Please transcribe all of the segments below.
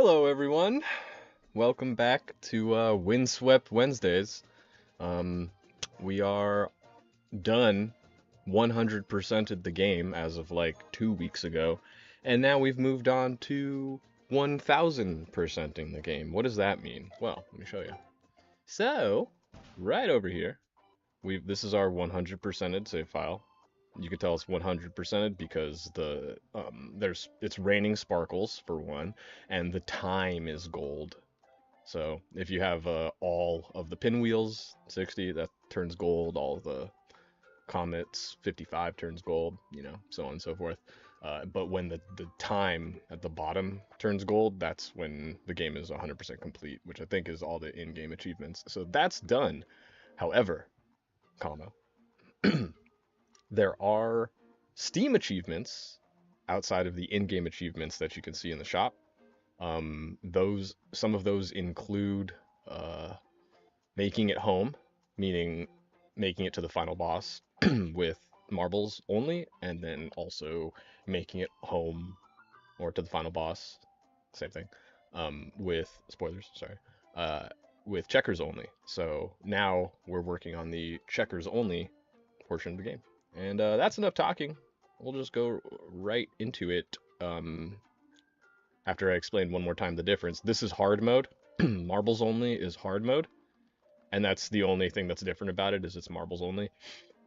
Hello, everyone. Welcome back to Windswept Wednesdays. Um, we are done 100%ed the game as of like 2 weeks ago, and now we've moved on to 1000%ing the game. What does that mean? Well, let me show you. So, right over here, this is our 100%ed save file. You can tell it's 100%ed because it's raining sparkles for one, and the time is gold. So if you have all of the pinwheels 60, that turns gold. All of the comets 55 turns gold. So on and so forth. But when the time at the bottom turns gold, that's when the game is 100% complete, which I think is all the in-game achievements. So that's done. However, comma, there are Steam achievements outside of the in-game achievements that you can see in the shop. Some of those include uh, making it home, meaning making it to the final boss with marbles only, and then also making it home or to the final boss, same thing, with spoilers, sorry, uh, with checkers only. So now we're working on the checkers only portion of the game. And that's enough talking. We'll just go right into it. After I explain one more time the difference, this is hard mode. Marbles only is hard mode, and that's the only thing that's different about it is it's marbles only.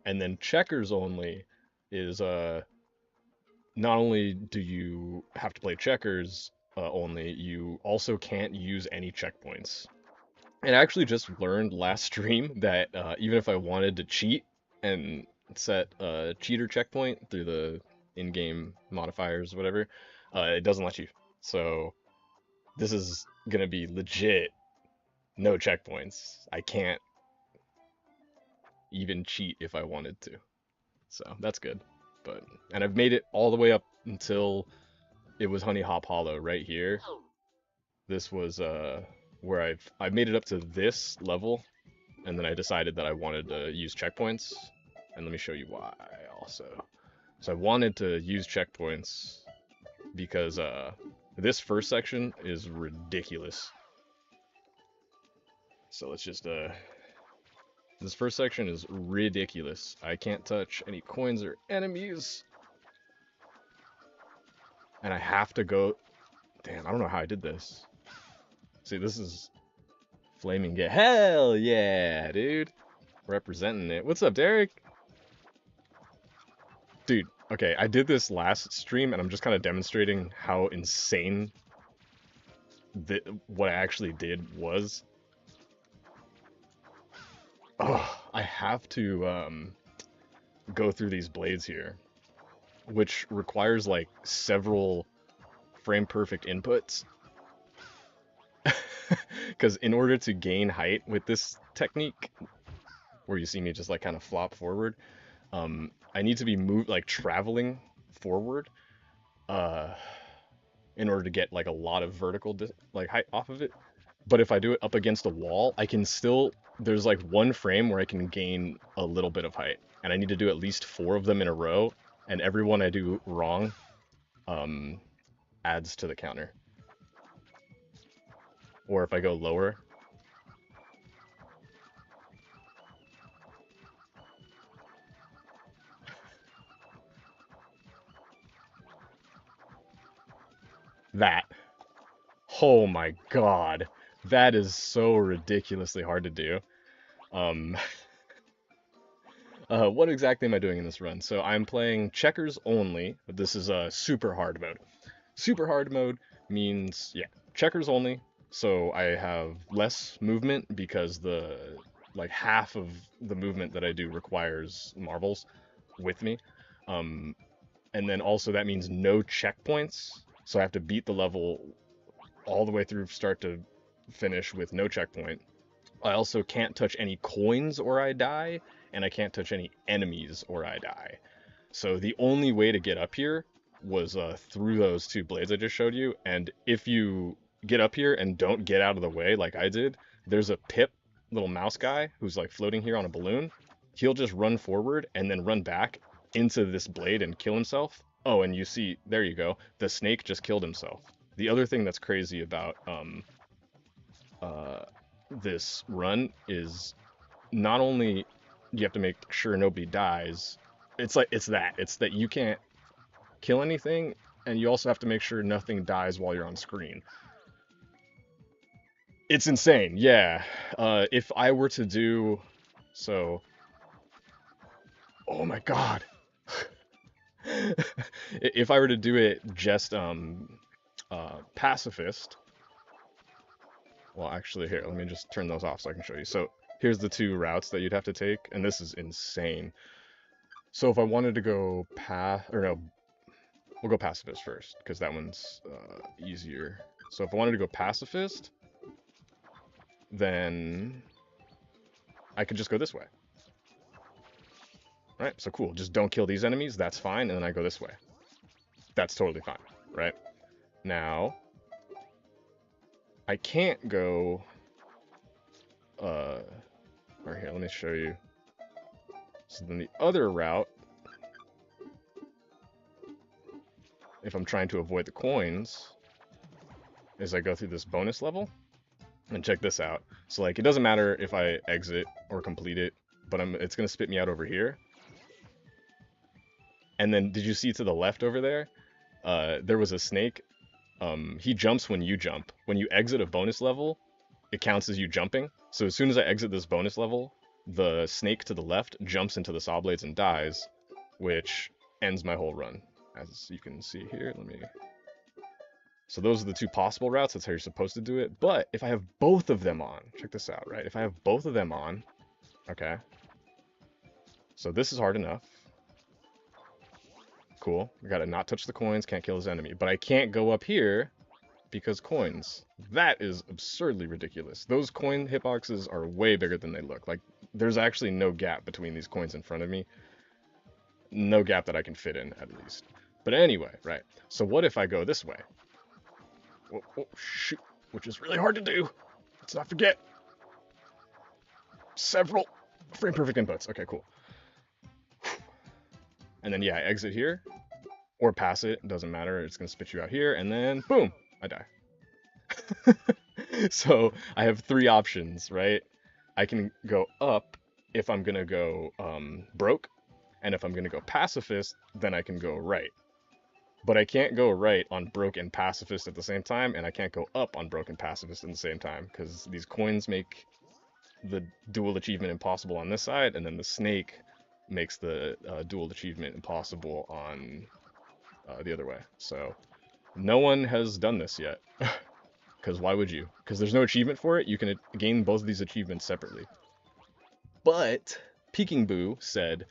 And then checkers only is not only do you have to play checkers only, you also can't use any checkpoints. And I actually just learned last stream that even if I wanted to cheat and set a cheater checkpoint through the in-game modifiers, whatever, it doesn't let you. So this is gonna be legit no checkpoints. I can't even cheat if I wanted to. So that's good. And I've made it all the way up until it was Honey Hop Hollow right here. This was where I made it up to this level, and then I decided that I wanted to use checkpoints. And let me show you why also. So I wanted to use checkpoints because this first section is ridiculous. So let's just this first section is ridiculous. I can't touch any coins or enemies. And I have to go. Damn, I don't know how I did this. See, this is Flaming Gate. Hell yeah, dude. Representing it. What's up, Derek? Dude, okay, I did this last stream and I'm just kind of demonstrating how insane what I actually did was. Oh, I have to go through these blades here, which requires like several frame perfect inputs. Because in order to gain height with this technique, where you see me just like kind of flop forward, I need to be traveling forward, uh, in order to get like a lot of vertical height off of it. But if I do it up against a wall, I can still, there's like one frame where I can gain a little bit of height, and I need to do at least 4 of them in a row, and every one I do wrong, um, adds to the counter. Or if I go lower, that. Oh my god. That is so ridiculously hard to do. Um, what exactly am I doing in this run? So I'm playing checkers only. This is a super hard mode. Super hard mode means, yeah, checkers only. So I have less movement because half of the movement that I do requires marbles with me. Um, and then also that means no checkpoints. So I have to beat the level all the way through start to finish with no checkpoint. I also can't touch any coins or I die, and I can't touch any enemies or I die. So the only way to get up here was through those 2 blades I just showed you, and if you get up here and don't get out of the way like I did, there's a Pip, little mouse guy, who's like floating here on a balloon. He'll just run forward and then run back into this blade and kill himself. Oh, and you see, there you go, the snake just killed himself. The other thing that's crazy about uh, this run is not only you have to make sure nobody dies, it's that you can't kill anything, and you also have to make sure nothing dies while you're on screen. It's insane, yeah. If I were to do so, oh my god, if I were to do it just pacifist, well, actually, here, let me just turn those off so I can show you. So here's the two routes that you'd have to take, and this is insane. So if I wanted to go or no, we'll go pacifist first, because that one's easier. So if I wanted to go pacifist, then I could just go this way. Right? So cool, just don't kill these enemies, that's fine, and then I go this way. That's totally fine, right? Now, I can't go, right here, let me show you. So then the other route, if I'm trying to avoid the coins, is I go through this bonus level. And check this out. So like, it doesn't matter if I exit or complete it, but it's gonna spit me out over here. And then, did you see to the left over there? There was a snake. He jumps when you jump. When you exit a bonus level, it counts as you jumping. So as soon as I exit this bonus level, the snake to the left jumps into the saw blades and dies, which ends my whole run. As you can see here, so those are the two possible routes. That's how you're supposed to do it. But if I have both of them on, check this out, right? If I have both of them on, okay. So this is hard enough. Cool. I gotta not touch the coins, can't kill his enemy. But I can't go up here because coins. That is absurdly ridiculous. Those coin hitboxes are way bigger than they look. Like, there's actually no gap between these coins in front of me. No gap that I can fit in, at least. But anyway, right. So what if I go this way? Oh, shoot. Which is really hard to do. Let's not forget. Several frame perfect inputs. Okay, cool. And then, yeah, I exit here. Or pass it. Doesn't matter. It's going to spit you out here. And then, boom. I die. So, I have three options, right? I can go up if I'm going to go broke. And if I'm going to go pacifist, then I can go right. But I can't go right on broke and pacifist at the same time, and I can't go up on broke and pacifist at the same time, because these coins make the dual achievement impossible on this side, and then the snake makes the dual achievement impossible on the other way. So no one has done this yet, because why would you? Because there's no achievement for it. You can gain both of these achievements separately. But Peking Boo said,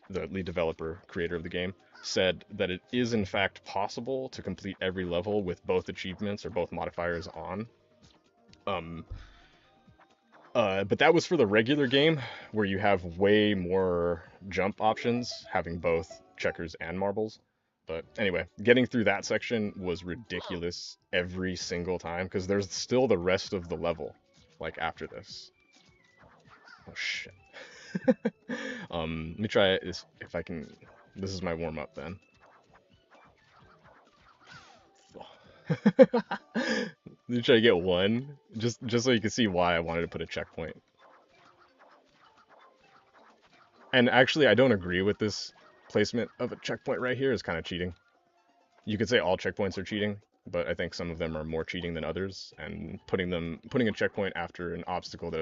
the lead developer, creator of the game, said that it is in fact possible to complete every level with both achievements or both modifiers on. But that was for the regular game, where you have way more jump options, having both checkers and marbles. But anyway, getting through that section was ridiculous every single time, because there's still the rest of the level, like after this. Oh shit. Let me try it if I can. This is my warm up then. Let me try to get one, just so you can see why I wanted to put a checkpoint. And actually, I don't agree with this placement of a checkpoint right here. Is kind of cheating. You could say all checkpoints are cheating, but I think some of them are more cheating than others. And putting a checkpoint after an obstacle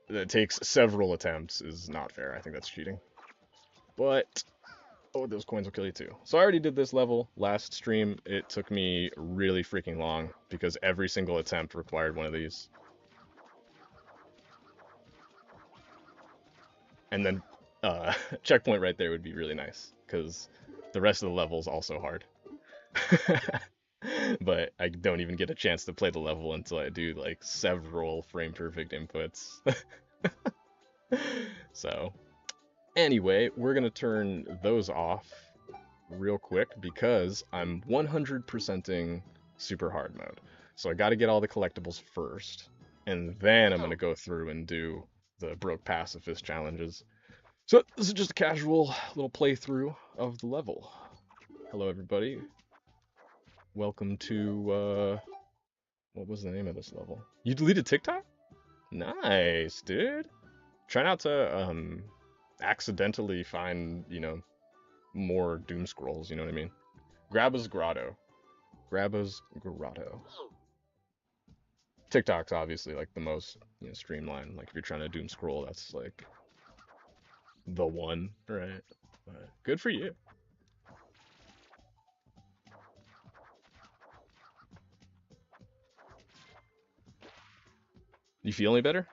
that takes several attempts is not fair. I think that's cheating. But oh, those coins will kill you too. So I already did this level last stream. It took me really freaking long because every single attempt required one of these. And then checkpoint right there would be really nice, because the rest of the level is also hard. But I don't even get a chance to play the level until I do like several frame perfect inputs. So anyway, we're gonna turn those off real quick because I'm 100%ing super hard mode. So I got to get all the collectibles first, and then I'm gonna go through and do the broke pacifist challenges. So this is just a casual little playthrough of the level. Hello everybody. Welcome to what was the name of this level? You deleted TikTok? Nice, dude. Try not to accidentally find, more doom scrolls, you know what I mean? Grabba's Grotto. Grabba's Grotto. TikTok's obviously like the most, streamlined. Like if you're trying to doom scroll, that's like the one, right? But good for you. You feel any better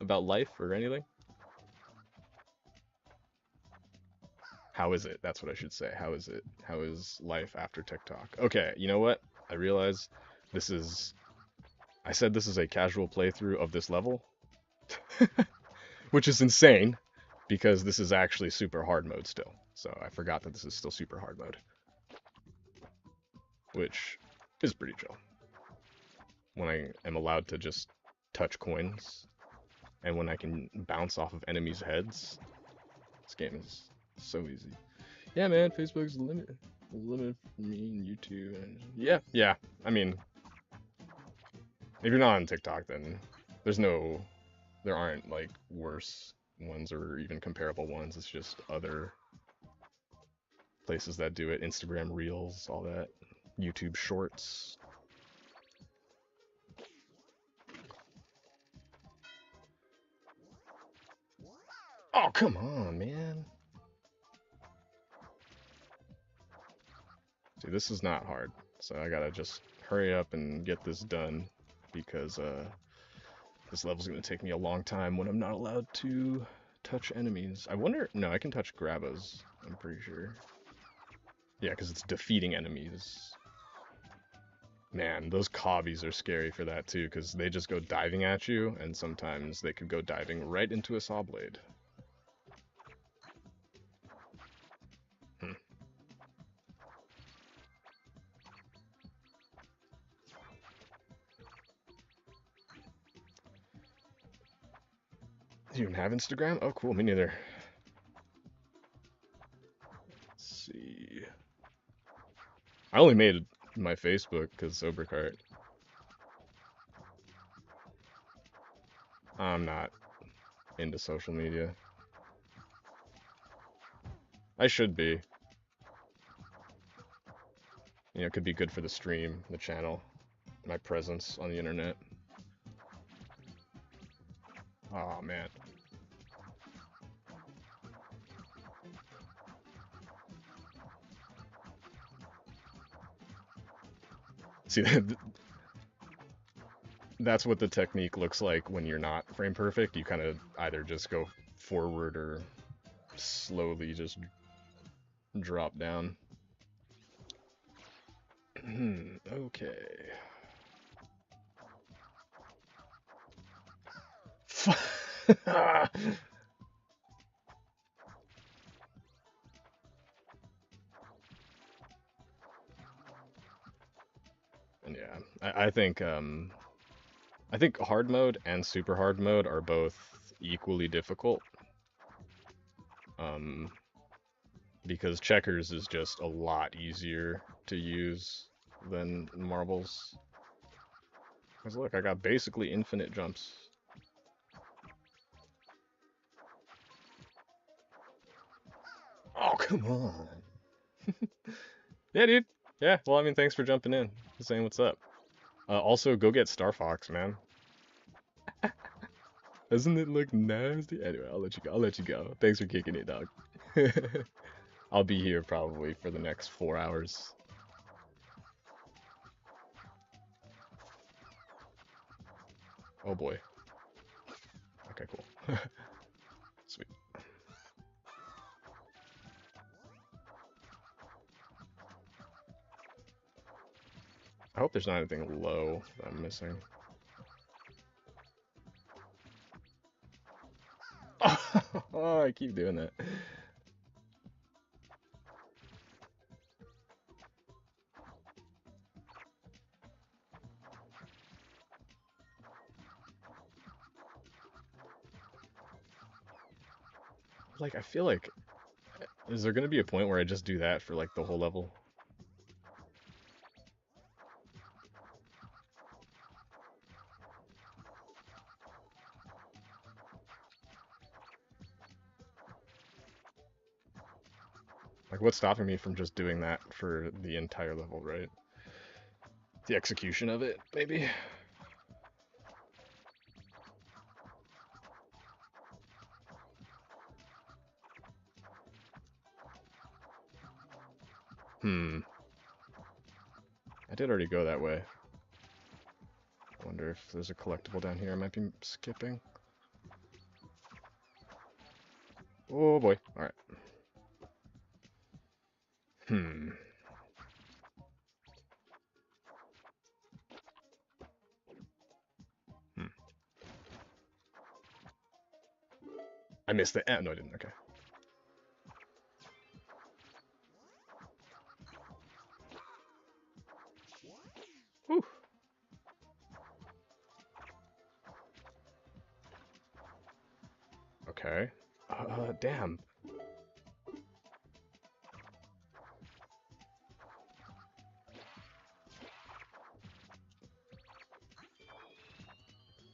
about life or anything? How is it? That's what I should say. How is it? How is life after TikTok? Okay, you know what? I realize this is. I said this is a casual playthrough of this level, which is insane because this is actually super hard mode still. So I forgot that this is still super hard mode, which is pretty chill. When I am allowed to just touch coins and when I can bounce off of enemies' heads, this game is so easy. Yeah, man, Facebook's limit for me and YouTube. And yeah. I mean, if you're not on TikTok, then there aren't like worse ones or even comparable ones. It's just other places that do it. Instagram Reels, all that. YouTube Shorts. Oh, come on, man. See, this is not hard. So I gotta just hurry up and get this done because this level's gonna take me a long time when I'm not allowed to touch enemies. I wonder, no, I can touch Grabbas, I'm pretty sure. Yeah, because it's defeating enemies. Man, those cobbies are scary for that too, because they just go diving at you, and sometimes they could go diving right into a saw blade. Hmm. Do you even have Instagram? Oh, cool, me neither. Let's see. I only made my Facebook because Sobercart. I'm not into social media. I should be. It could be good for the stream, the channel, my presence on the internet. Oh man. See, that's what the technique looks like when you're not frame perfect. You kind of either just go forward or slowly just drop down. Okay. And yeah, I think hard mode and super hard mode are both equally difficult. Um, because checkers is just a lot easier to use than marbles. Because look, I got basically infinite jumps. Oh, come on. Yeah, dude. Yeah, well, I mean, thanks for jumping in. Saying what's up. Also, go get Star Fox, man. Doesn't it look nasty? Anyway, I'll let you go. I'll let you go. Thanks for kicking it, dog. I'll be here probably for the next 4 hours. Oh boy. Okay, cool. Sweet. I hope there's not anything low that I'm missing. Oh, I keep doing that. Like, I feel like, is there gonna be a point where I just do that for like the whole level? Like, what's stopping me from just doing that for the entire level, right? The execution of it, maybe? Hmm. I did already go that way. I wonder if there's a collectible down here I might be skipping. Oh boy. Alright. Hmm. Hmm. I missed the... no, I didn't. Okay. Whew. Okay. Damn.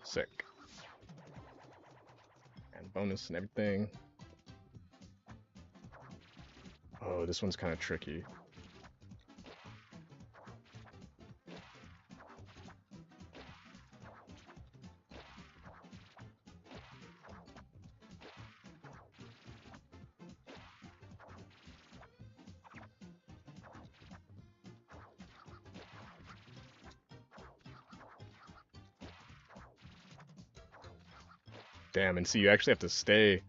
Sick. And bonus and everything. Oh, this one's kind of tricky. Damn, and see, you actually have to stay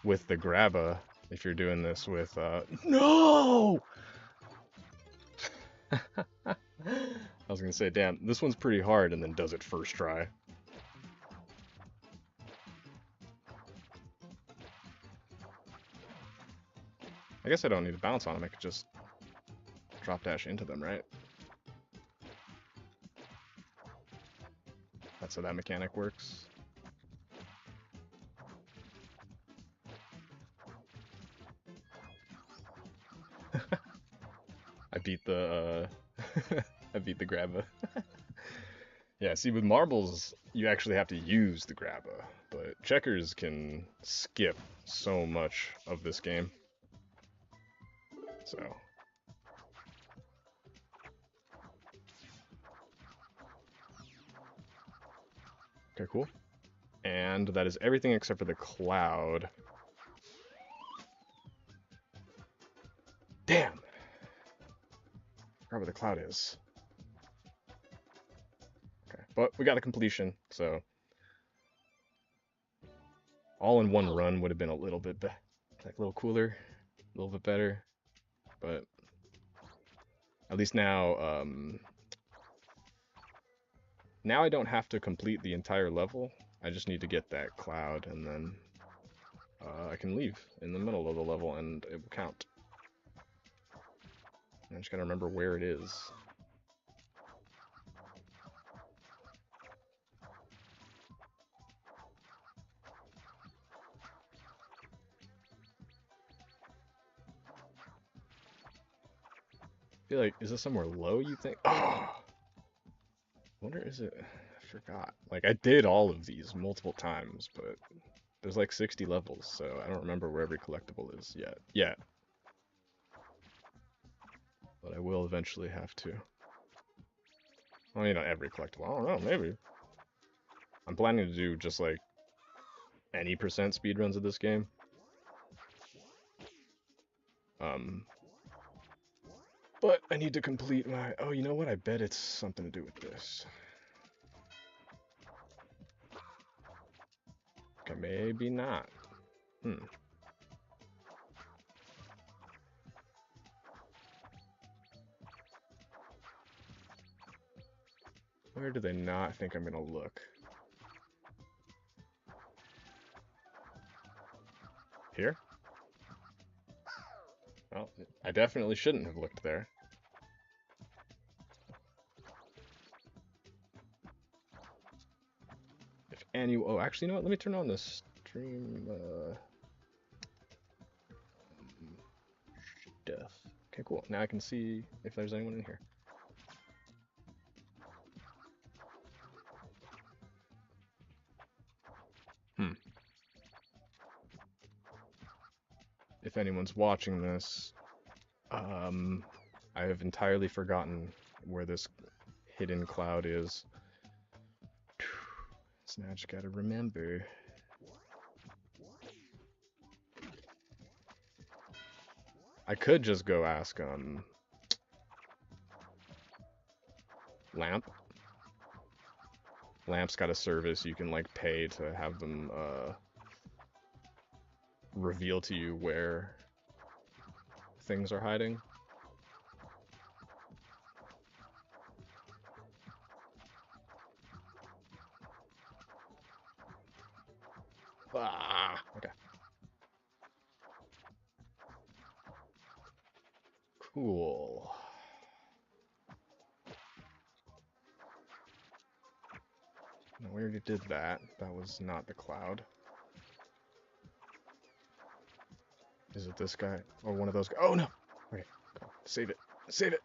with the grabba if you're doing this with, No! I was gonna say, damn, this one's pretty hard and then does it first try. I guess I don't need to bounce on them, I could just drop dash into them, right? That's how that mechanic works. I beat the, I beat the grabba. Yeah, see, with marbles, you actually have to use the grabba, but checkers can skip so much of this game. So. Okay, cool. And that is everything except for the cloud. Damn! I forgot where the cloud is. Okay, but we got a completion, so all in one run would have been a little bit like a little cooler, a little bit better, but at least now, now I don't have to complete the entire level. I just need to get that cloud, and then I can leave in the middle of the level, and it will count. I just gotta remember where it is. I feel like, is this somewhere low, you think? Oh! Wonder is it? I forgot. Like, I did all of these multiple times, but there's like 60 levels, so I don't remember where every collectible is yet. Yet. But I will eventually have to. Well, you know, every collectible. I don't know, maybe. I'm planning to do just like any percent speedruns of this game. But I need to complete my... Oh, you know what? I bet it's something to do with this. Okay, maybe not. Where do they not think I'm gonna look? Here? Well, I definitely shouldn't have looked there. If any... Oh, actually, you know what? Let me turn on the stream... stuff. Okay, cool. Now I can see if there's anyone in here. if anyone's watching this, um, I have entirely forgotten where this hidden cloud is. So now I just gotta remember. I could just go ask, Lamp. Lamp's got a service you can, like, pay to have them, reveal to you where things are hiding. Ah, okay. Cool. No, we already did that. That was not the cloud. Is it this guy? Or one of those guys? Oh no! Okay, go. Save it. Save it!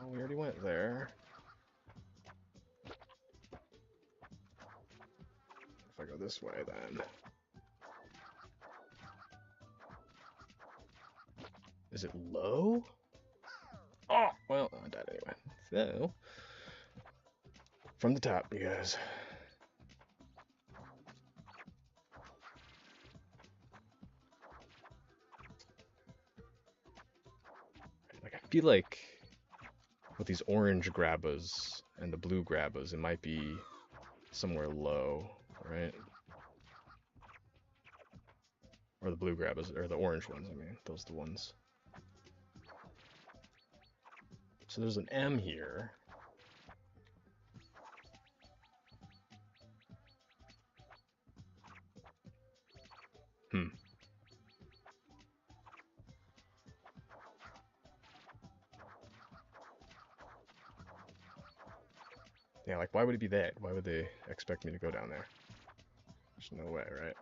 Oh, we already went there. If I go this way, then. Is it low? Oh, well, I died anyway. So, from the top, you guys. Like, I feel like with these orange grabbas and the blue grabbas, it might be somewhere low, right? Or the blue grabbas, or the orange ones, I mean. Those are the ones. So there's an M here. Hmm. Yeah, like, why would it be that? Why would they expect me to go down there? There's no way, right?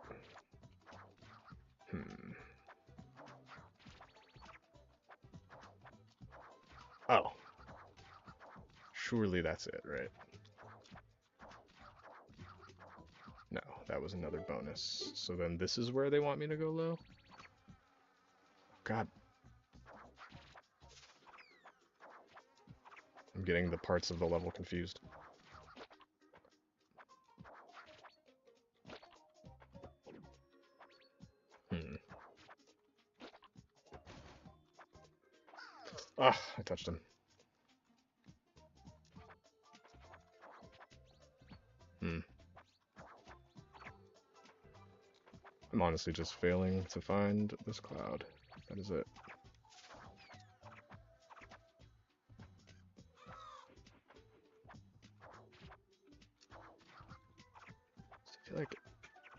Hmm. Oh. Surely that's it, right? No, that was another bonus. So then this is where they want me to go low? God. I'm getting the parts of the level confused. Hmm. Ah, I touched him. Hmm. I'm honestly just failing to find this cloud. That is it.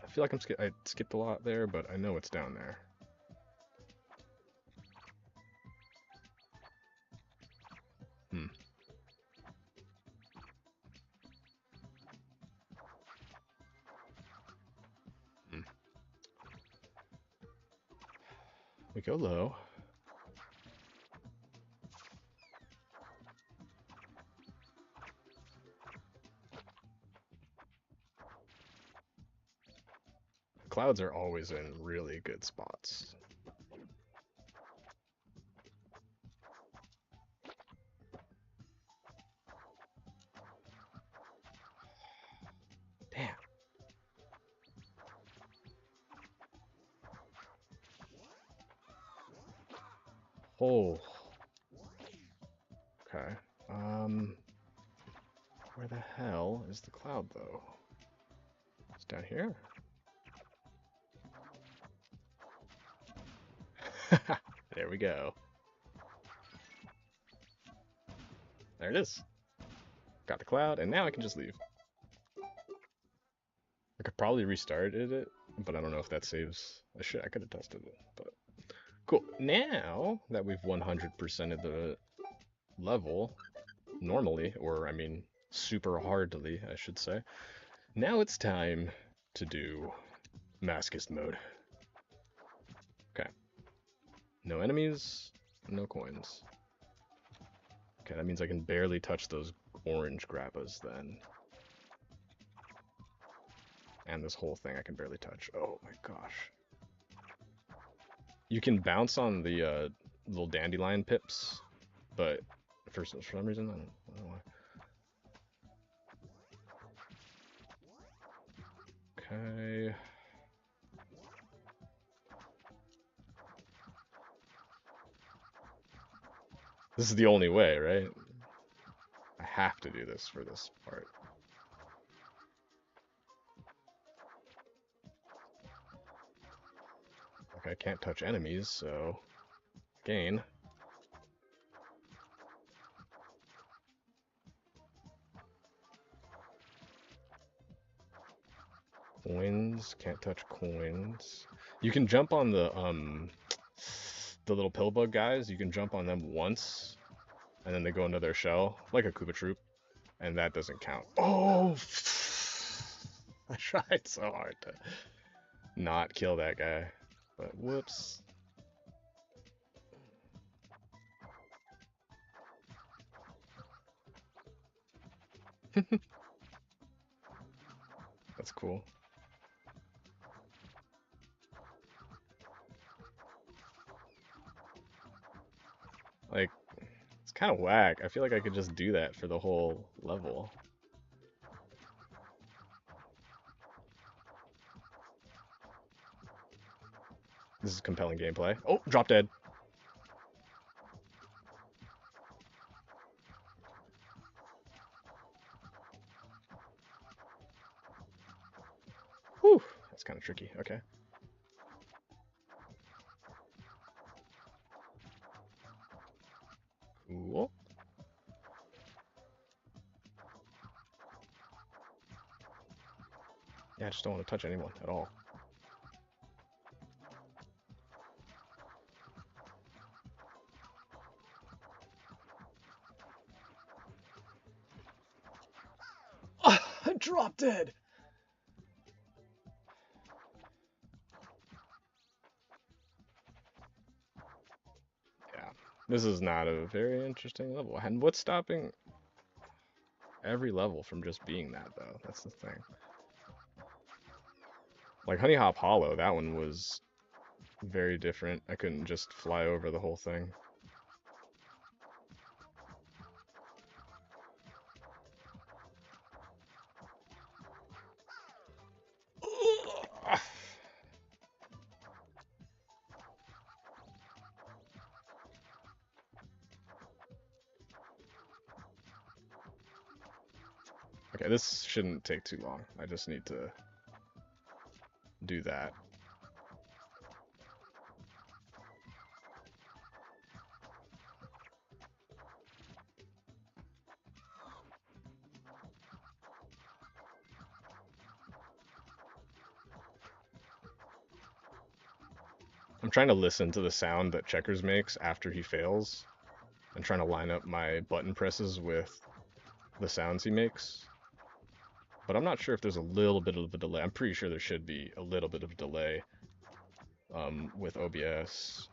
I feel like I skipped a lot there, but I know it's down there. Hmm. Hmm. We go low. Clouds are always in really good spots. Damn. Oh. Okay. Where the hell is the cloud, though? It's down here? There we go. There it is. Got the cloud, and now I can just leave. I could probably restarted it, but I don't know if that saves. I could have tested it, but cool. Now that we've 100%ed the level normally, or I mean super hardly, I should say. Now it's time to do masochist mode. Okay. No enemies, no coins. Okay, that means I can barely touch those orange grabas then. And this whole thing I can barely touch. Oh my gosh. You can bounce on the little dandelion pips, but for some reason, I don't know why. Okay. This is the only way, right? I have to do this for this part. Like, I can't touch enemies, so gain. Coins, can't touch coins. You can jump on the little pill bug guys. You can jump on them once, and then they go into their shell, like a Koopa Troop, and that doesn't count. Oh! I tried so hard to not kill that guy, but whoops. That's cool. Like, it's kind of whack. I feel like I could just do that for the whole level. This is compelling gameplay. Oh, drop dead. Whew, that's kind of tricky. Okay. Cool. Yeah, I just don't want to touch anyone at all. I dropped dead. Yeah, this is not a very interesting level. And what's stopping every level from just being that, though? That's the thing. Like Honey Hop Hollow, that one was very different. I couldn't just fly over the whole thing. Okay, this shouldn't take too long. I just need to do that. I'm trying to listen to the sound that Checkers makes after he fails, and trying to line up my button presses with the sounds he makes. But I'm not sure if there's a little bit of a delay. I'm pretty sure there should be a little bit of a delay with OBS.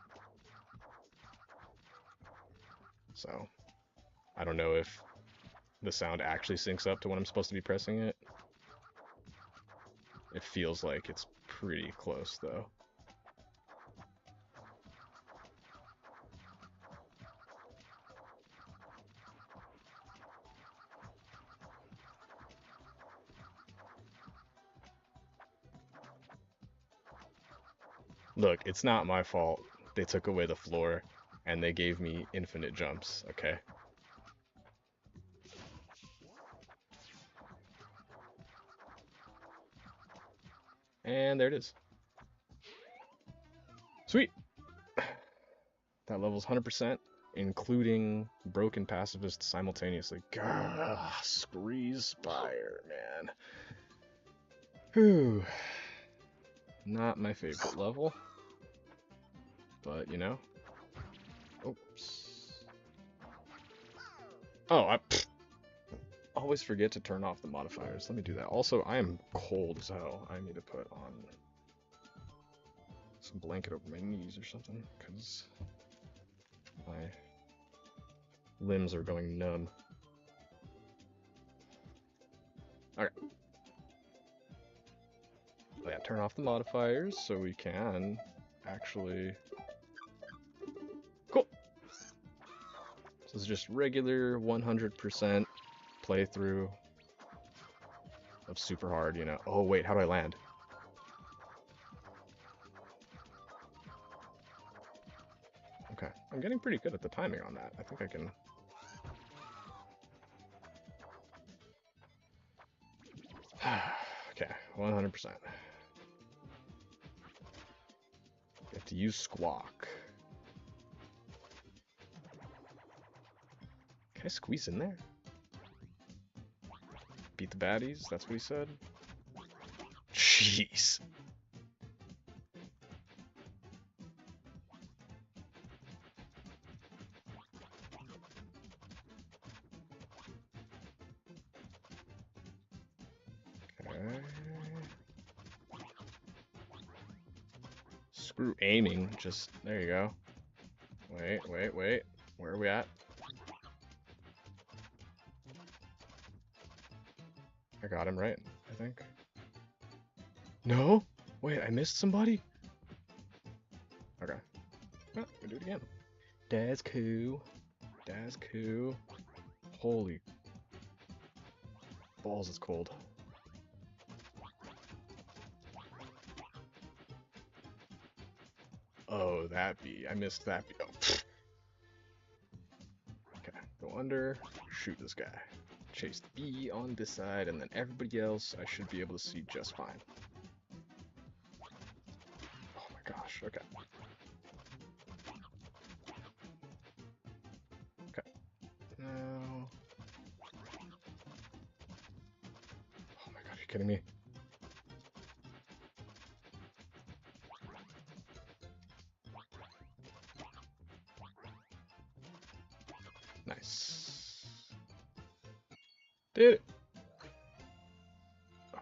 So I don't know if the sound actually syncs up to when I'm supposed to be pressing it. It feels like it's pretty close though. Look, it's not my fault. They took away the floor and they gave me infinite jumps, okay? And there it is. Sweet! That level's 100%, including Broken Pacifist simultaneously. Gah, Screeze Spire, man. Whew. Not my favorite level. But, you know. Oops. Oh, I always forget to turn off the modifiers. Let me do that. Also, I am cold as hell. I need to put on some blanket over my knees or something, because my limbs are going numb. Okay. Oh yeah, turn off the modifiers so we can actually... Cool! So it's just regular 100% playthrough of super hard, you know. Oh wait, how do I land? Okay, I'm getting pretty good at the timing on that. I think I can... Okay, 100%. You have to use squawk. Can I squeeze in there? Beat the baddies? That's what he said? Jeez. Okay. Screw aiming, just, there you go. Wait. Where are we at? I got him right, I think. No? Wait, I missed somebody? Okay. Well, we'll do it again. That's cool. That's cool. Holy balls, it's cold. Oh, that bee. I missed that bee. Oh. Okay, go under, shoot this guy. Chase the bee on this side, and then everybody else I should be able to see just fine. Oh my gosh, okay. Okay. Now... Oh my god, are you kidding me? Nice. Did it! Oh.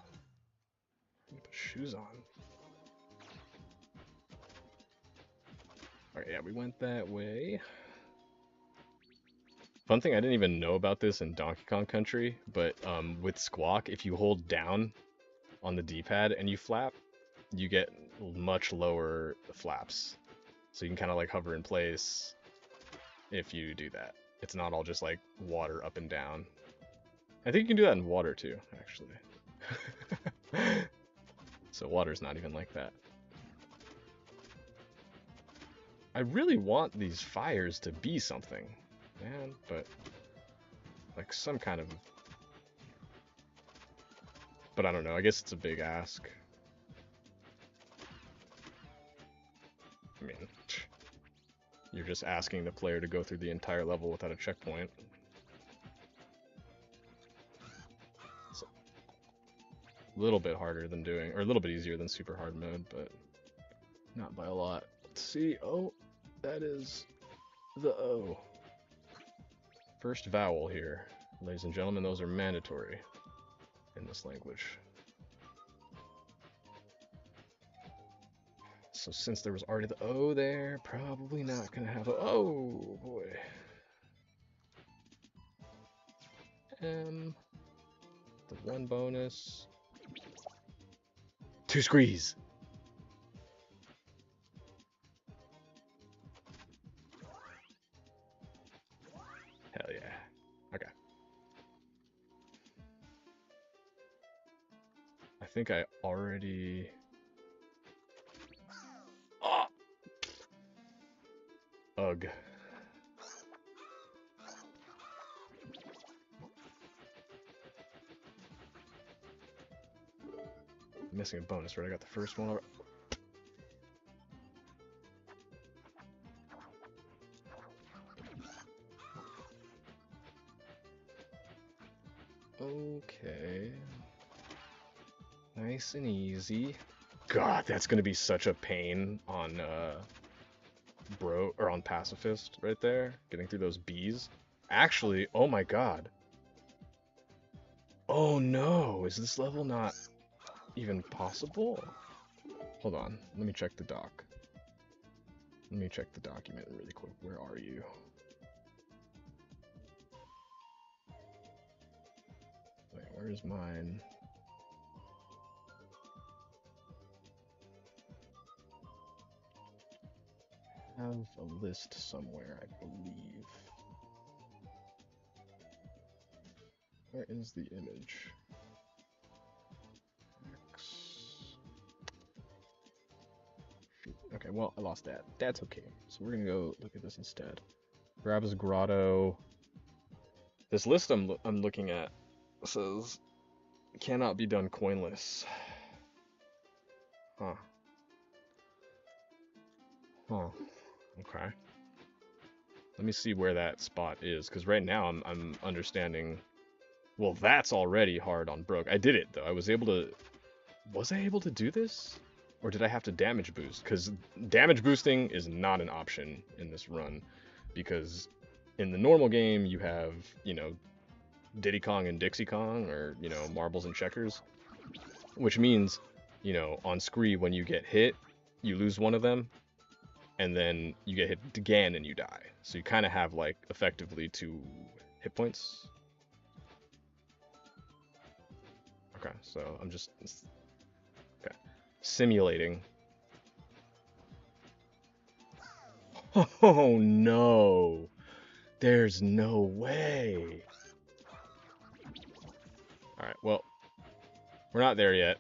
Put shoes on. Alright, yeah, we went that way. Fun thing, I didn't even know about this in Donkey Kong Country, but with Squawk, if you hold down on the D-pad and you flap, you get much lower flaps. So you can kind of like hover in place if you do that. It's not all just like water up and down. I think you can do that in water too, actually. So water's not even like that. I really want these fires to be something, man, but like some kind of... But I don't know, I guess it's a big ask. I mean, you're just asking the player to go through the entire level without a checkpoint. It's a little bit harder than doing, or a little bit easier than super hard mode, but not by a lot. Let's see, oh, that is the O. First vowel here. Ladies and gentlemen, those are mandatory in this language. So since there was already the O there, probably not gonna have a... Oh, boy. M. The one bonus. 2 squeeze! Hell yeah. Okay. I think I already... Oh! Ugh. I'm missing a bonus, right? I got the first one already. Okay. Nice and easy. God, that's gonna be such a pain on on Pacifist right there, getting through those bees. Actually, oh my god. Oh no, is this level not even possible? Hold on, let me check the doc. Let me check the document really quick. Where are you? Where's mine? I have a list somewhere, I believe. Where is the image? X. Okay, well, I lost that. That's okay. So we're gonna go look at this instead. Grab's Grotto. This list I'm looking at says cannot be done coinless. Huh. Huh. Okay. Let me see where that spot is, because right now I'm understanding. Well, that's already hard on Broke. I did it though. I was able to. Was I able to do this? Or did I have to damage boost? Because damage boosting is not an option in this run. Because in the normal game, you have, you know, Diddy Kong and Dixie Kong, or, you know, marbles and checkers. Which means, you know, on Scree, when you get hit, you lose one of them. And then you get hit again and you die. So you kind of have, like, effectively 2 hit points. Okay, so I'm just... Okay. Simulating. Oh no! There's no way! Alright, well, we're not there yet.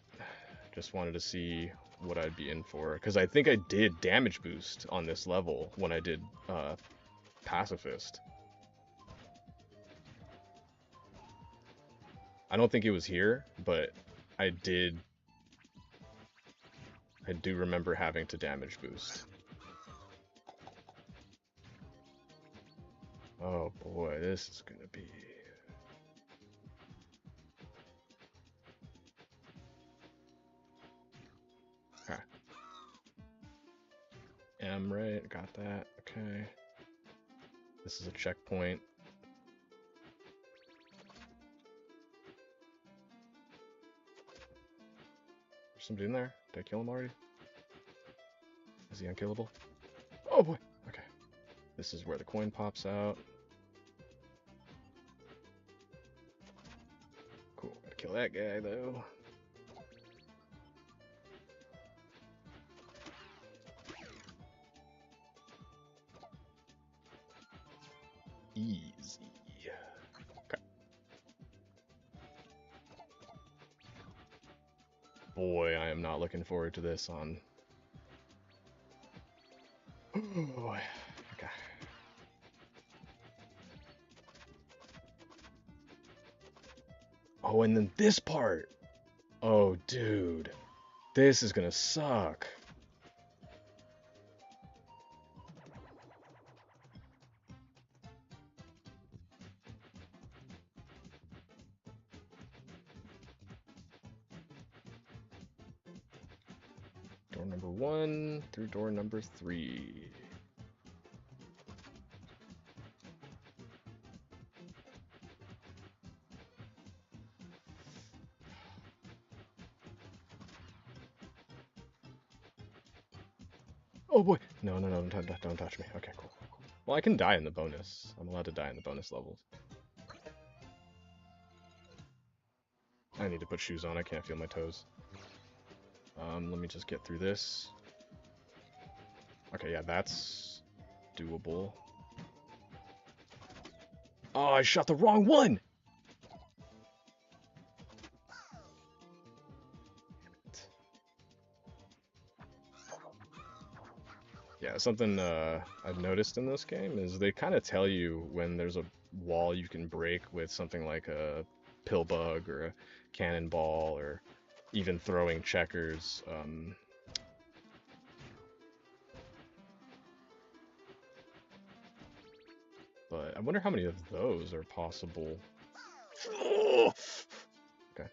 Just wanted to see what I'd be in for. Because I think I did damage boost on this level when I did Pacifist. I don't think it was here, but I do remember having to damage boost. Oh boy, this is gonna be... Okay. M, right? Got that. Okay. This is a checkpoint. There's somebody in there? Did I kill him already? Is he unkillable? Oh boy! Okay. This is where the coin pops out. Cool. Gotta kill that guy though. Easy. Okay. Boy, I am not looking forward to this on... Oh boy. Okay. Oh, and then this part! Oh, dude. This is gonna suck. Door number 1 through door number 3. Oh boy! No, no, no, don't touch me. Okay, cool. Well, I can die in the bonus. I'm allowed to die in the bonus levels. I need to put shoes on. I can't feel my toes. Let me just get through this. Okay, yeah, that's doable. Oh, I shot the wrong one! Yeah, something I've noticed in this game is they kind of tell you when there's a wall you can break with something like a pill bug or a cannonball or even throwing checkers. But I wonder how many of those are possible. Okay.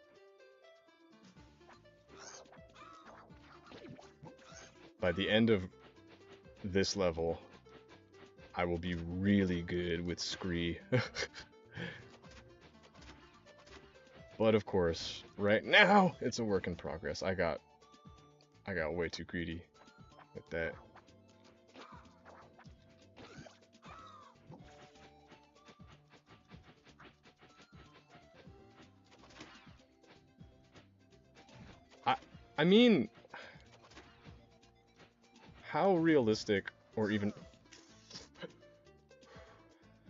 By the end of this level, I will be really good with Scree. But of course, right now it's a work in progress. I got way too greedy with that. I mean, how realistic or even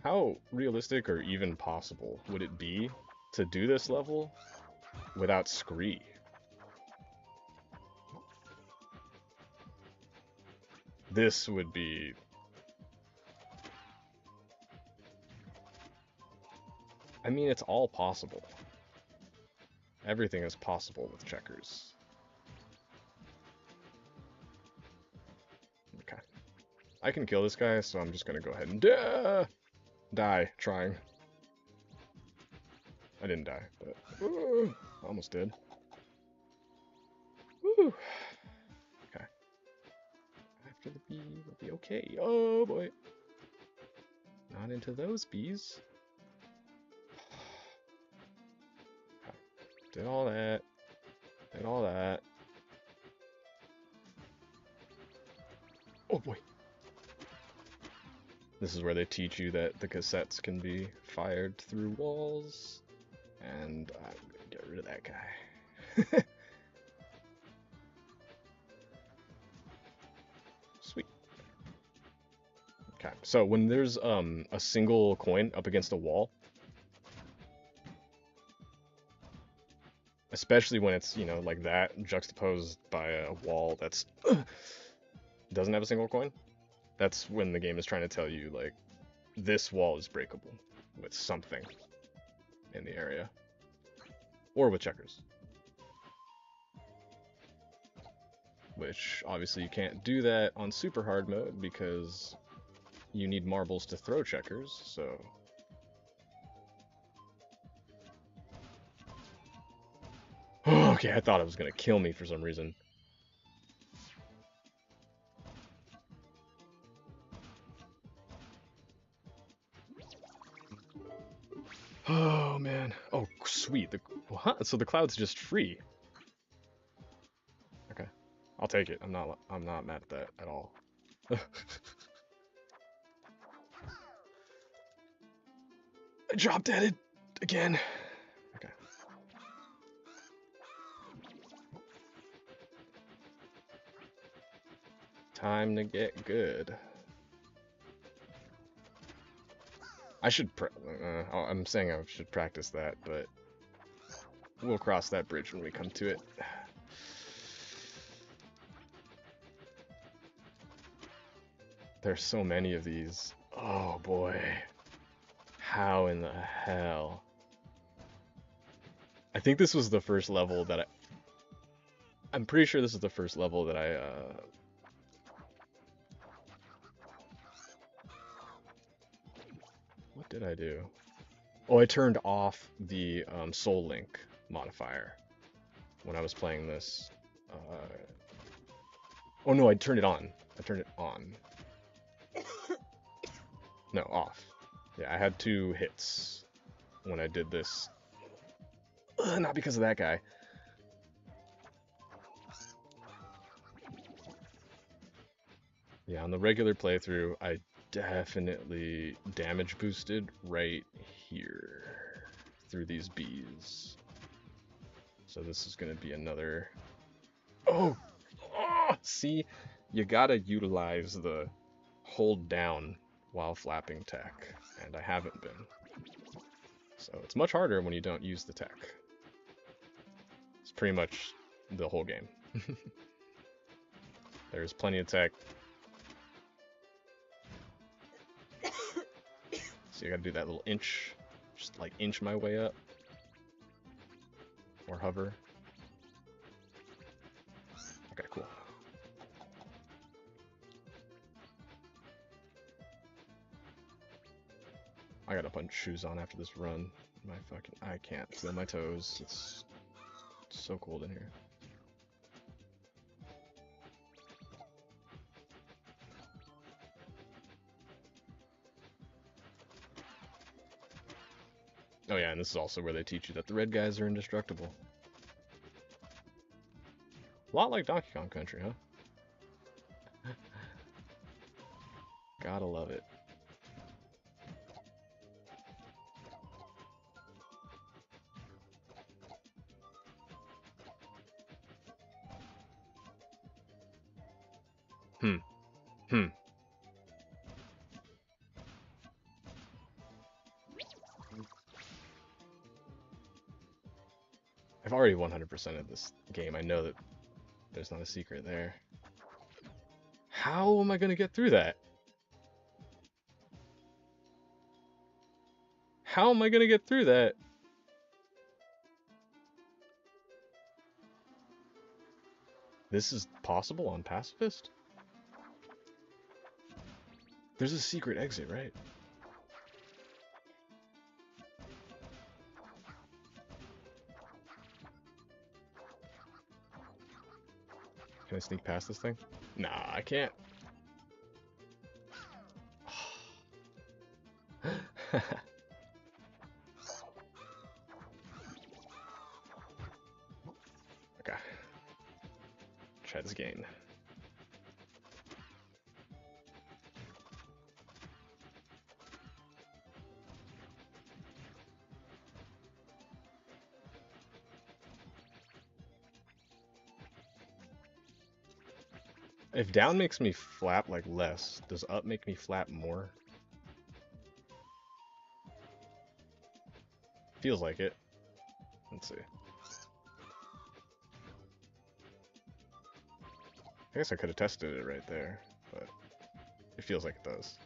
how realistic or even possible would it be to do this level without Scree? This would be... I mean, it's all possible. Everything is possible with checkers. Okay. I can kill this guy, so I'm just gonna go ahead and die trying. I didn't die, but almost did. Woo. Okay. After the bee, we'll be okay. Oh boy. Not into those bees. Okay. Did all that. Did all that. Oh boy. This is where they teach you that the cassettes can be fired through walls. And I'm gonna get rid of that guy. Sweet. Okay, so when there's a single coin up against a wall, especially when it's, you know, like that, juxtaposed by a wall that's doesn't have a single coin, that's when the game is trying to tell you, like, this wall is breakable with something in the area. Or with checkers. Which, obviously, you can't do that on super hard mode because you need marbles to throw checkers, so... Okay, I thought it was gonna kill me for some reason. Oh, man. Oh, sweet. So the cloud's just free. Okay. I'll take it. I'm not mad at that at all. I drop deaded again. Okay. Time to get good. I should I'm saying I should practice that, but we'll cross that bridge when we come to it. There's so many of these. Oh boy. How in the hell? I think this was the first level that I'm pretty sure this is the first level that what did I do? Oh, I turned off the Soul Link modifier when I was playing this. Oh no, I turned it on. I turned it on. No, off. Yeah, I had 2 hits when I did this. Not because of that guy. Yeah, on the regular playthrough, I definitely damage boosted right here through these bees. So this is going to be another... Oh! See? You gotta utilize the hold down while flapping tech, and I haven't been. So it's much harder when you don't use the tech. It's pretty much the whole game. There's plenty of tech. So you gotta do that little inch, just like inch my way up. Or hover. Okay, cool. I gotta put shoes on after this run. I can't feel my toes. It's so cold in here. Oh yeah, and this is also where they teach you that the red guys are indestructible. A lot like Donkey Kong Country, huh? Gotta love it. Hmm. Hmm. I've already 100%ed this game. I know that there's not a secret there. How am I gonna get through that? How am I gonna get through that? This is possible on Pacifist? There's a secret exit, right? Can I sneak past this thing? Nah, I can't. Okay. Try this again. If down makes me flap like less, does up make me flap more? Feels like it. Let's see. I guess I could have tested it right there, but it feels like it does.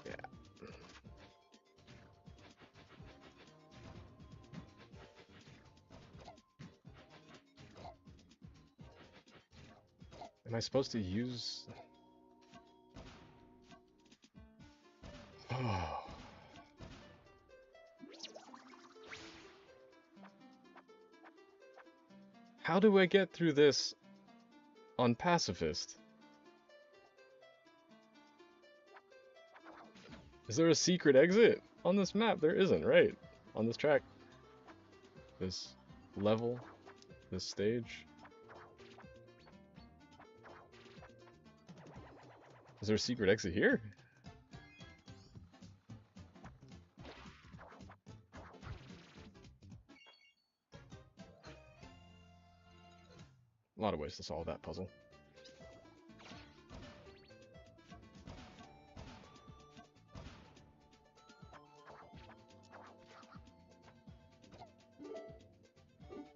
Yeah. Am I supposed to use... Oh. How do I get through this on Pacifist? Is there a secret exit on this map? There isn't, right? On this track. This level. This stage. Is there a secret exit here? A lot of ways to solve that puzzle.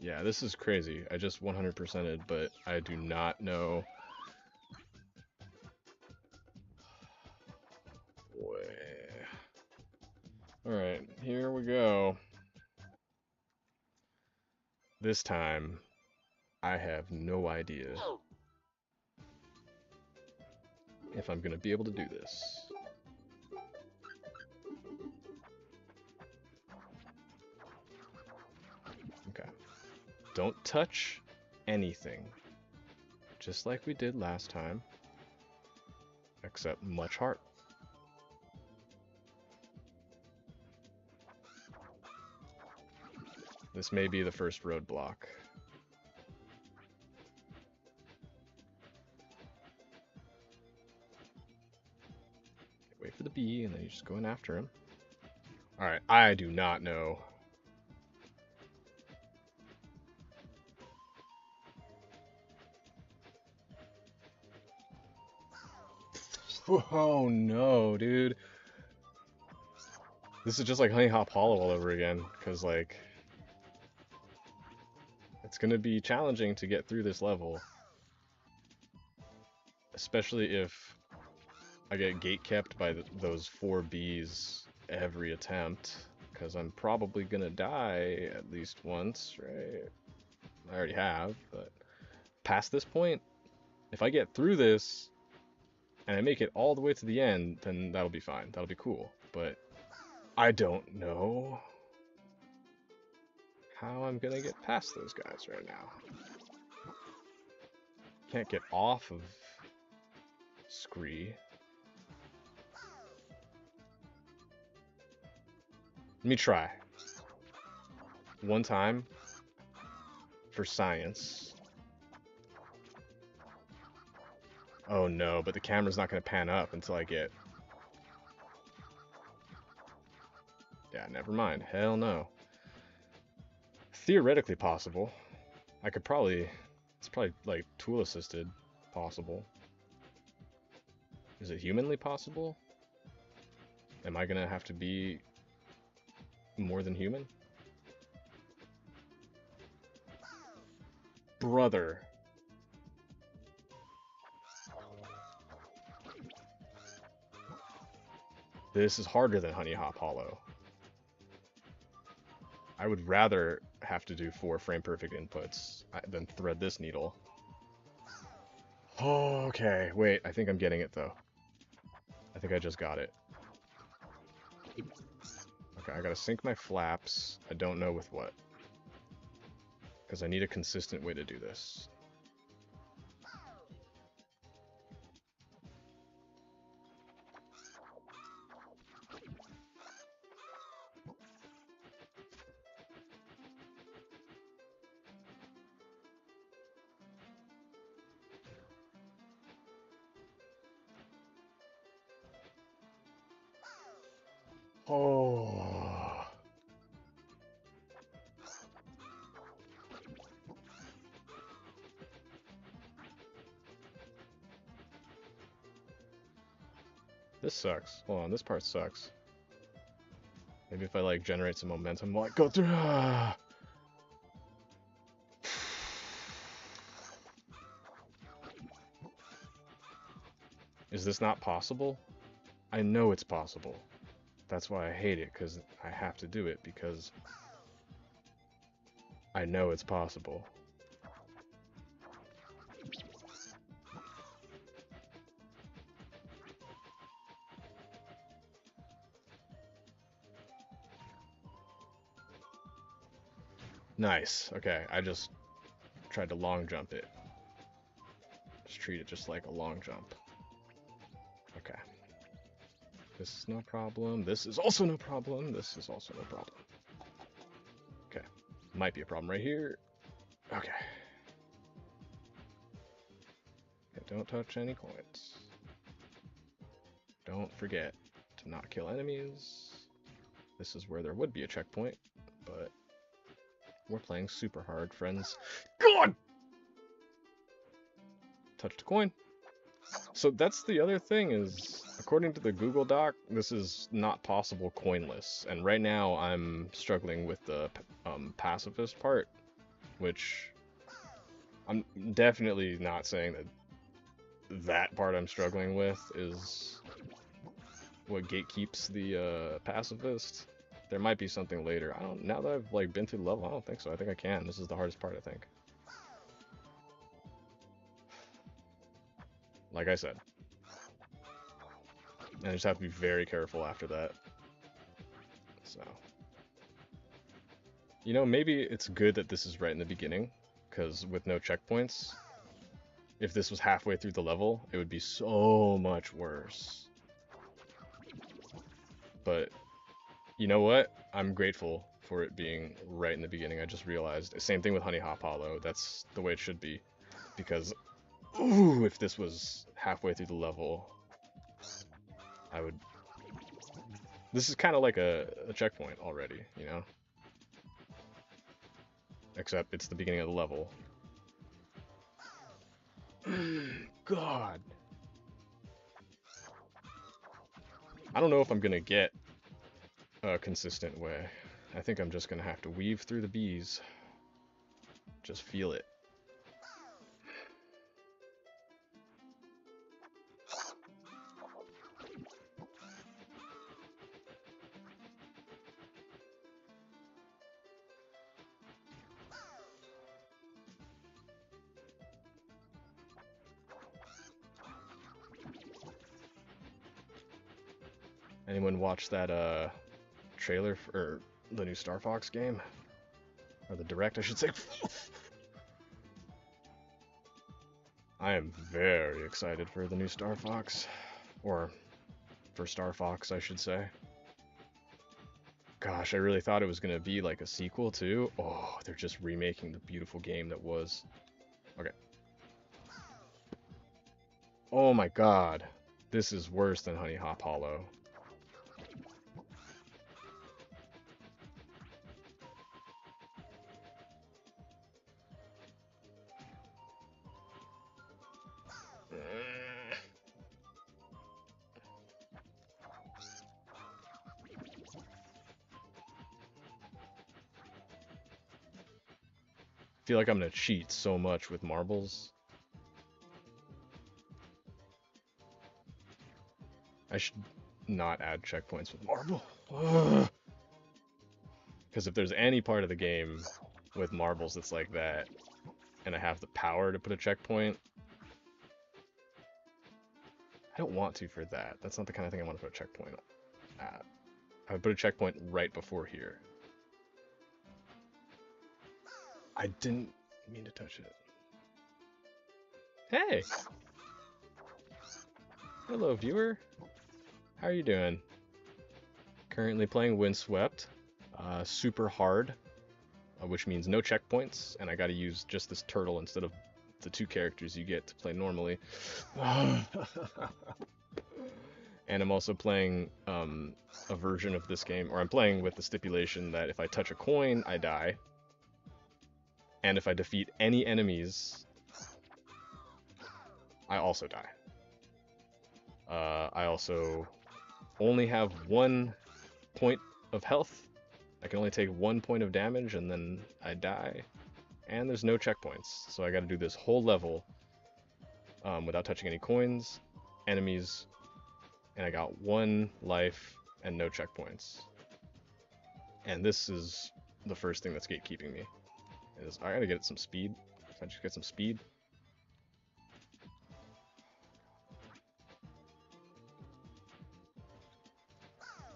Yeah, this is crazy. I just 100%ed, but I do not know. Alright, here we go. This time, I have no idea if I'm gonna be able to do this. Okay. Don't touch anything. Just like we did last time. Except much heart. This may be the first roadblock. Wait for the bee, and then you're just going after him. Alright, I do not know. Oh no, dude. This is just like Honey Hop Hollow all over again, because, like, it's gonna be challenging to get through this level. Especially if I get gatekept by those 4 bees every attempt, because I'm probably gonna die at least once, right? I already have, but past this point, if I get through this and I make it all the way to the end, then that'll be fine. That'll be cool. But I don't know how I'm gonna get past those guys right now. Can't get off of Scree. Let me try. One time for science. Oh no, but the camera's not gonna pan up until I get... Yeah, never mind. Hell no. theoretically possible. I could probably, it's probably like tool assisted possible. Is it humanly possible? Am I gonna have to be more than human? Brother. This is harder than Honey Hop Hollow. I would rather have to do 4 frame perfect inputs than thread this needle. Oh, okay, wait, I think I'm getting it though. I think I just got it. Okay, I gotta sync my flaps. I don't know with what. Because I need a consistent way to do this. Oh. This sucks. Hold on, this part sucks. Maybe if I like generate some momentum, like go through. Is this not possible? I know it's possible. That's why I hate it, because I have to do it, because I know it's possible. Nice. Okay, I just tried to long jump it. Just treat it just like a long jump. Okay. This is no problem. This is also no problem. This is also no problem. Okay. Might be a problem right here. Okay. Okay, don't touch any coins. Don't forget to not kill enemies. This is where there would be a checkpoint, but we're playing super hard, friends. God! Touched a coin. So that's the other thing is, according to the Google Doc, this is not possible coinless. And right now I'm struggling with the pacifist part, which I'm definitely not saying that part I'm struggling with is what gatekeeps the pacifist. There might be something later. I don't. Now that I've like been through the level, I don't think so. I think I can. This is the hardest part, I think. Like I said, and I just have to be very careful after that. So, you know, maybe it's good that this is right in the beginning, because with no checkpoints, if this was halfway through the level, it would be so much worse. But you know what? I'm grateful for it being right in the beginning. I just realized. Same thing with Honey Hop Hollow. That's the way it should be. Because, ooh, if this was halfway through the level, I would... This is kind of like a checkpoint already, you know? Except it's the beginning of the level. God. I don't know if I'm gonna get a consistent way. I think I'm just gonna have to weave through the bees. Just feel it. Anyone watch that trailer for the new Star Fox game? Or the direct, I should say. I am very excited for the new Star Fox. Or for Star Fox, I should say. Gosh, I really thought it was going to be like a sequel too. Oh, they're just remaking the beautiful game that was. Okay. Oh my god. This is worse than Honey Hop Hollow. feel like I'm gonna cheat so much with marbles. I should not add checkpoints with marble. Because if there's any part of the game with marbles that's like that, and I have the power to put a checkpoint, I don't want to for that. That's not the kind of thing I want to put a checkpoint at. I would put a checkpoint right before here. I didn't mean to touch it. Hey! Hello, viewer. How are you doing? Currently playing Windswept. Super hard, which means no checkpoints, and I gotta use just this turtle instead of the two characters you get to play normally. And I'm also playing a version of this game, or I'm playing with the stipulation that if I touch a coin, I die. And if I defeat any enemies, I also die. I also only have 1 point of health. I can only take 1 point of damage and then I die. And there's no checkpoints, so I gotta do this whole level without touching any coins, enemies, and I got 1 life and no checkpoints. And this is the first thing that's gatekeeping me. Is I gotta get some speed. Can I just get some speed?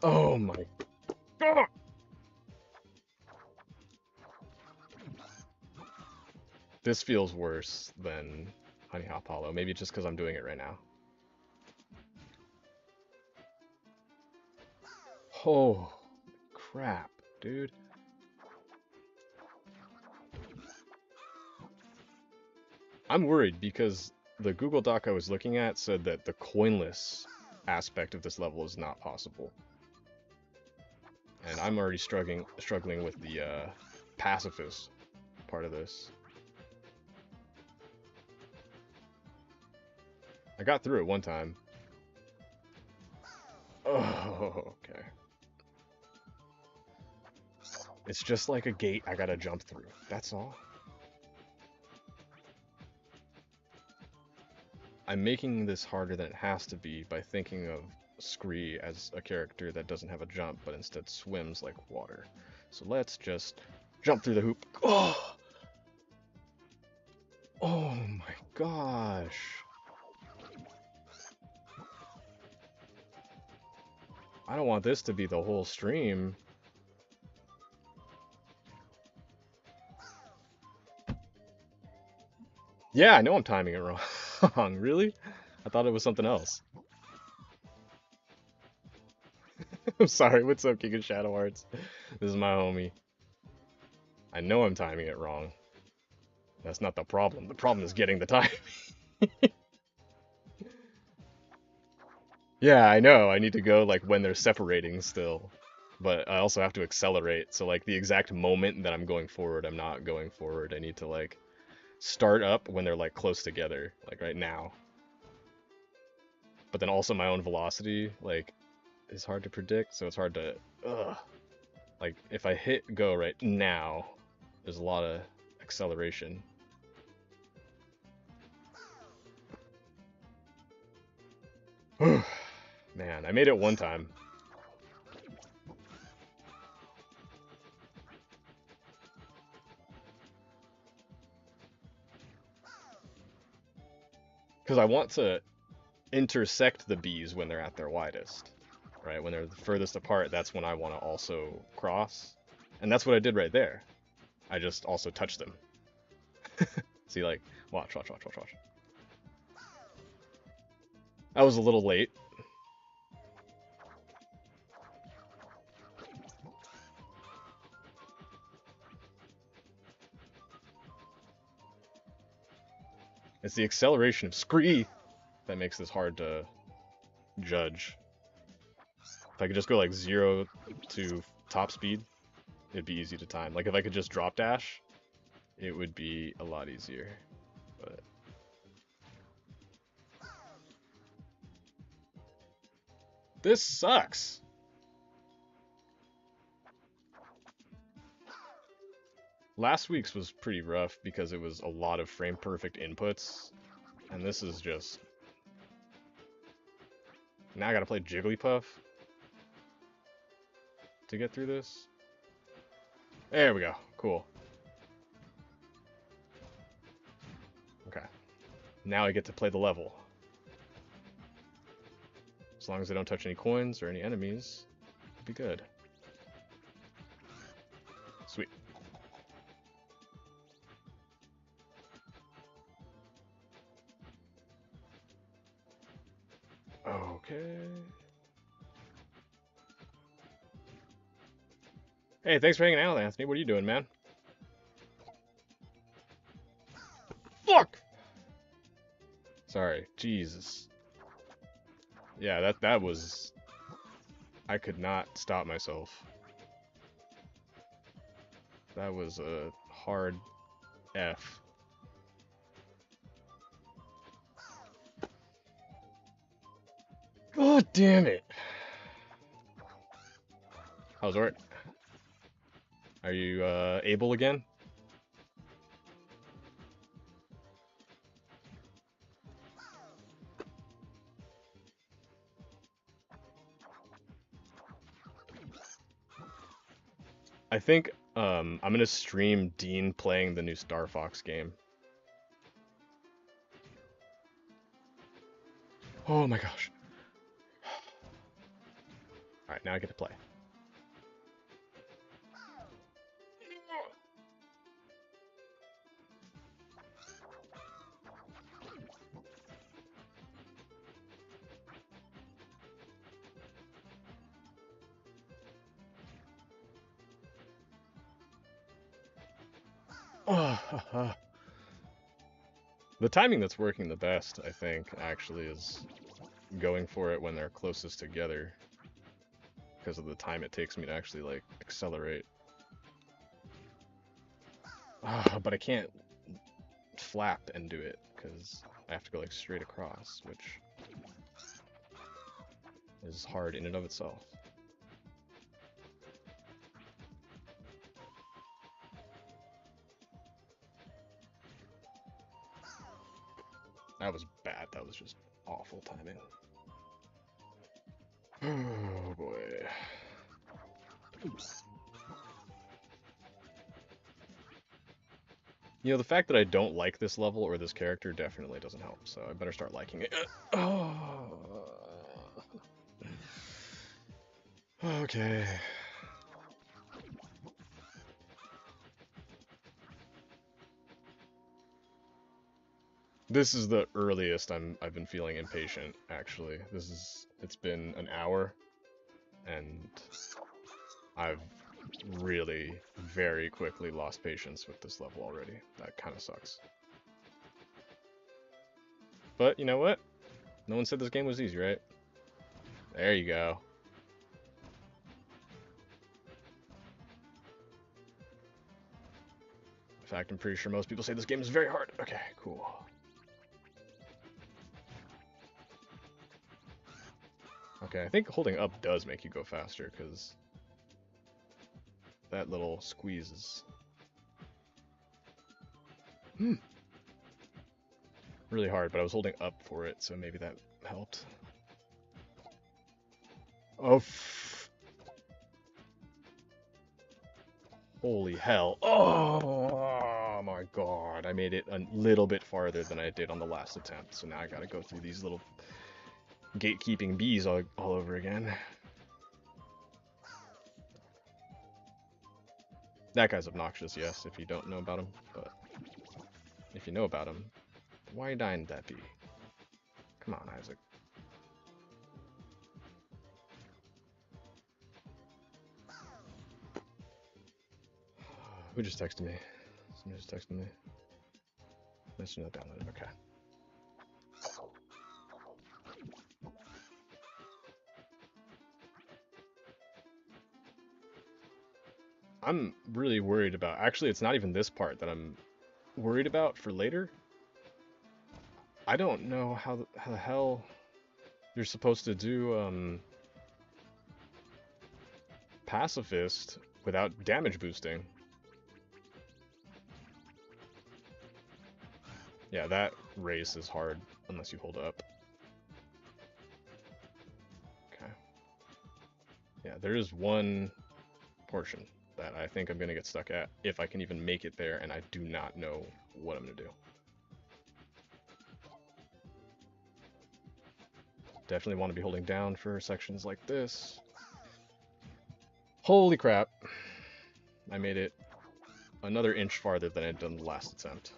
Oh my god! This feels worse than Honey Hop Hollow. Maybe just because I'm doing it right now. Oh, crap, dude. I'm worried because the Google Doc I was looking at said that the coinless aspect of this level is not possible. And I'm already struggling with the pacifist part of this. I got through it one time. Oh, okay. It's just like a gate I gotta jump through. That's all. I'm making this harder than it has to be by thinking of Scree as a character that doesn't have a jump, but instead swims like water. So let's just jump through the hoop. Oh! Oh my gosh. I don't want this to be the whole stream. Yeah, I know I'm timing it wrong. Really? I thought it was something else. I'm sorry, what's up, King of Shadow Hearts? This is my homie. I know I'm timing it wrong. That's not the problem. The problem is getting the time. Yeah, I know. I need to go like when they're separating still. But I also have to accelerate. So like the exact moment that I'm going forward, I'm not going forward. I need to like start up when they're like close together, like right now. But then also my own velocity, like, is hard to predict, so it's hard to, like, if I hit go right now, there's a lot of acceleration. Man, I made it one time. Because I want to intersect the bees when they're at their widest, right? When they're the furthest apart, that's when I want to also cross. And that's what I did right there. I just also touched them. See, like, watch. I was a little late. It's the acceleration of Scree that makes this hard to judge. If I could just go like 0 to top speed, it'd be easy to time. Like if I could just drop dash, it would be a lot easier. But this sucks. Last week's was pretty rough because it was a lot of frame perfect inputs, and this is just... Now I gotta play Jigglypuff to get through this. There we go. Cool. Okay. Now I get to play the level. As long as I don't touch any coins or any enemies, it'll be good. Sweet. Okay. Hey, thanks for hanging out, Anthony. What are you doing, man? Fuck! Sorry. Jesus. Yeah, that was... I could not stop myself. That was a hard F. God damn it! How's work? Are you able again? I think I'm gonna stream Dean playing the new Star Fox game. Oh my gosh. Alright, now I get to play. The timing that's working the best, I think, actually, is going for it when they're closest together. Because of the time it takes me to actually, like, accelerate. But I can't flap and do it, because I have to go, like, straight across, which is hard in and of itself. That was bad. That was just awful timing. Oh boy. Oops. You know, the fact that I don't like this level or this character definitely doesn't help, so I better start liking it. Okay. This is the earliest I've been feeling impatient, actually. It's been an hour, and I've really very quickly lost patience with this level already. That kind of sucks. But you know what? No one said this game was easy, right? There you go. In fact, I'm pretty sure most people say this game is very hard. Okay, cool. Okay, I think holding up does make you go faster, because that little squeeze is... really hard, but I was holding up for it, so maybe that helped. Oh, holy hell. Oh my god, I made it a little bit farther than I did on the last attempt, so now I gotta go through these little gatekeeping bees all over again. That guy's obnoxious, yes, if you don't know about him, but if you know about him, why are you dying to that bee? Come on, Isaac. Who just texted me? Somebody just texted me. Message not downloaded, okay. I'm really worried about, actually it's not even this part that I'm worried about for later. I don't know how the hell you're supposed to do pacifist without damage boosting. Yeah, that race is hard unless you hold up. Okay. Yeah, there is one portion that I think I'm gonna get stuck at if I can even make it there, and I do not know what I'm gonna do. Definitely want to be holding down for sections like this. Holy crap. I made it another inch farther than I'd done the last attempt.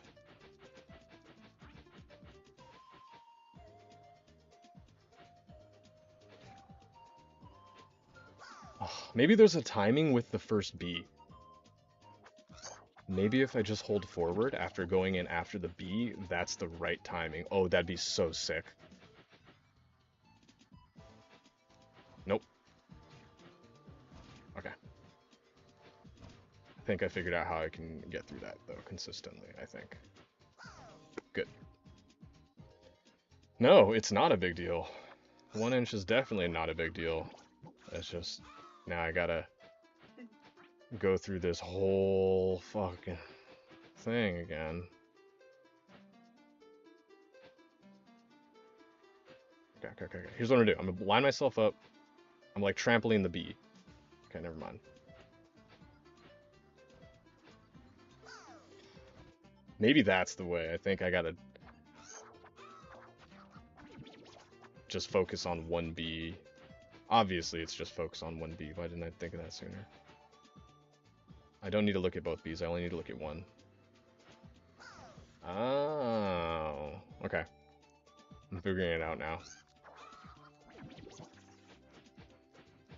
Oh, maybe there's a timing with the first B. Maybe if I just hold forward after going in after the B, that's the right timing. Oh, that'd be so sick. Nope. Okay. I think I figured out how I can get through that, though, consistently, I think. Good. No, it's not a big deal. 1 inch is definitely not a big deal. It's just, now I gotta go through this whole fucking thing again. Okay. Here's what I'm gonna do. I'm gonna line myself up. I'm like trampoline the bee. Okay, never mind. Maybe that's the way. I think I gotta just focus on one bee. Obviously, it's just focus on one bee. Why didn't I think of that sooner? I don't need to look at both bees. I only need to look at one. Oh, okay. I'm figuring it out now.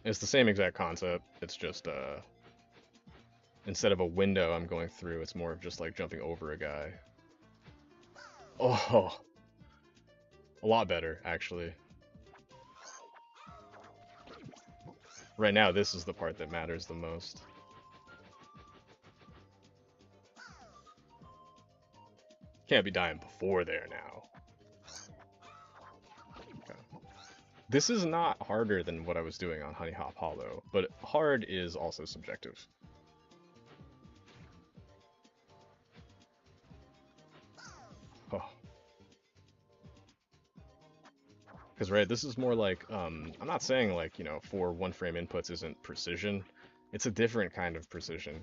It's the same exact concept. It's just, instead of a window I'm going through, it's more of just like jumping over a guy. Oh, a lot better, actually. Right now, this is the part that matters the most. Can't be dying before there now. Okay. This is not harder than what I was doing on Honey Hop Hollow, but hard is also subjective. Oh. Because, right, this is more like, I'm not saying, like, you know, 4 one-frame inputs isn't precision. It's a different kind of precision.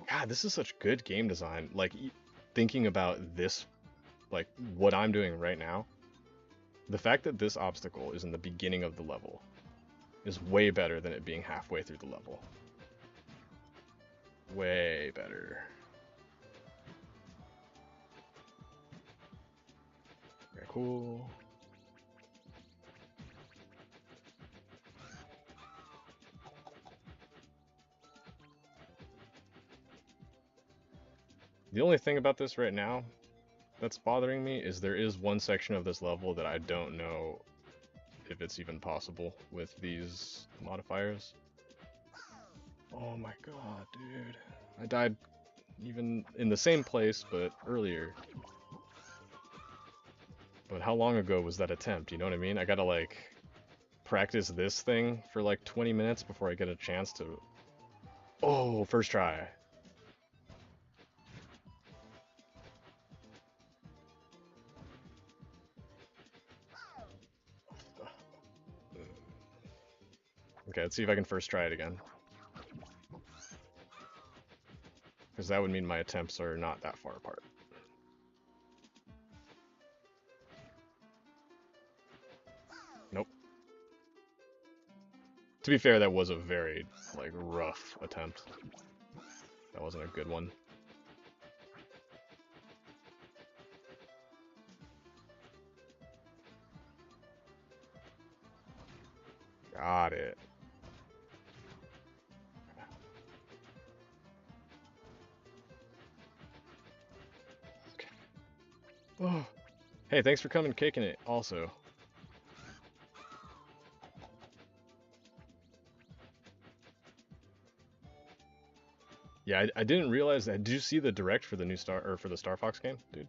God, this is such good game design. Like, thinking about this, like, what I'm doing right now, the fact that this obstacle is in the beginning of the level is way better than it being halfway through the level. Way better. Very cool. The only thing about this right now that's bothering me is there is one section of this level that I don't know if it's even possible with these modifiers. Oh my god, dude. I died even in the same place, but earlier. But how long ago was that attempt? You know what I mean? I gotta, like, practice this thing for like 20 minutes before I get a chance to... Oh, first try. Okay, let's see if I can first try it again. Because that would mean my attempts are not that far apart. Nope. To be fair, that was a very, like, rough attempt. That wasn't a good one. Got it. Okay. Oh. Hey, thanks for coming kicking it, also. Yeah, I didn't realize that. Did you see the direct for the new Star or for the Star Fox game, dude?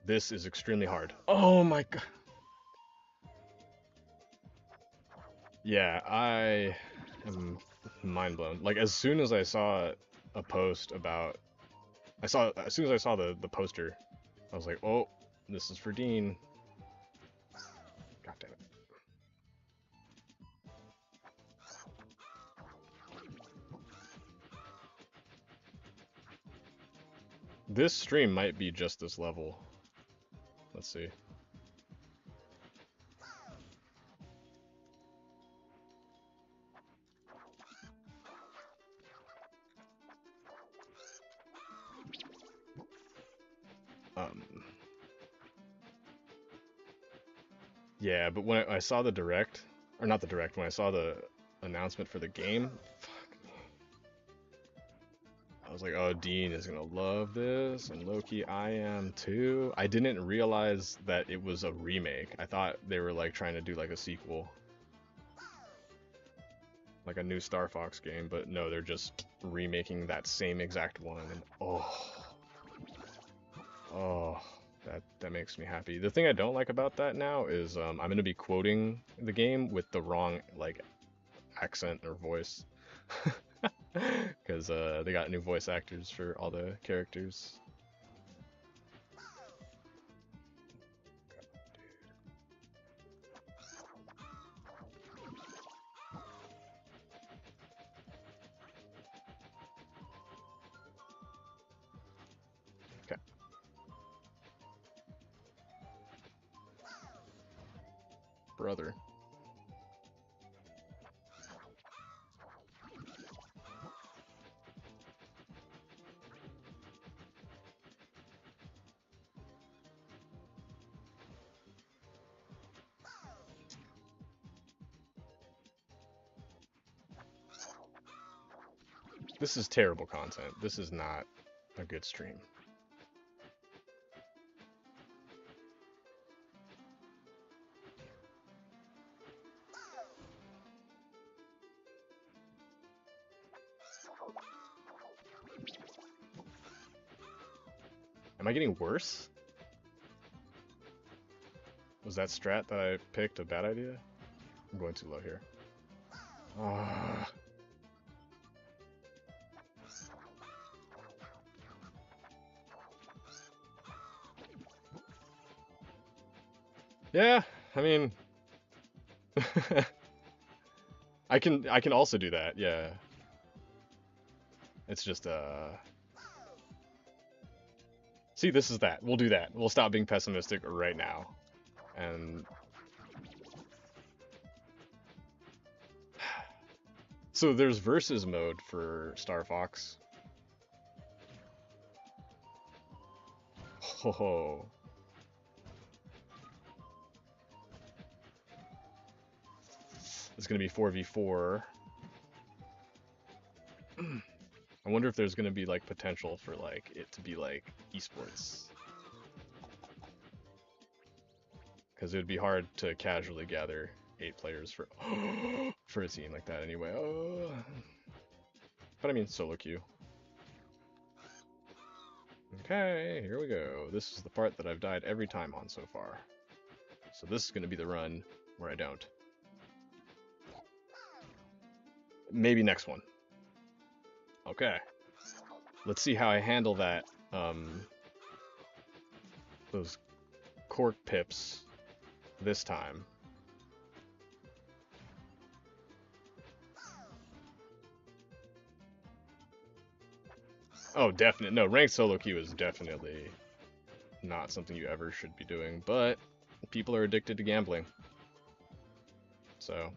This is extremely hard. Oh my god. Yeah, I am mind blown. Like as soon as I saw a post about as soon as I saw the poster, I was like, "Oh, this is for Dean." God damn it. This stream might be just this level. Let's see. Um Yeah, but when I saw the direct, or not the direct, when I saw the announcement for the game, fuck, I was like, oh, Dean is gonna love this, and Loki, I am too. I didn't realize that it was a remake. I thought they were like trying to do like a sequel, like a new Star Fox game, but no, they're just remaking that same exact one. And oh, that makes me happy. The thing I don't like about that now is I'm gonna be quoting the game with the wrong like accent or voice. Because they got new voice actors for all the characters. Okay. Brother. This is terrible content. This is not a good stream. Am I getting worse? Was that strat that I picked a bad idea? I'm going too low here. Ah. Yeah, I mean, I can also do that. Yeah, it's just See, this is that. We'll do that. We'll stop being pessimistic right now, and so there's versus mode for Star Fox. Oh, it's gonna be 4v4. I wonder if there's gonna be like potential for like it to be like esports, because it would be hard to casually gather 8 players for for a team like that anyway. Oh. But I mean solo queue. Okay, here we go. This is the part that I've died every time on so far. So this is gonna be the run where I don't. Maybe next one. Okay. Let's see how I handle that. Those cork pips this time. Oh, definitely. No, ranked solo queue is definitely not something you ever should be doing, but people are addicted to gambling. So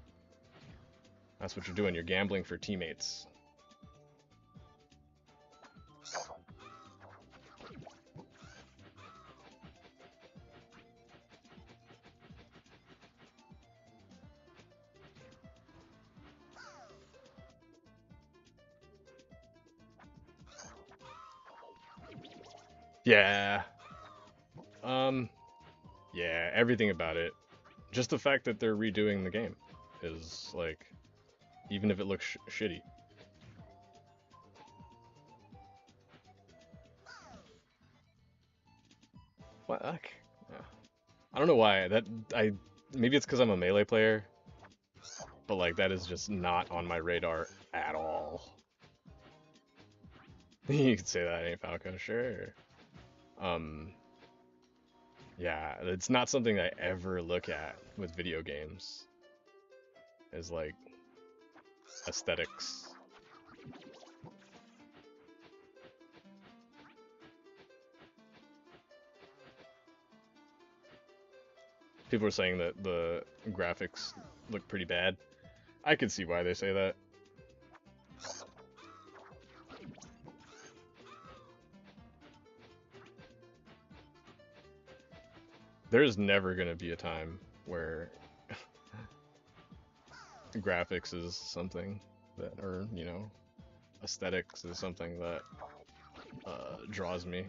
that's what you're doing. You're gambling for teammates. Yeah. Yeah, everything about it. Just the fact that they're redoing the game is like, even if it looks shitty. What? Yeah. I don't know why that I maybe it's because I'm a melee player, but like that is just not on my radar at all. You could say that, ain't Falco, sure. Um, yeah, it's not something I ever look at with video games. Is like aesthetics. People are saying that the graphics look pretty bad. I could see why they say that. There's never gonna be a time where graphics is something that, or aesthetics is something that draws me.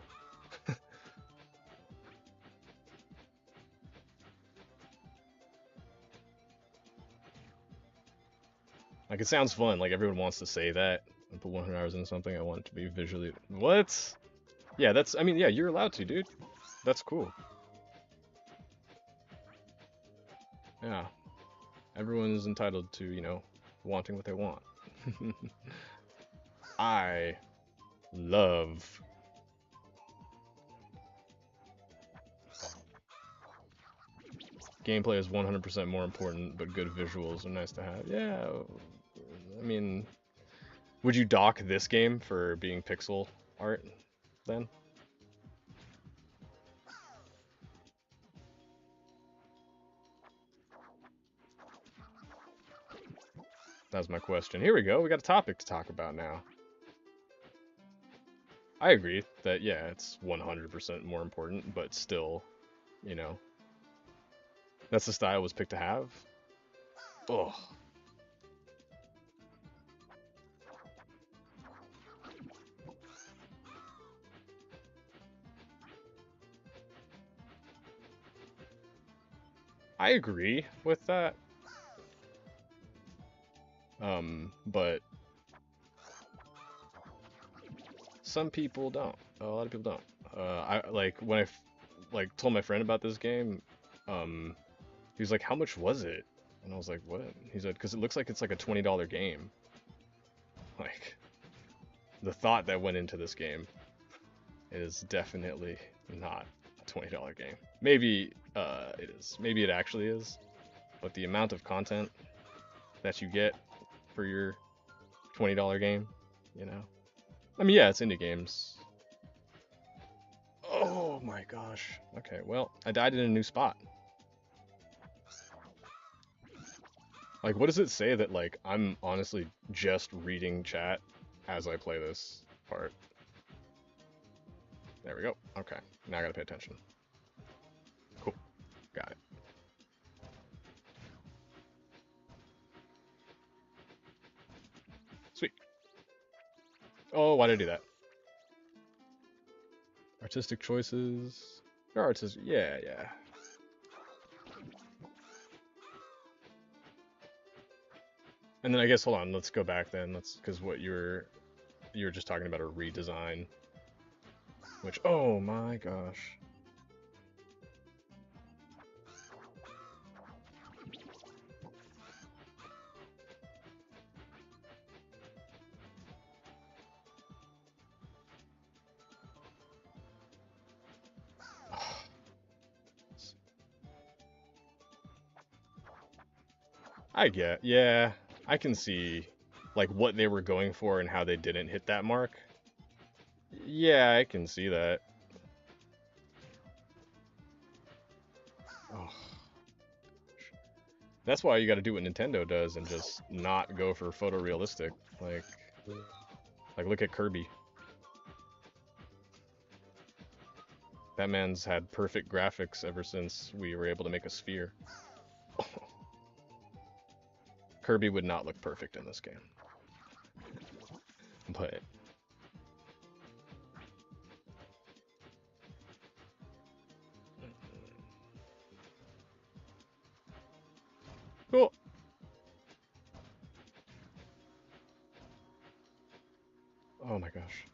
Like it sounds fun. Like everyone wants to say that. I put 100 hours into something. I want it to be visually. What? Yeah, that's. I mean, yeah, you're allowed to, dude. That's cool. Yeah, everyone is entitled to, wanting what they want. I love. Gameplay is 100% more important, but good visuals are nice to have. Yeah, I mean, would you dock this game for being pixel art then? That's my question. Here we go. We got a topic to talk about now. I agree that, yeah, it's 100% more important, but still, you know, that's the style it was picked to have. Oh, I agree with that. But some people don't. A lot of people don't. I like when like told my friend about this game. Um, he was like, "How much was it?" And I was like, "What?" He said, "Because it looks like it's like a $20 game." Like the thought that went into this game is definitely not a $20 game. Maybe it is. Maybe it actually is. But the amount of content that you get for your $20 game, you know. I mean, yeah, it's indie games. Oh my gosh. Okay, well, I died in a new spot. Like, what does it say that, like, I'm honestly just reading chat as I play this part? There we go. Okay, now I gotta pay attention. Cool. Got it. Sweet. Oh, why did I do that? Artistic choices. There are artistic. Yeah, yeah. And then I guess hold on. Let's go back then. Let's because what you were just talking about a redesign, which oh my gosh. Yeah, I can see like what they were going for and how they didn't hit that mark. Yeah, I can see that. Oh, that's why you got to do what Nintendo does and just not go for photorealistic. Like look at Kirby. That man's had perfect graphics ever since we were able to make a sphere. Kirby would not look perfect in this game, but cool. Oh my gosh.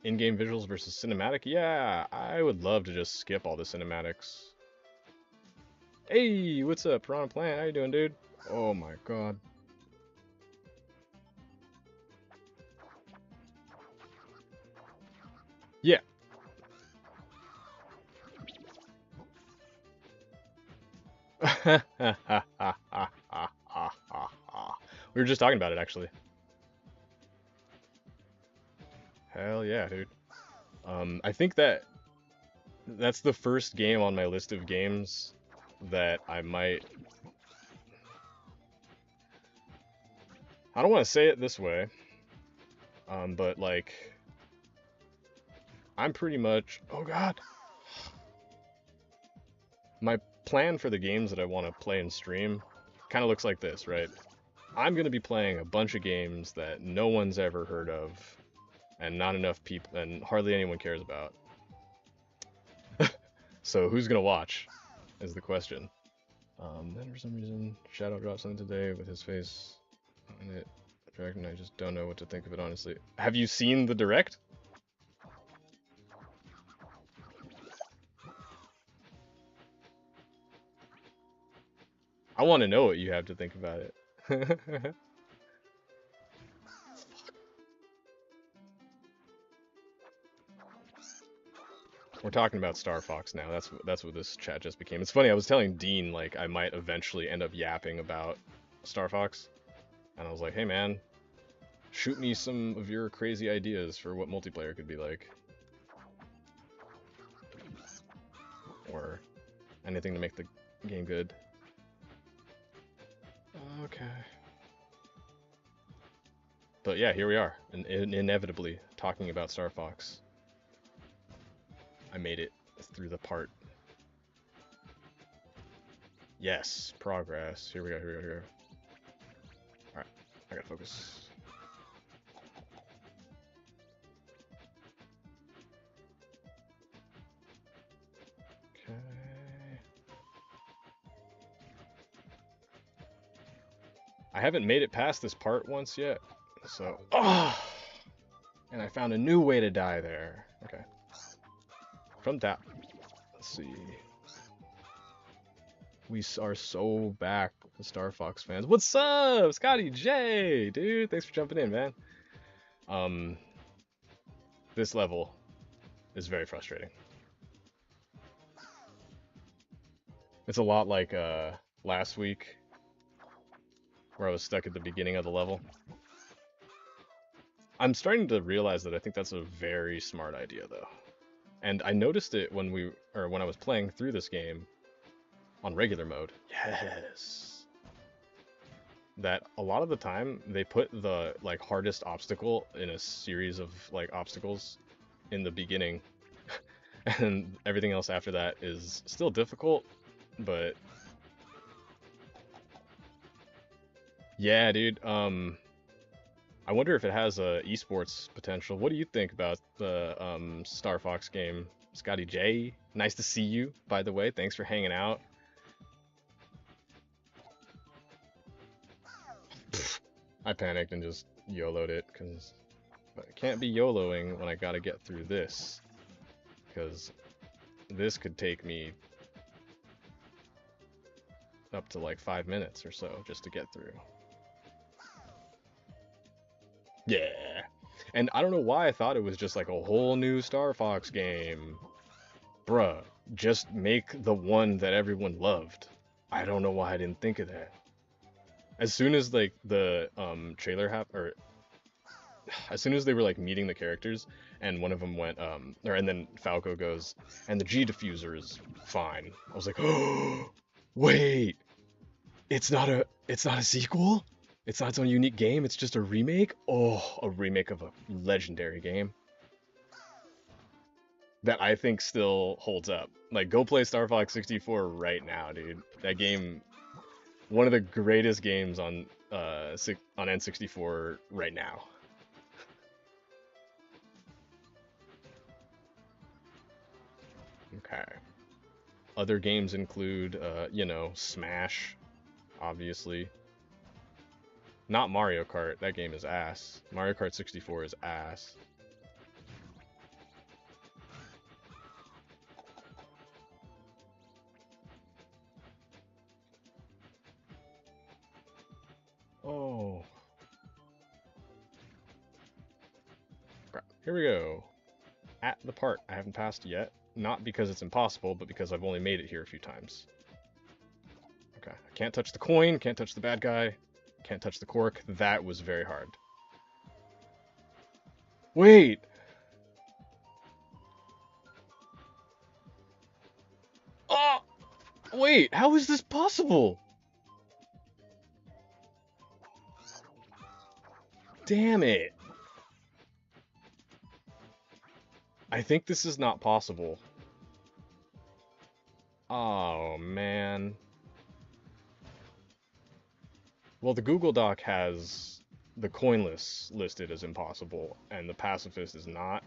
In-game visuals versus cinematic? Yeah, I would love to just skip all the cinematics. Hey, what's up, Piranha Plant? How you doing, dude? Oh my god. Yeah. We were just talking about it, actually. Hell yeah, dude. I think that's the first game on my list of games that I might. I don't want to say it this way, but like, I'm pretty much. Oh god. My plan for the games that I want to play and stream kind of looks like this, right? I'm going to be playing a bunch of games that no one's ever heard of, and not enough people, and hardly anyone cares about. So who's going to watch, is the question. Then for some reason, Shadow dropped something today with his face in it. Direct, and I just don't know what to think of it, honestly. Have you seen the direct? I want to know what you have to think about it. We're talking about Star Fox now. That's what this chat just became. It's funny. I was telling Dean like I might eventually end up yapping about Star Fox, and I was like, "Hey man, shoot me some of your crazy ideas for what multiplayer could be like, or anything to make the game good." Okay. But yeah, here we are, inevitably talking about Star Fox. I made it through the part. Yes, progress. Here we go. Here we go. Here we go. All right, I gotta focus. Okay. I haven't made it past this part once yet, so. Oh! And I found a new way to die there. Okay. From that. Let's see. We are so back, the Star Fox fans. What's up, Scotty J? Dude, thanks for jumping in, man. This level is very frustrating. It's a lot like last week, where I was stuck at the beginning of the level. I'm starting to realize that I think that's a very smart idea, though. And I noticed it when when I was playing through this game on regular mode. Yes. That a lot of the time they put the like hardest obstacle in a series of like obstacles in the beginning, and everything else after that is still difficult, but yeah, dude. I wonder if it has a esports potential. What do you think about the Star Fox game, Scotty J? Nice to see you, by the way. Thanks for hanging out. I panicked and just YOLO'd it, because I can't be YOLOing when I gotta get through this, because this could take me up to like 5 minutes or so just to get through. Yeah. And I don't know why I thought it was just like a whole new Star Fox game. Bruh, just make the one that everyone loved. I don't know why I didn't think of that. As soon as like the trailer or as soon as they were like meeting the characters, and one of them went and then Falco goes, and the G diffuser is fine. I was like, oh, wait, it's not a sequel. It's not its own unique game. It's just a remake. Oh, a remake of a legendary game that I think still holds up. Like, go play Star Fox 64 right now, dude. That game, one of the greatest games on N64 right now. Okay. Other games include, Smash, obviously. Not Mario Kart. That game is ass. Mario Kart 64 is ass. Here we go. At the part I haven't passed yet. Not because it's impossible, but because I've only made it here a few times. Okay, I can't touch the coin, can't touch the bad guy, can't touch the cork. That was very hard. Wait! Oh! Wait, how is this possible? Damn it. I think this is not possible. Oh, man. Well, the Google Doc has the coinless listed as impossible, and the pacifist is not.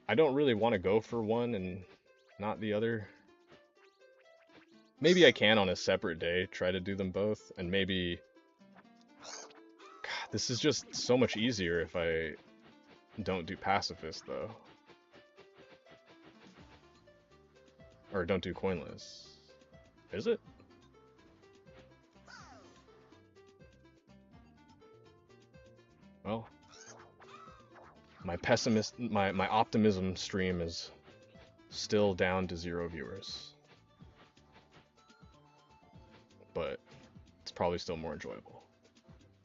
I don't really want to go for one and not the other. Maybe I can on a separate day try to do them both, and maybe... God, this is just so much easier if I don't do pacifist, though. Or don't do coinless. Is it? Well, my optimism stream is still down to 0 viewers. But it's probably still more enjoyable.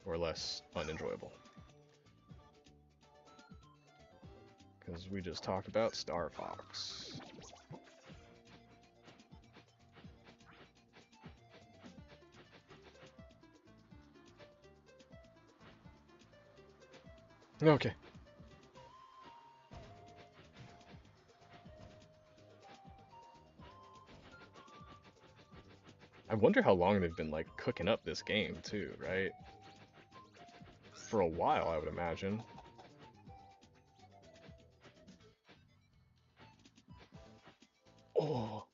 Or less unenjoyable. Because we just talked about Star Fox. Okay. I wonder how long they've been, like, cooking up this game, too, right? For a while, I would imagine. Oh.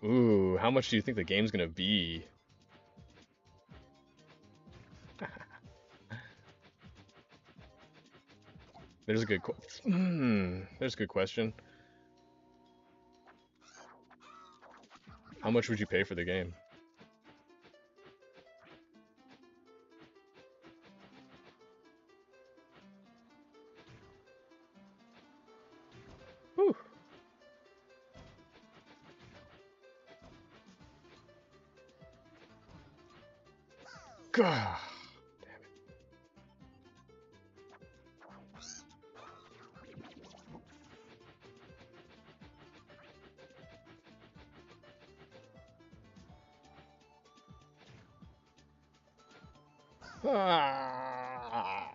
Ooh, how much do you think the game's gonna be? There's a good there's a good question. How much would you pay for the game? Whew. God. Ah.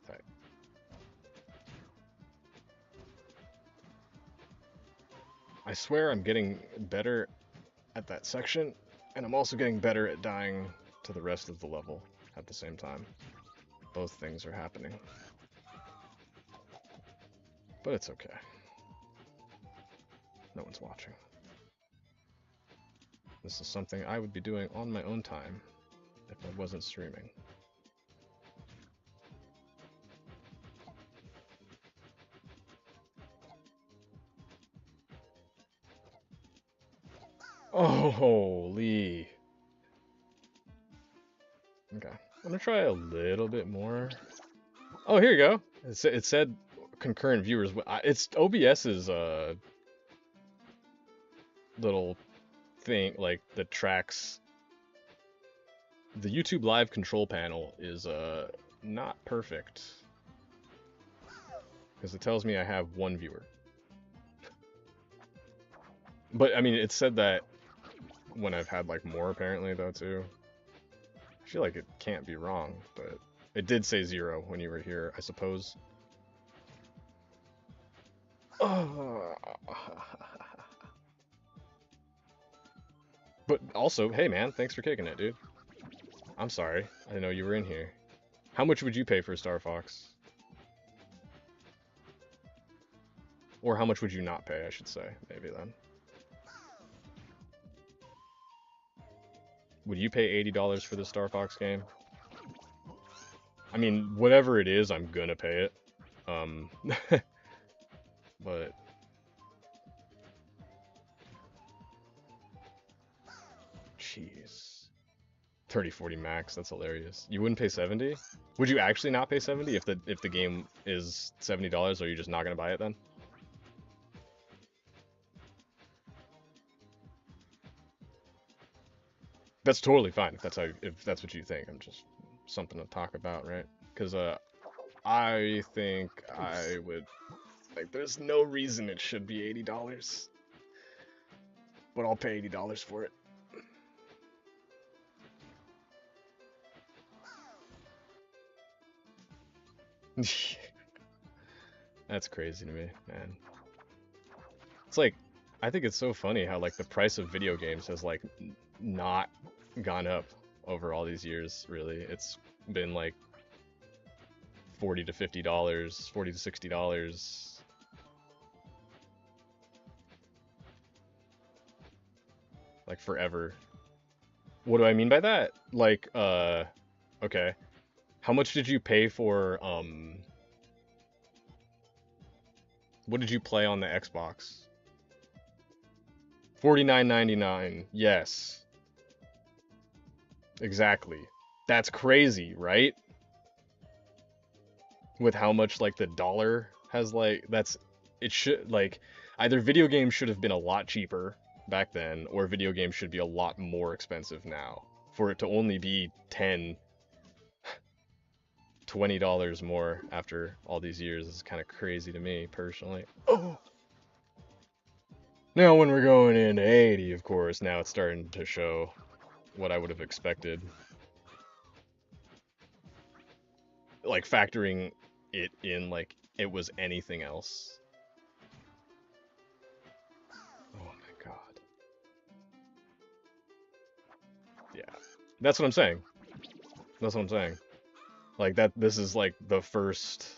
Right. I swear I'm getting better at that section, and I'm also getting better at dying to the rest of the level at the same time. Both things are happening. But it's okay. No one's watching. This is something I would be doing on my own time if I wasn't streaming. Oh, holy. Okay. I'm gonna try a little bit more. Oh, here you go. It said concurrent viewers. It's OBS's little thing, like, that tracks. The YouTube Live control panel is not perfect. Because it tells me I have 1 viewer. But, I mean, it said that when I've had, like, more, apparently, though, too. I feel like it can't be wrong, but it did say 0 when you were here, I suppose. Oh. But also, hey man, thanks for kicking it, dude. I'm sorry, I didn't know you were in here. How much would you pay for Star Fox? Or how much would you not pay, I should say, maybe then. Would you pay $80 for the Star Fox game? I mean, whatever it is, I'm gonna pay it. but jeez. 30, 40 max, that's hilarious. You wouldn't pay 70? Would you actually not pay 70 if the game is $70, or are you just not gonna buy it then? That's totally fine if that's what you think. I'm just something to talk about, right? Because I think I would like there's no reason it should be $80, but I'll pay $80 for it. That's crazy to me, man. It's like I think it's so funny how like the price of video games has like not gone up over all these years, really. It's been like $40 to $50, $40 to $60. Like forever. What do I mean by that? Like, okay. How much did you pay for, what did you play on the Xbox? $49.99. Yes. Exactly. That's crazy, right? With how much, like, the dollar has, like, it should, like, either video games should have been a lot cheaper back then, or video games should be a lot more expensive now. For it to only be $20 more after all these years is kind of crazy to me personally. Oh. Now when we're going into 80, of course, now it's starting to show what I would have expected. Like factoring it in like it was anything else. Oh my god. Yeah. That's what I'm saying. That's what I'm saying. Like this is like the first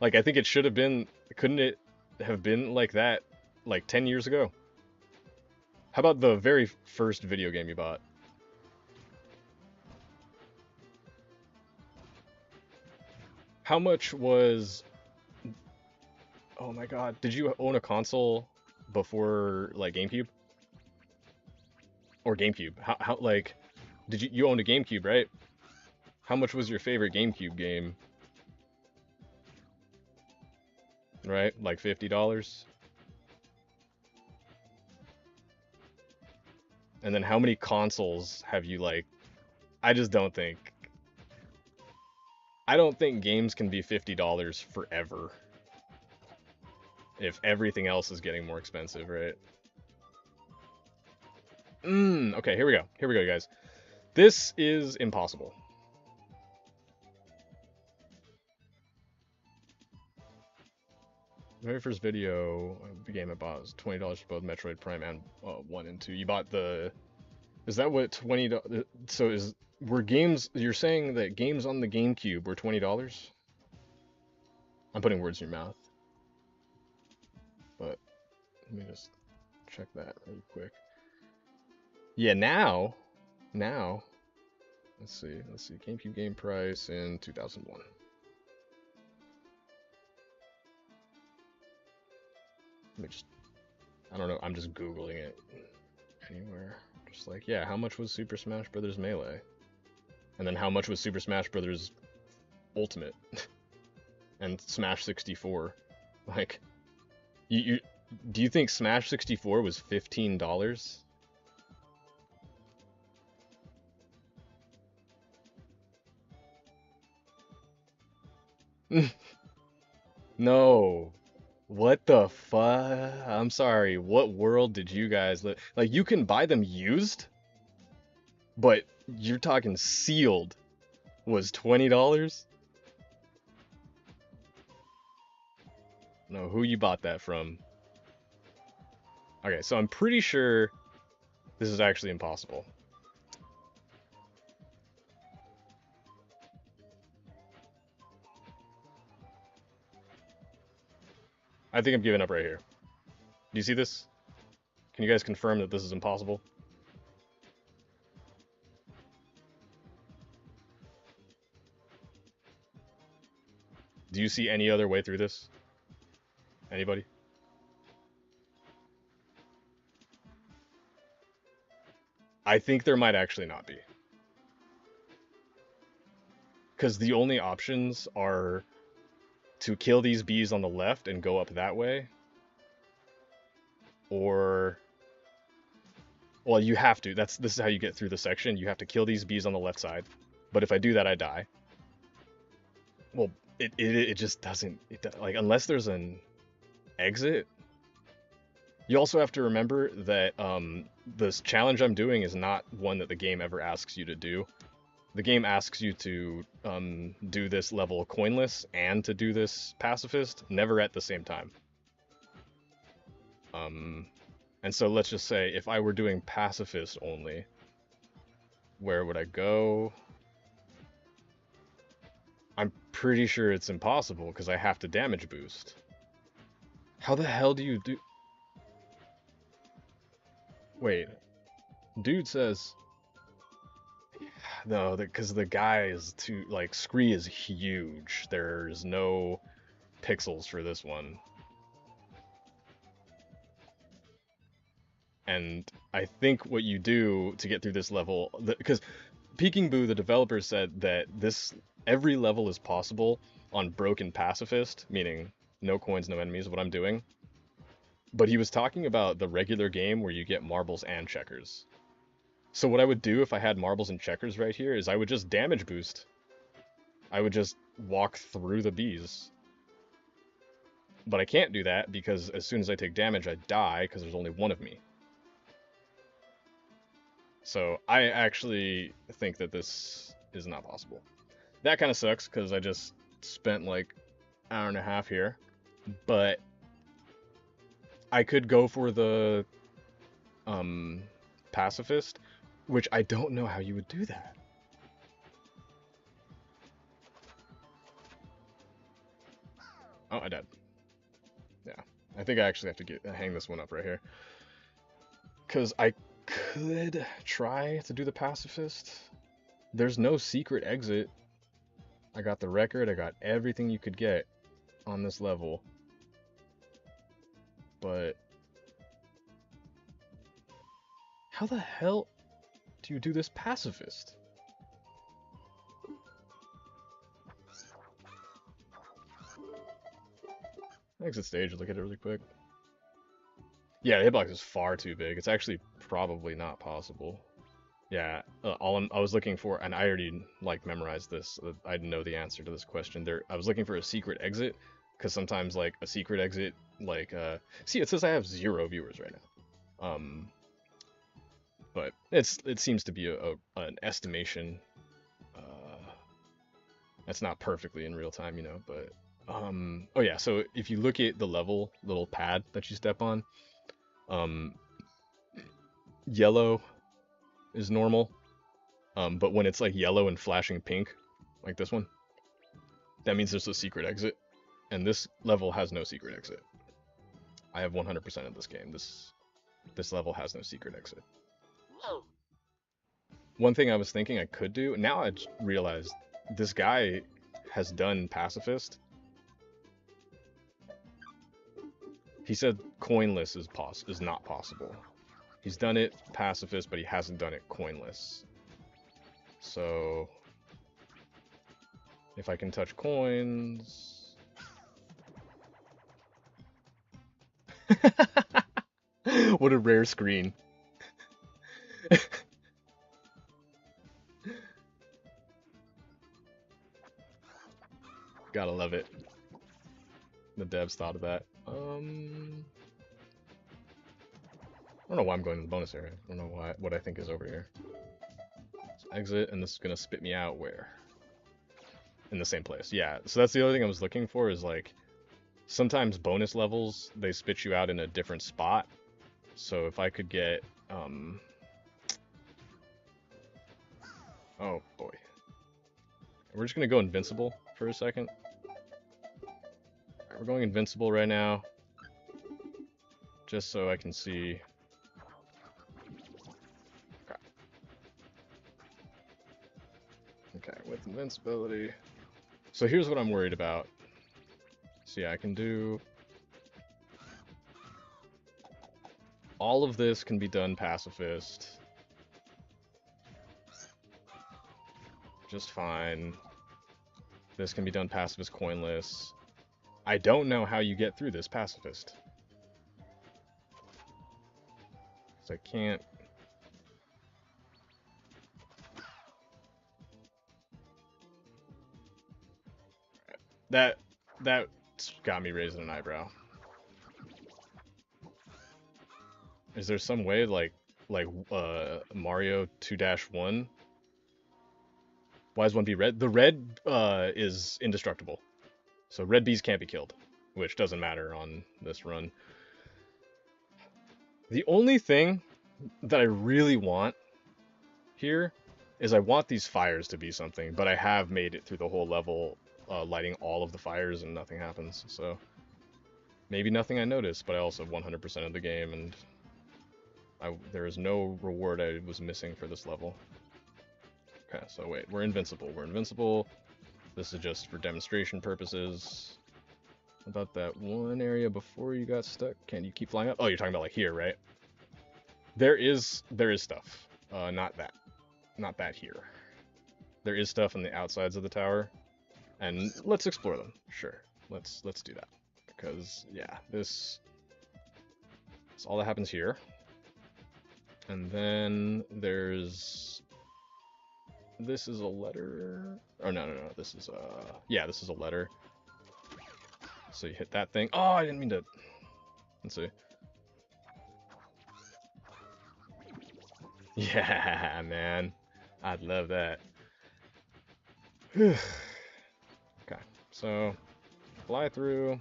like I think it should have been couldn't it have been like that like 10 years ago? How about the very first video game you bought? How much was Oh my god, did you own a console before like GameCube? Or GameCube? How like did you owned a GameCube, right? How much was your favorite GameCube game? Right? Like $50? And then how many consoles have you like I just don't think I don't think games can be $50 forever. If everything else is getting more expensive, right? Okay, here we go. Here we go, guys. This is impossible. The very first video game I bought was $20 for both Metroid Prime and 1 and 2. You bought the... Is that what $20... So were games... You're saying that games on the GameCube were $20? I'm putting words in your mouth. But let me just check that really quick. Yeah, now... Let's see. GameCube game price in 2001. Let me just... I don't know. I'm just Googling it anywhere. Just like, yeah, how much was Super Smash Bros. Melee? And then how much was Super Smash Bros. Ultimate? And Smash 64? Like, you do you think Smash 64 was $15? No. What the fuck? I'm sorry. What world did you guys live? Like, you can buy them used, but you're talking sealed was $20? No, who you bought that from? Okay, so I'm pretty sure this is actually impossible. I think I'm giving up right here. Do you see this? Can you guys confirm that this is impossible? Do you see any other way through this? Anybody? I think there might actually not be. Because the only options are to kill these bees on the left and go up that way, or well, you have to. This is how you get through the section. You have to kill these bees on the left side. But if I do that, I die. Well, it just doesn't. Like unless there's an exit. You also have to remember that this challenge I'm doing is not one that the game ever asks you to do. The game asks you to do this level coinless and to do this pacifist, never at the same time. And so let's just say if I were doing pacifist only, where would I go? I'm pretty sure it's impossible because I have to damage boost. How the hell do you do... Wait, dude says... No, because the guy is too... Like, Scree is huge. There's no pixels for this one. And I think what you do to get through this level... Because Peking Boo, the developer, said that every level is possible on Broken Pacifist, meaning no coins, no enemies, what I'm doing. But he was talking about the regular game where you get marbles and checkers. So what I would do if I had marbles and checkers right here is I would just damage boost. I would just walk through the bees. But I can't do that because as soon as I take damage, I die because there's only one of me. So I actually think that this is not possible. That kind of sucks because I just spent like an hour and a half here. But I could go for the pacifist, which I don't know how you would do that. Oh, I died. Yeah, I think I actually have to hang this one up right here. Because I could try to do the pacifist. There's no secret exit. I got the record, I got everything you could get on this level. But how the hell do you do this pacifist? Exit stage, look at it really quick. Yeah, the hitbox is far too big. It's actually probably not possible. Yeah, I was looking for, and I already like memorized this. I know the answer to this question. I was looking for a secret exit, because sometimes like a secret exit, like see, it says I have 0 viewers right now. But it seems to be an estimation. That's not perfectly in real time, you know. But oh yeah, so if you look at the little pad that you step on, yellow is normal. But when it's like yellow and flashing pink, like this one, that means there's a secret exit. And this level has no secret exit. I have 100% of this game. This level has no secret exit. One thing I was thinking I could do, now I realized this guy has done pacifist. He said coinless is not possible. He's done it pacifist, but he hasn't done it coinless. So if I can touch coins... What a rare screen. Gotta love it. The devs thought of that. I don't know why I'm going to the bonus area. I don't know what I think is over here. So exit, and this is gonna spit me out where? In the same place. Yeah, so that's the other thing I was looking for is like, sometimes bonus levels, they spit you out in a different spot. So if I could get, oh boy. We're just gonna go invincible for a second. We're going invincible right now, just so I can see. Okay, with invincibility. So here's what I'm worried about. So yeah, I can do all of this can be done pacifist. Just fine. This can be done pacifist coinless. I don't know how you get through this pacifist. So I can't... That got me raising an eyebrow. Is there some way like Mario 2-1? Why is 1B red? The red is indestructible. So red bees can't be killed, which doesn't matter on this run. The only thing that I really want here is I want these fires to be something, but I have made it through the whole level lighting all of the fires and nothing happens, so maybe nothing I noticed, but I also 100% of the game, and there is no reward I was missing for this level. Okay, so wait, we're invincible. We're invincible. This is just for demonstration purposes. About that one area before you got stuck. Can you keep flying up? Oh, you're talking about like here, right? There is stuff. Not that here. There is stuff on the outsides of the tower, and let's explore them. Sure, let's do that, because yeah, this is all that happens here. And then there's... This is a letter... Oh, no. This is, yeah, this is a letter. So you hit that thing. Oh, I didn't mean to... Let's see. Yeah, man. I'd love that. Okay, so... Fly through.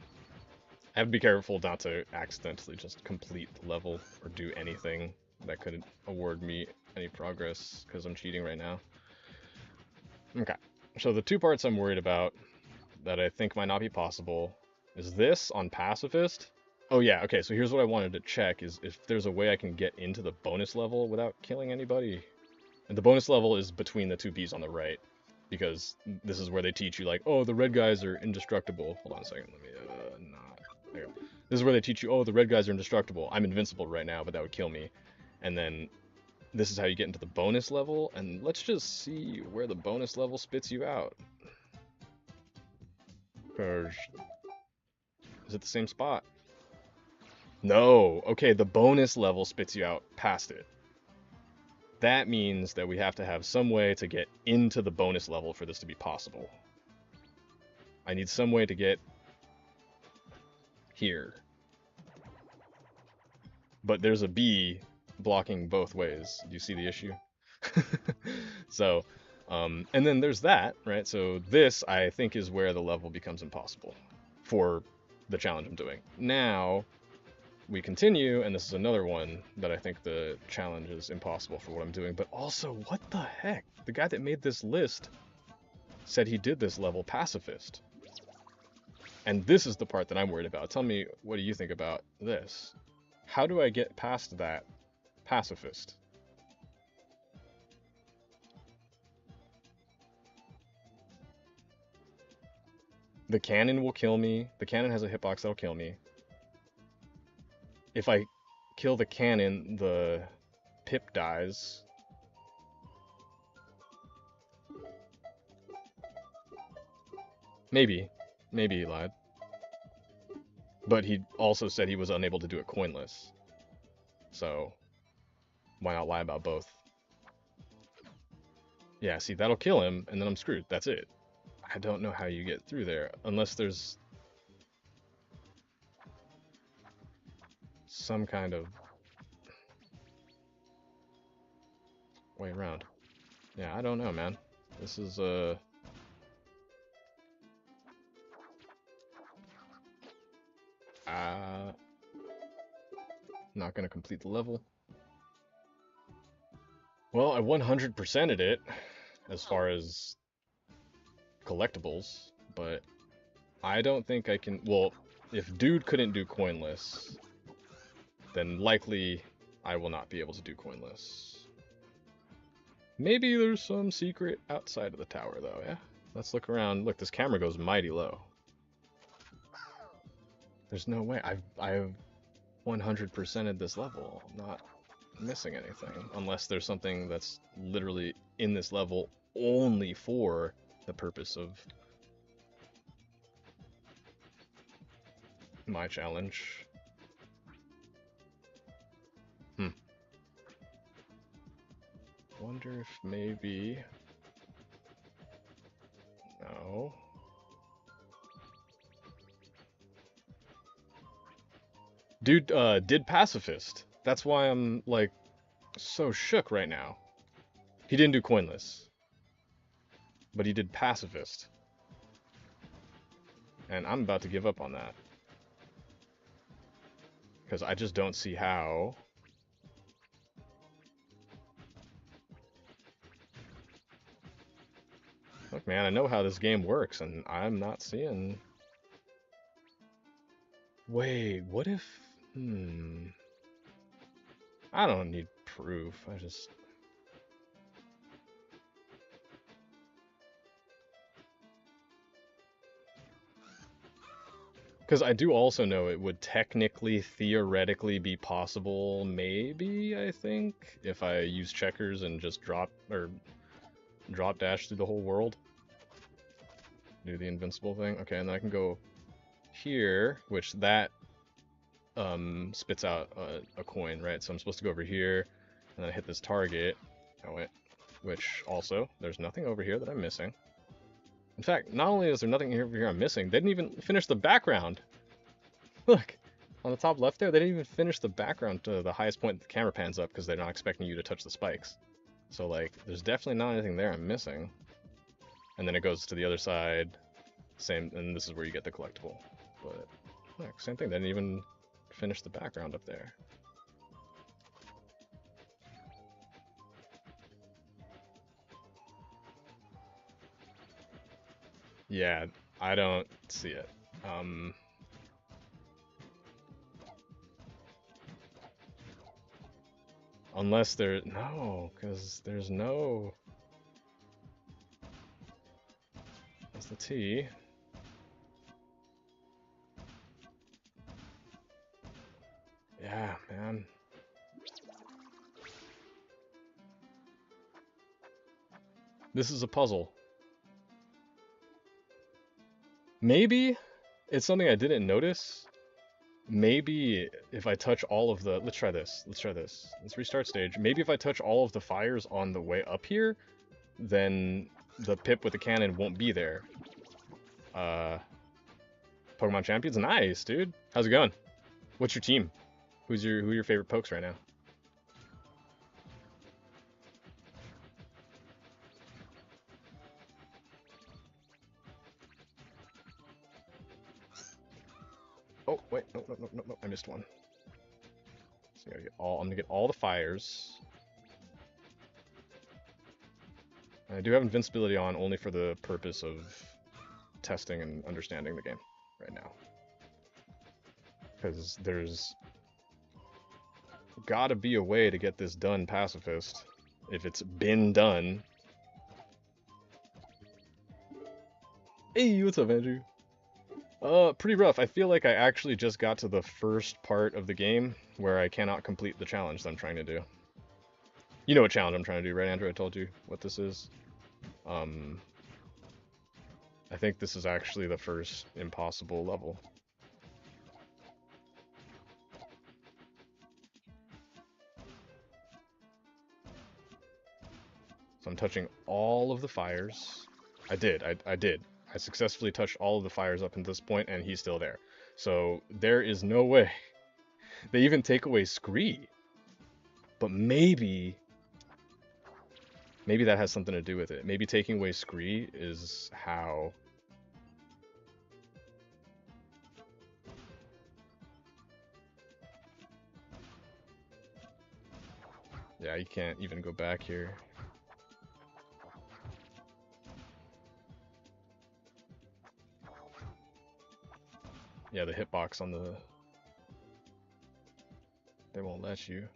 I have to be careful not to accidentally just complete the level or do anything that could award me any progress, because I'm cheating right now. Okay, so the two parts I'm worried about that I think might not be possible is this on pacifist. Oh yeah, okay, so here's what I wanted to check, is if there's a way I can get into the bonus level without killing anybody. And the bonus level is between the two bees on the right, because this is where they teach you, like, oh, the red guys are indestructible. Hold on a second, let me, there you go. This is where they teach you, oh, the red guys are indestructible. I'm invincible right now, but that would kill me. And then this is how you get into the bonus level, and let's just see where the bonus level spits you out. Is it the same spot? No. Okay, the bonus level spits you out past it. That means that we have to have some way to get into the bonus level for this to be possible. I need some way to get here. But there's a bee blocking both ways. Do you see the issue? So, and then there's that, right? So this, I think, is where the level becomes impossible for the challenge I'm doing. Now, we continue, and this is another one that I think the challenge is impossible for what I'm doing. But also, what the heck? The guy that made this list said he did this level pacifist. And this is the part that I'm worried about. Tell me, what do you think about this? How do I get past that pacifist? The cannon will kill me. The cannon has a hitbox that'll kill me. If I kill the cannon, the pip dies. Maybe. Maybe he lied. But he also said he was unable to do it coinless. So, why not lie about both? Yeah, see, that'll kill him, and then I'm screwed. That's it. I don't know how you get through there, unless there's some kind of way around. Yeah, I don't know, man. This is, not gonna complete the level. Well, I 100%ed it as far as collectibles, but I don't think I can... Well, if dude couldn't do coinless, then likely I will not be able to do coinless. Maybe there's some secret outside of the tower, though, yeah? Let's look around. Look, this camera goes mighty low. There's no way. I've 100%ed this level, not missing anything. Unless there's something that's literally in this level only for the purpose of my challenge. Wonder if maybe... No. Dude, did pacifist. That's why I'm, like, so shook right now. He didn't do coinless. But he did pacifist. And I'm about to give up on that. Because I just don't see how... Look, man, I know how this game works, and I'm not seeing... Wait, what if... I don't need proof, I just... Because I do also know it would technically, theoretically be possible, maybe, I think, if I use checkers and just drop dash through the whole world. Do the invincible thing. Okay, and then I can go here, which that spits out a coin, right? So I'm supposed to go over here, and then I hit this target. Oh wait, which also, there's nothing over here that I'm missing. In fact, not only is there nothing over here I'm missing, they didn't even finish the background. Look, on the top left there, they didn't even finish the background to the highest point the camera pans up because they're not expecting you to touch the spikes. So like, there's definitely not anything there I'm missing. And then it goes to the other side, same, and this is where you get the collectible. But look, same thing, they didn't even finish the background up there. Yeah, I don't see it. Unless there... No, because there's no... That's the T. Yeah, man. This is a puzzle. Maybe it's something I didn't notice. Maybe if I touch all of the... Let's try this. Let's try this. Let's restart stage. Maybe if I touch all of the fires on the way up here, then the pip with the cannon won't be there. Pokemon Champions? Nice, dude. How's it going? What's your team? Who are your favorite pokes right now? Oh, wait, no, I missed one. So I'm gonna get all the fires. And I do have invincibility on only for the purpose of testing and understanding the game right now. Because there's gotta be a way to get this done pacifist. If it's been done. Hey, what's up, Andrew? Pretty rough. I feel like I actually just got to the first part of the game where I cannot complete the challenge that I'm trying to do. You know what challenge I'm trying to do, right, Andrew? I told you what this is. I think this is actually the first impossible level. So I'm touching all of the fires. I did. I successfully touched all of the fires up until this point, and he's still there. So there is no way. They even take away Scree. But maybe that has something to do with it. Maybe taking away Scree is how... Yeah, you can't even go back here. Yeah, the hitbox on the... They won't let you.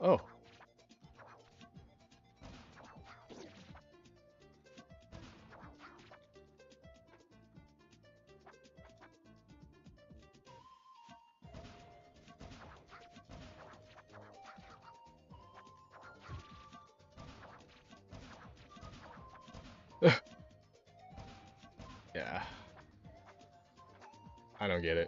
Oh. Yeah. I don't get it.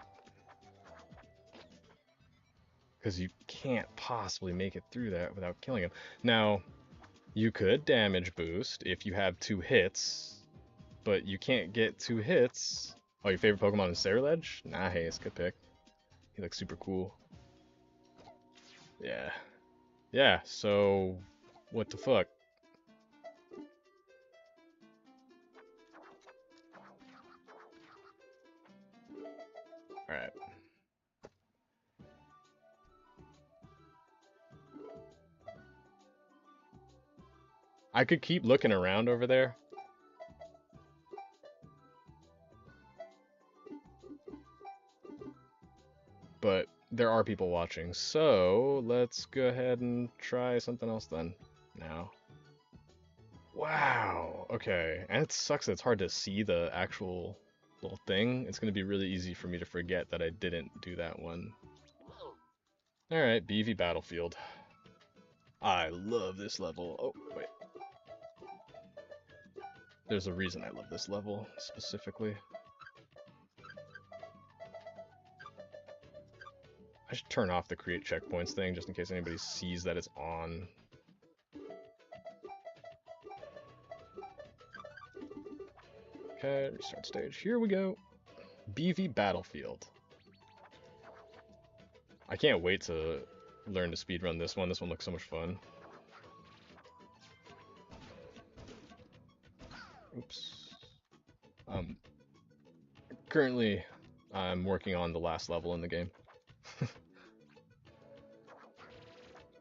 Because you can't possibly make it through that without killing him. Now, you could damage boost if you have 2 hits, but you can't get 2 hits. Oh, your favorite Pokemon is Ceruledge? Nice, good pick. He looks super cool. Yeah. Yeah, so what the fuck? Alright. I could keep looking around over there. But there are people watching, so let's go ahead and try something else then. Now. Wow. Okay. And it sucks that it's hard to see the actual little thing. It's going to be really easy for me to forget that I didn't do that one. Alright, BV Battlefield. I love this level. Oh, wait. There's a reason I love this level, specifically. I should turn off the create checkpoints thing, just in case anybody sees that it's on. Okay, restart stage. Here we go. BV Battlefield. I can't wait to learn to speedrun this one. This one looks so much fun. Oops. Currently, I'm working on the last level in the game. To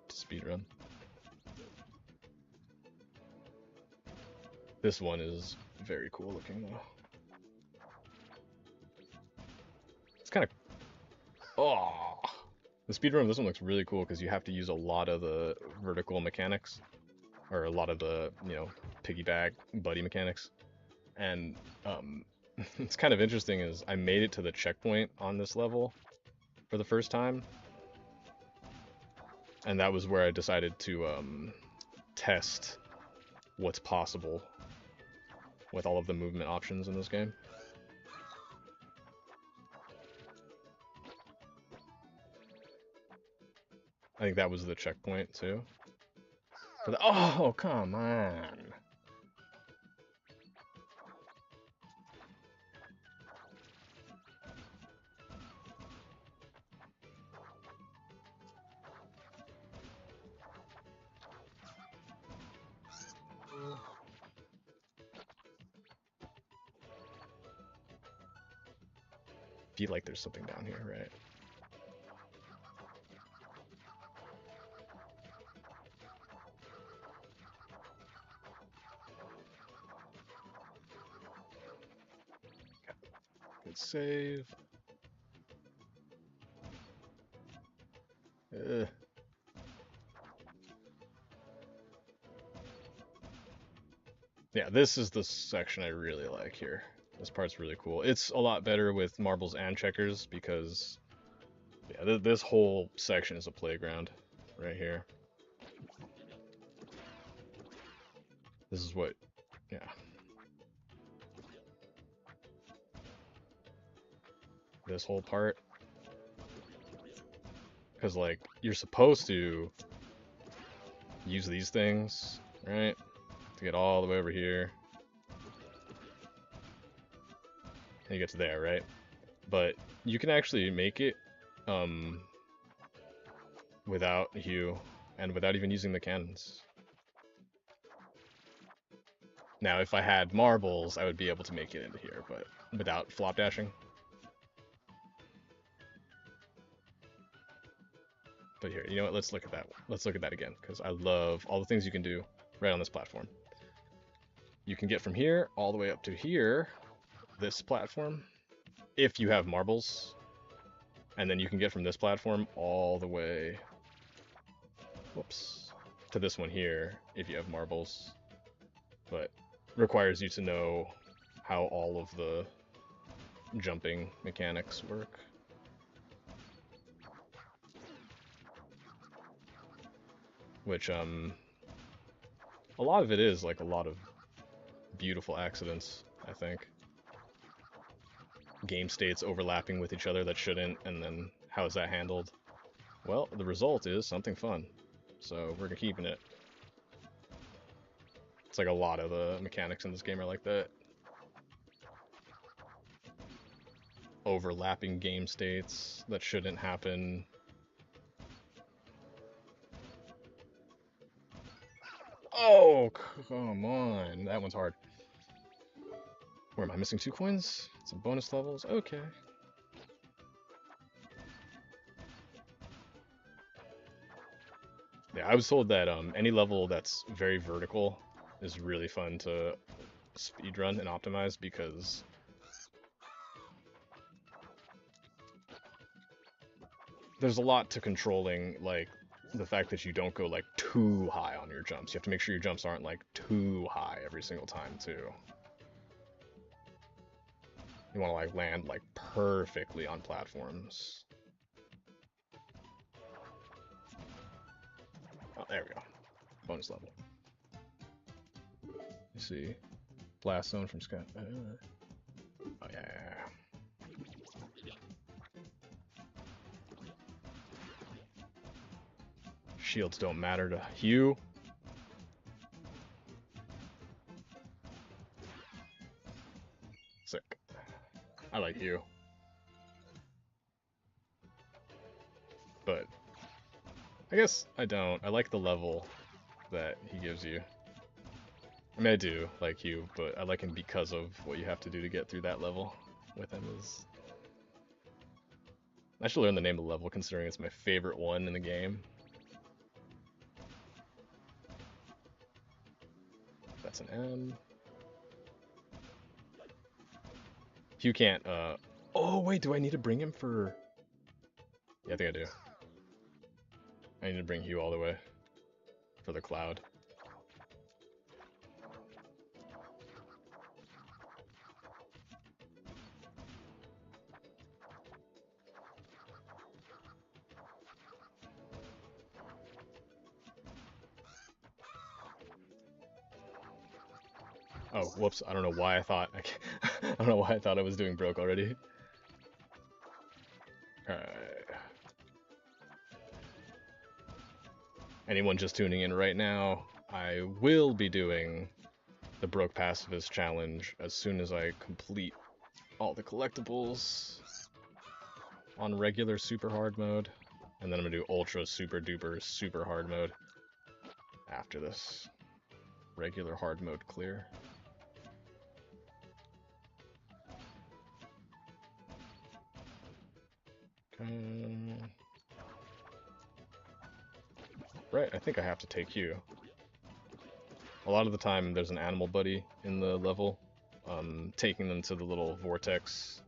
speedrun. This one is very cool looking, though. It's kind of... Oh! The speedrun of this one looks really cool because you have to use a lot of the vertical mechanics. Or a lot of the, you know, piggyback buddy mechanics. And it's kind of interesting is I made it to the checkpoint on this level for the first time. And that was where I decided to test what's possible with all of the movement options in this game. I think that was the checkpoint too. Oh, come on. Feel like there's something down here, right? Good save. Ugh. Yeah, this is the section I really like here. This part's really cool. It's a lot better with marbles and checkers because, yeah, this whole section is a playground right here. This is what, yeah. This whole part. Because, like, you're supposed to use these things, right? To get all the way over here. And you get to there, right? But you can actually make it without Hue and without even using the cannons. Now, if I had marbles, I would be able to make it into here, but without flop dashing. But here, you know what? Let's look at that. Let's look at that again, because I love all the things you can do right on this platform. You can get from here all the way up to here, this platform, if you have marbles. And then you can get from this platform all the way, whoops, to this one here if you have marbles. But requires you to know how all of the jumping mechanics work. Which, a lot of it is like a lot of beautiful accidents, I think. Game states overlapping with each other that shouldn't, and then how is that handled? Well, the result is something fun. So we're keeping it. It's like a lot of the mechanics in this game are like that. Overlapping game states that shouldn't happen. Oh, come on. That one's hard. Where am I missing 2 coins? Some bonus levels? Okay. Yeah, I was told that any level that's very vertical is really fun to speedrun and optimize because there's a lot to controlling, like the fact that you don't go like too high on your jumps. You have to make sure your jumps aren't like too high every single time too. You want to like land like perfectly on platforms. Oh, there we go. Bonus level. You see, blast zone from Scott. Oh yeah. Shields don't matter to Hugh. Sick. I like Hugh. But I guess I don't. I like the level that he gives you. I mean, I do like Hugh, but I like him because of what you have to do to get through that level with him. I should learn the name of the level considering it's my favorite one in the game. That's an M. Hugh can't, oh wait, do I need to bring him for... Yeah, I think I do. I need to bring Hugh all the way for the cloud. Oh, whoops, I don't know why I thought... I don't know why I thought I was doing broke already. Alright. Anyone just tuning in right now, I will be doing the Broke Pacifist challenge as soon as I complete all the collectibles on regular super hard mode. And then I'm gonna do ultra super duper super hard mode after this. Regular hard mode clear. Right, I think I have to take you. A lot of the time there's an animal buddy in the level, taking them to the little vortex,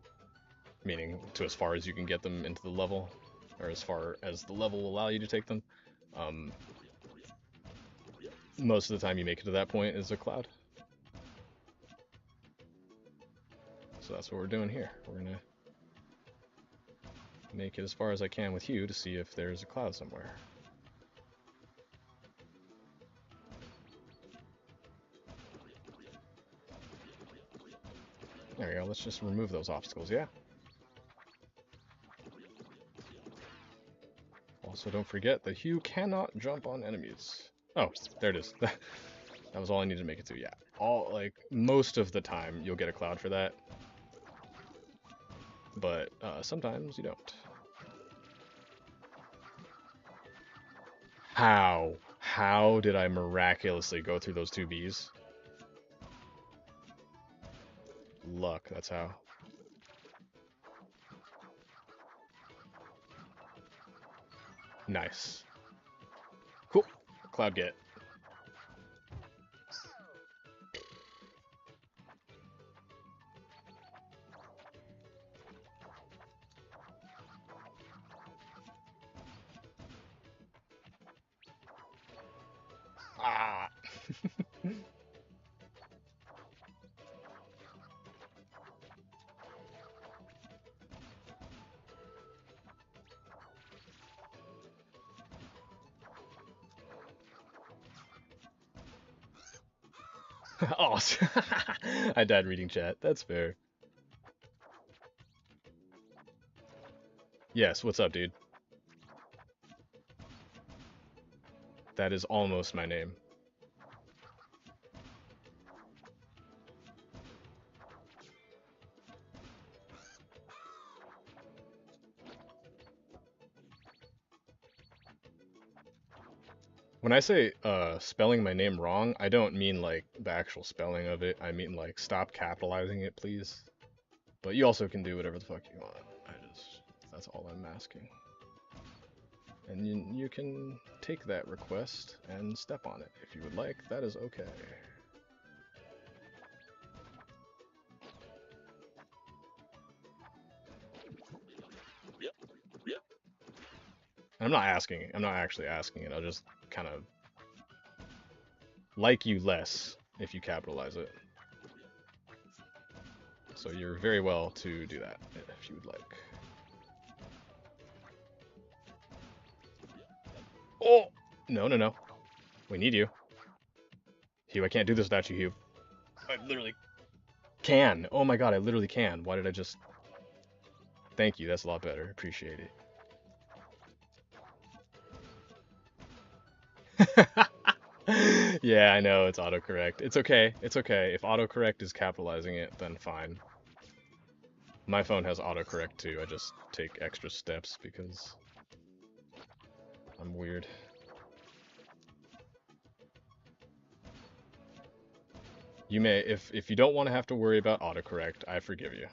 meaning to as far as you can get them into the level, or as far as the level will allow you to take them. Most of the time you make it to that point is a cloud. So that's what we're doing here. We're gonna make it as far as I can with Hugh to see if there's a cloud somewhere. There we go, let's just remove those obstacles, yeah? Also, don't forget that Hugh cannot jump on enemies. Oh, there it is. That was all I needed to make it to, yeah. Most of the time, you'll get a cloud for that. But, sometimes you don't. How? How did I miraculously go through those 2 Bs? Luck, that's how. Nice. Cool. Cloud get. Ah! Oh, I died reading chat. That's fair. Yes, what's up, dude? That is almost my name. When I say spelling my name wrong, I don't mean like the actual spelling of it. I mean like stop capitalizing it, please. But you also can do whatever the fuck you want. That's all I'm asking. And you can take that request and step on it if you would like. That is okay. And I'm not asking. I'm not actually asking it. I'll just kind of like you less if you capitalize it. So you're very well to do that if you would like. Oh! No, no, no. We need you. Hugh, I can't do this without you, Hugh. I literally can. Oh my god, I literally can. Why did I just... Thank you, that's a lot better. Appreciate it. Yeah, I know, it's autocorrect. It's okay, it's okay. If autocorrect is capitalizing it, then fine. My phone has autocorrect too, I just take extra steps because I'm weird. You may, if you don't want to have to worry about autocorrect, I forgive you.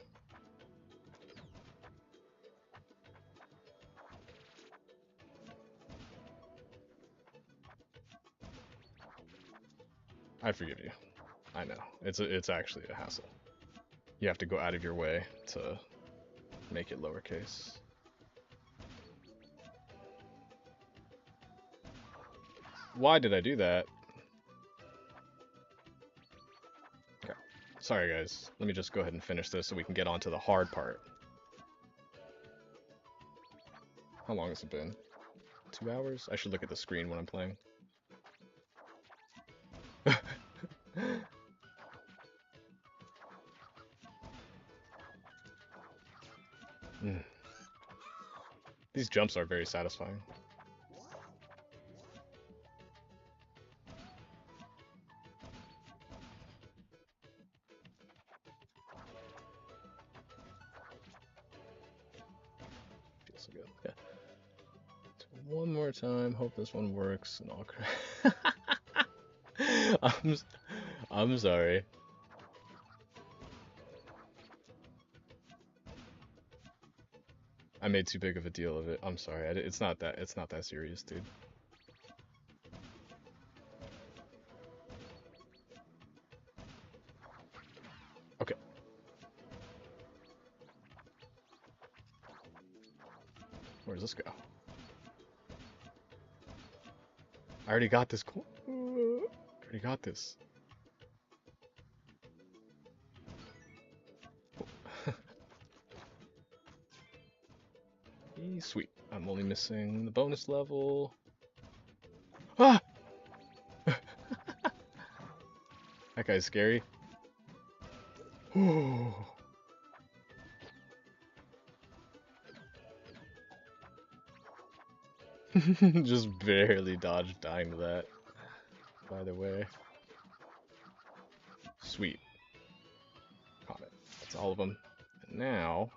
I forgive you. I know. It's actually a hassle. You have to go out of your way to make it lowercase. Why did I do that? Okay. Sorry guys. Let me just go ahead and finish this so we can get on to the hard part. How long has it been? 2 hours? I should look at the screen when I'm playing. Mm. These jumps are very satisfying. Feels so good. Yeah. So one more time. Hope this one works. And all I'm sorry. I made too big of a deal of it. I'm sorry. It's not that. It's not that serious, dude. Okay. Where does this go? I already got this. I already got this. Sweet. I'm only missing the bonus level. Ah! That guy's scary. Just barely dodged dying to that, by the way. Sweet. Caught it. That's all of them. And now...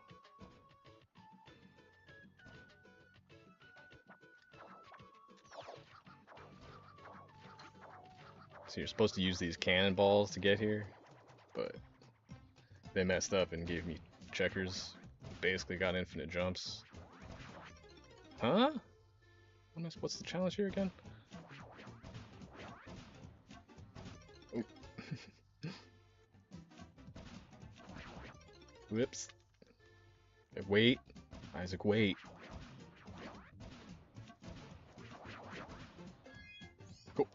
So you're supposed to use these cannonballs to get here, but they messed up and gave me checkers. Basically got infinite jumps. Huh? What's the challenge here again? Oh. Whoops. Wait. Isaac, wait. Cool.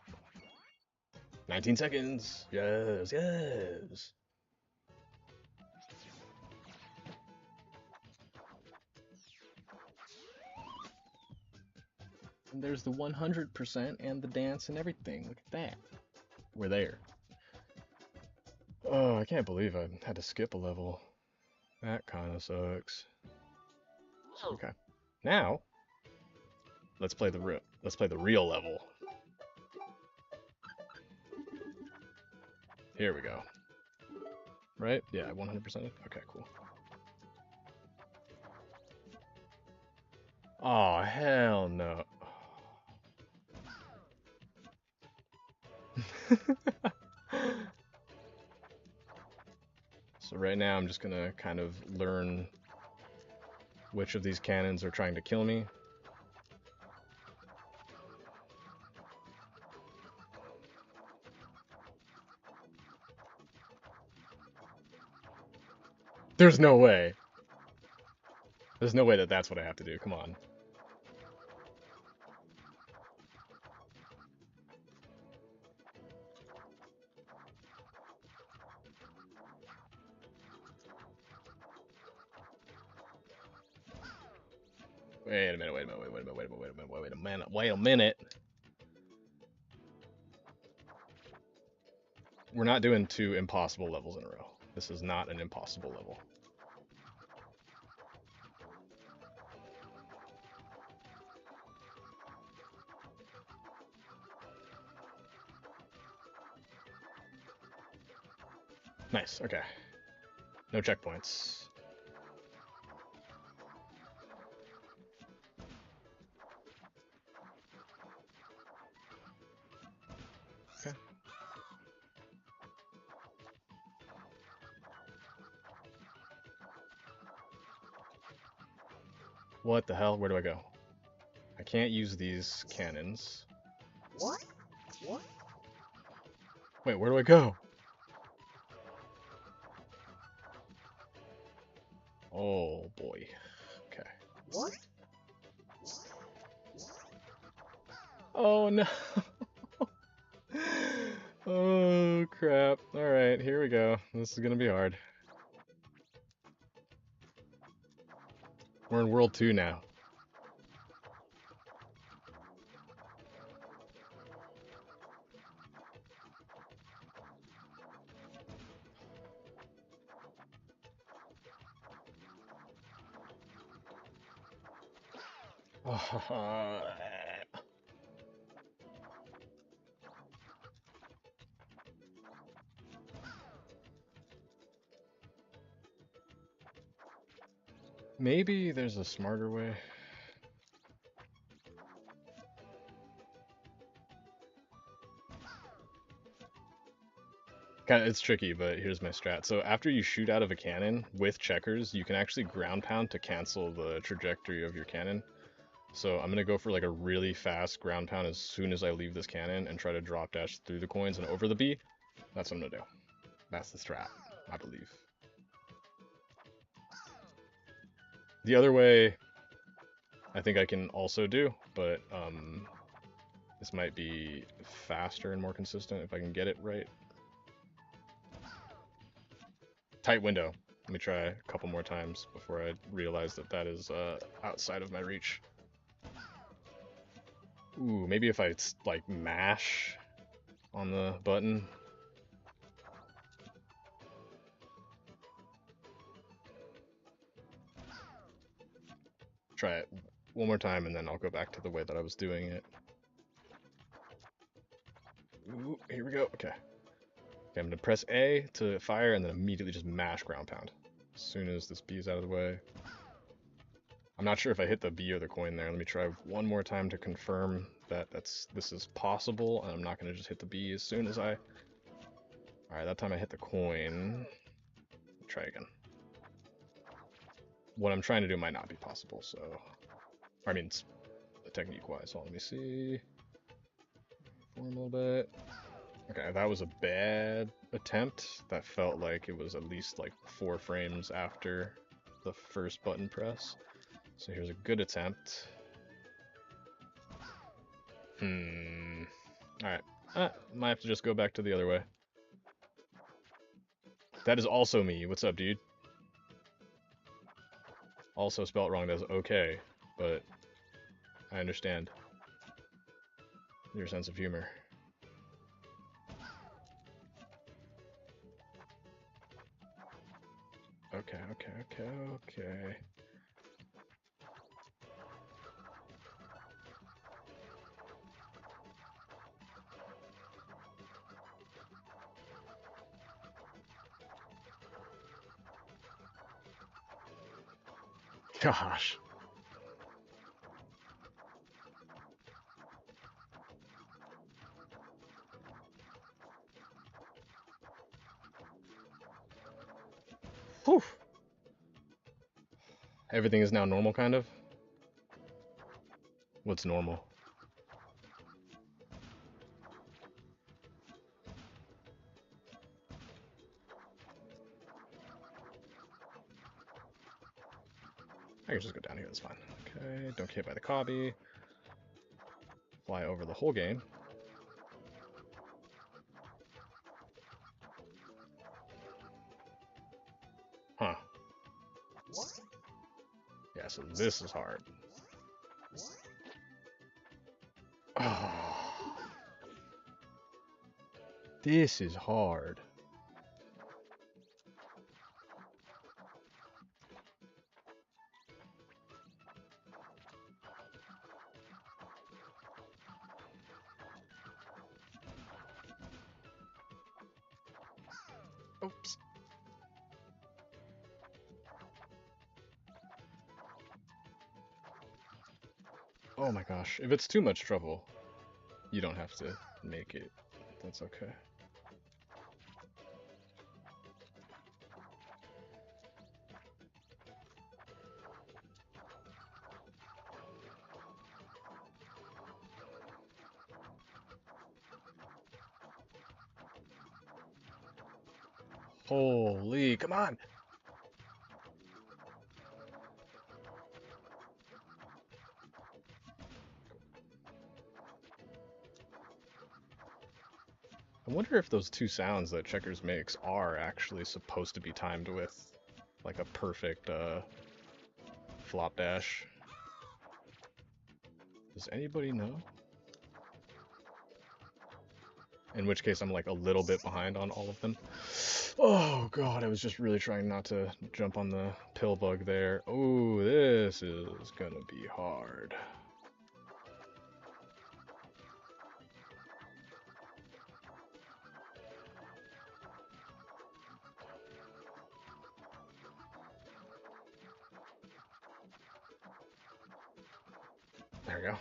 19 seconds. Yes, yes. And there's the 100% and the dance and everything. Look at that. We're there. Oh, I can't believe I had to skip a level. That kind of sucks. Okay. Now, let's play the real level. Here we go. Right? Yeah, 100%. Okay, cool. Oh, hell no. So right now I'm just gonna kind of learn which of these cannons are trying to kill me. There's no way. There's no way that that's what I have to do. Come on. Wait a minute, wait a minute, wait a minute, wait a minute, wait a minute, wait a minute, wait a minute. We're not doing 2 impossible levels in a row. This is not an impossible level. Nice, okay. No checkpoints. Okay. What the hell? Where do I go? I can't use these cannons. What? Wait, where do I go? Oh boy. Okay. What? Oh no. Oh crap. Alright, here we go. This is gonna be hard. We're in World 2 now. Maybe there's a smarter way. It's tricky, but here's my strat. So after you shoot out of a cannon with checkers, you can actually ground pound to cancel the trajectory of your cannon. So I'm gonna go for like a really fast ground pound as soon as I leave this cannon and try to drop dash through the coins and over the bee. That's what I'm gonna do. That's the strat, I believe. The other way, I think I can also do, but this might be faster and more consistent if I can get it right. Tight window. Let me try a couple more times before I realize that that is outside of my reach. Ooh, maybe if I like mash on the button. Try it one more time and then I'll go back to the way that I was doing it. Ooh, here we go. Okay. Okay, I'm gonna press A to fire and then immediately just mash ground pound. As soon as this B is out of the way. I'm not sure if I hit the B or the coin there. Let me try one more time to confirm that this is possible, and I'm not gonna just hit the B as soon as I... Alright, that time I hit the coin. Try again. What I'm trying to do might not be possible, so... I mean, technique-wise, so let me see... Form a little bit... Okay, that was a bad attempt. That felt like it was at least like 4 frames after the first button press. So here's a good attempt. Alright. Might have to just go back to the other way. That is also me. What's up, dude? Also spelt wrong, that's okay, but I understand your sense of humor. Okay, okay, okay, okay. Gosh. Whew. Everything is now normal, kind of? What's normal? I can just go down here, that's fine. Okay, don't get hit by the cobby. Fly over the whole game. Huh. Yeah, so this is hard. Oh, this is hard. Oops. Oh my gosh. If it's too much trouble, you don't have to make it. That's okay. Holy, come on! I wonder if those two sounds that Checkers makes are actually supposed to be timed with like a perfect flop dash. Does anybody know? In which case I'm like a little bit behind on all of them. Oh god, I was just really trying not to jump on the pill bug there. Oh, this is gonna be hard. There we go.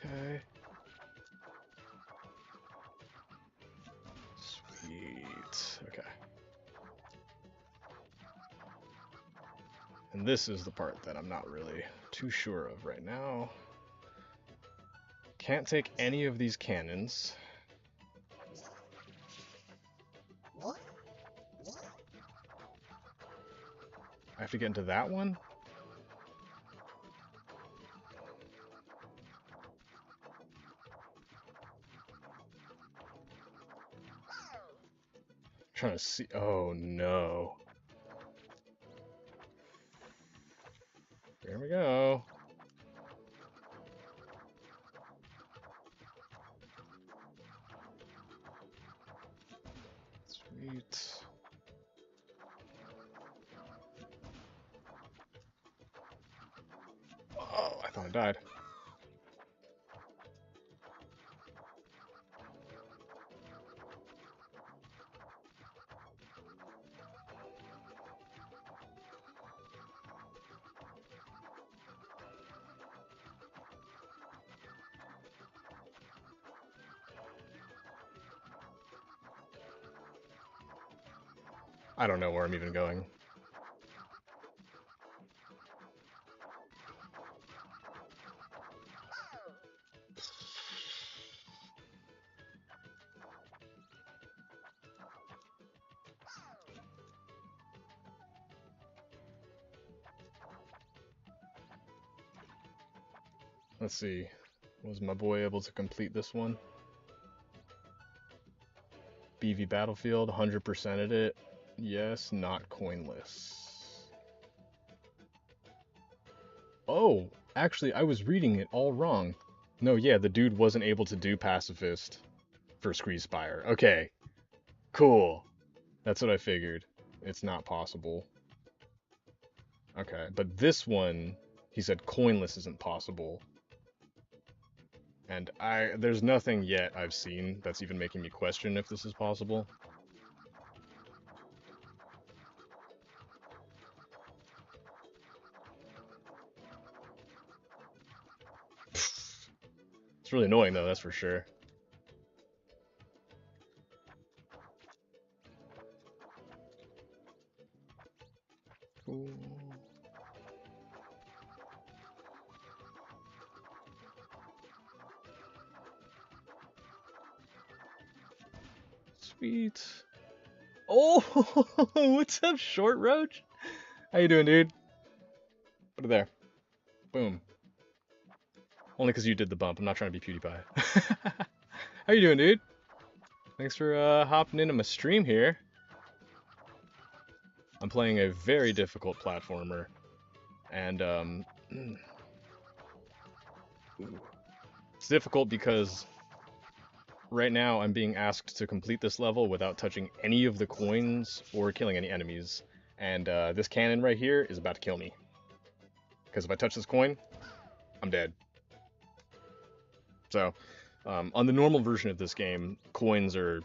Okay. Sweet. Okay. And this is the part that I'm not really too sure of right now. Can't take any of these cannons. I have to get into that one? Trying to see. Oh no. There we go. Sweet. Oh, I thought I died. I don't know where I'm even going. Let's see. Was my boy able to complete this one? BV Battlefield, 100%ed it. Yes, not coinless. Oh, actually, I was reading it all wrong. No, yeah, the dude wasn't able to do Pacifist for Scree Spire. Okay, cool. That's what I figured. It's not possible. Okay, but this one, he said coinless isn't possible. And there's nothing yet I've seen that's even making me question if this is possible. It's really annoying though, that's for sure. Cool. Sweet. Oh, what's up, Short Roach? How you doing, dude? Put it there. Boom. Only because you did the bump. I'm not trying to be PewDiePie. How you doing, dude? Thanks for hopping into my stream here. I'm playing a very difficult platformer, and it's difficult because right now I'm being asked to complete this level without touching any of the coins or killing any enemies, and this cannon right here is about to kill me. Because if I touch this coin, I'm dead. So, on the normal version of this game, coins are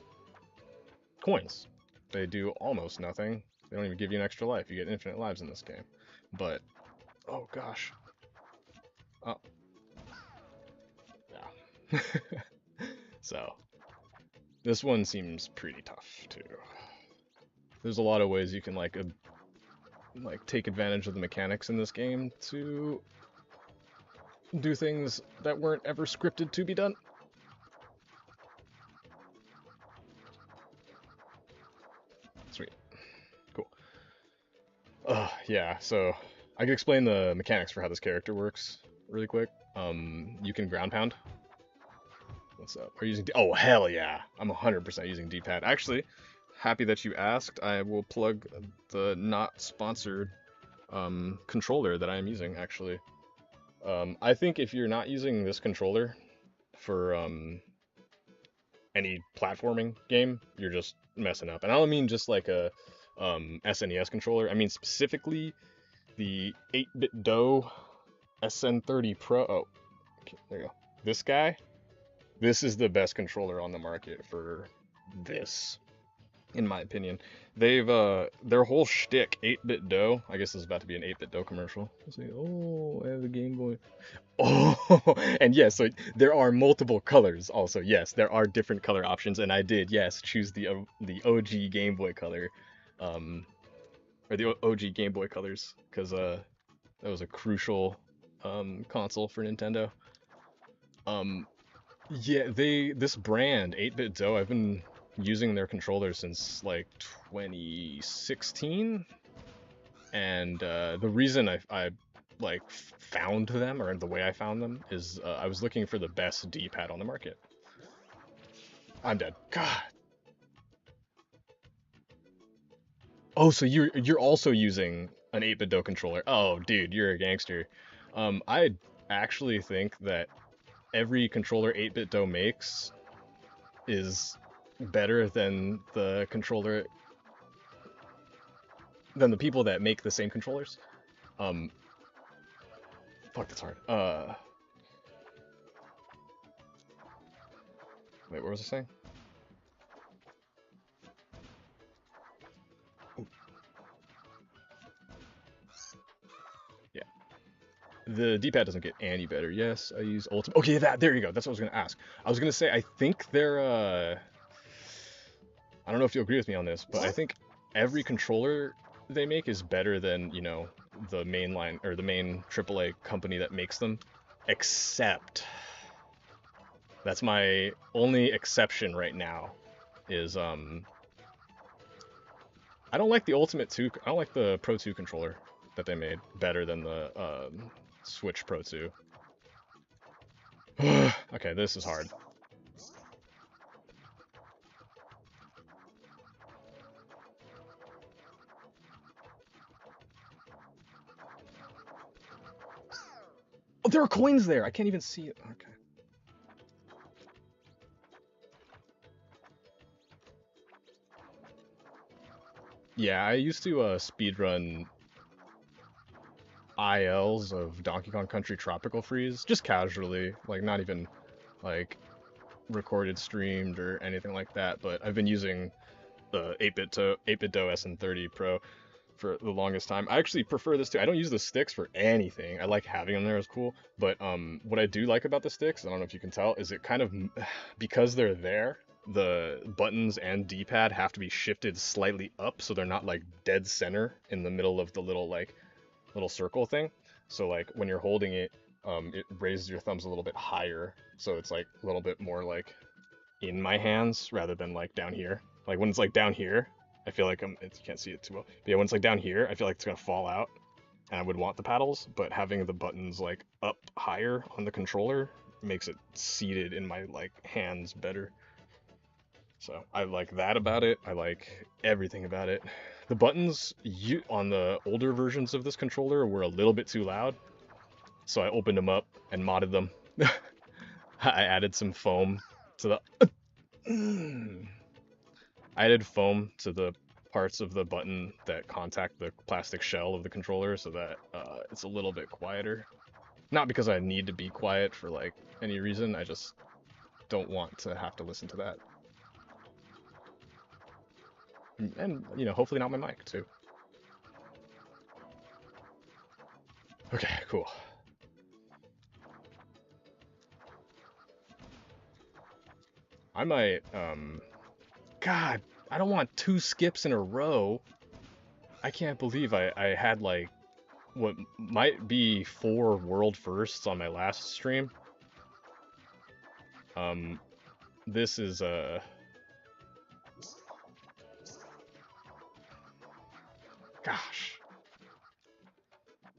coins. They do almost nothing. They don't even give you an extra life. You get infinite lives in this game. But, oh gosh. Oh. Yeah. So, this one seems pretty tough too. There's a lot of ways you can like take advantage of the mechanics in this game to do things that weren't ever scripted to be done. Sweet. Cool. Yeah, so I can explain the mechanics for how this character works really quick. You can ground pound. What's up? Are you using oh, hell yeah. I'm 100% using D-pad. Actually, happy that you asked. I will plug the not sponsored controller that I am using, actually. I think if you're not using this controller for any platforming game, you're just messing up. And I don't mean just like a SNES controller. I mean specifically the 8-bit DOE SN30 Pro. Oh, okay, there you go. This guy. This is the best controller on the market for this, in my opinion. They've their whole shtick, 8-bit DOE. I guess this is about to be an 8-bit DOE commercial. Say, oh, I have a Game Boy. Oh, and yes, so there are multiple colors. Also, yes, there are different color options, and I did, yes, choose the OG Game Boy color, or the OG Game Boy colors, because that was a crucial console for Nintendo. Yeah, this brand, 8-bit DOE, I've been using their controllers since like 2016, and the reason I like found them, or the way I found them, is I was looking for the best D-pad on the market. I'm dead. God. Oh, so you're also using an 8-bit DOE controller. Oh, dude, you're a gangster. I actually think that every controller 8-bit DOE makes is better than the people that make the same controllers. Fuck, that's hard. Wait, what was I saying? Ooh. Yeah. The D-pad doesn't get any better. Yes, I use Ultimate. Okay, there you go. That's what I was gonna ask. I was gonna say, I think they're I don't know if you'll agree with me on this, but I think every controller they make is better than, you know, the mainline or the main AAA company that makes them, except that's my only exception right now is I don't like the Ultimate 2, I don't like the Pro 2 controller that they made better than the Switch Pro 2. Okay, this is hard. Oh, there are coins there. I can't even see it. Okay. Yeah, I used to speedrun ILs of Donkey Kong Country Tropical Freeze, just casually, like not even like recorded, streamed, or anything like that. But I've been using the 8-bit Do SN30 Pro for the longest time. I actually prefer this too. I don't use the sticks for anything. I like having them there as cool, but what I do like about the sticks, I don't know if you can tell, is it kind of because they're there, the buttons and D-pad have to be shifted slightly up so they're not like dead center in the middle of the little circle thing. So like when you're holding it, it raises your thumbs a little bit higher, so it's like a little bit more like in my hands rather than like down here. Like when it's like down here, I feel like you can't see it too well. But yeah, when it's like down here, I feel like it's gonna fall out, and I would want the paddles. But having the buttons like up higher on the controller makes it seated in my like hands better. So I like that about it. I like everything about it. The buttons on the older versions of this controller were a little bit too loud, so I opened them up and modded them. I added some foam to the I added foam to the parts of the button that contact the plastic shell of the controller so that it's a little bit quieter. Not because I need to be quiet for like any reason, I just don't want to have to listen to that. And, you know, hopefully not my mic too. Okay, cool. I might, God, I don't want 2 skips in a row. I can't believe I had like what might be 4 world firsts on my last stream. Um, this is gosh.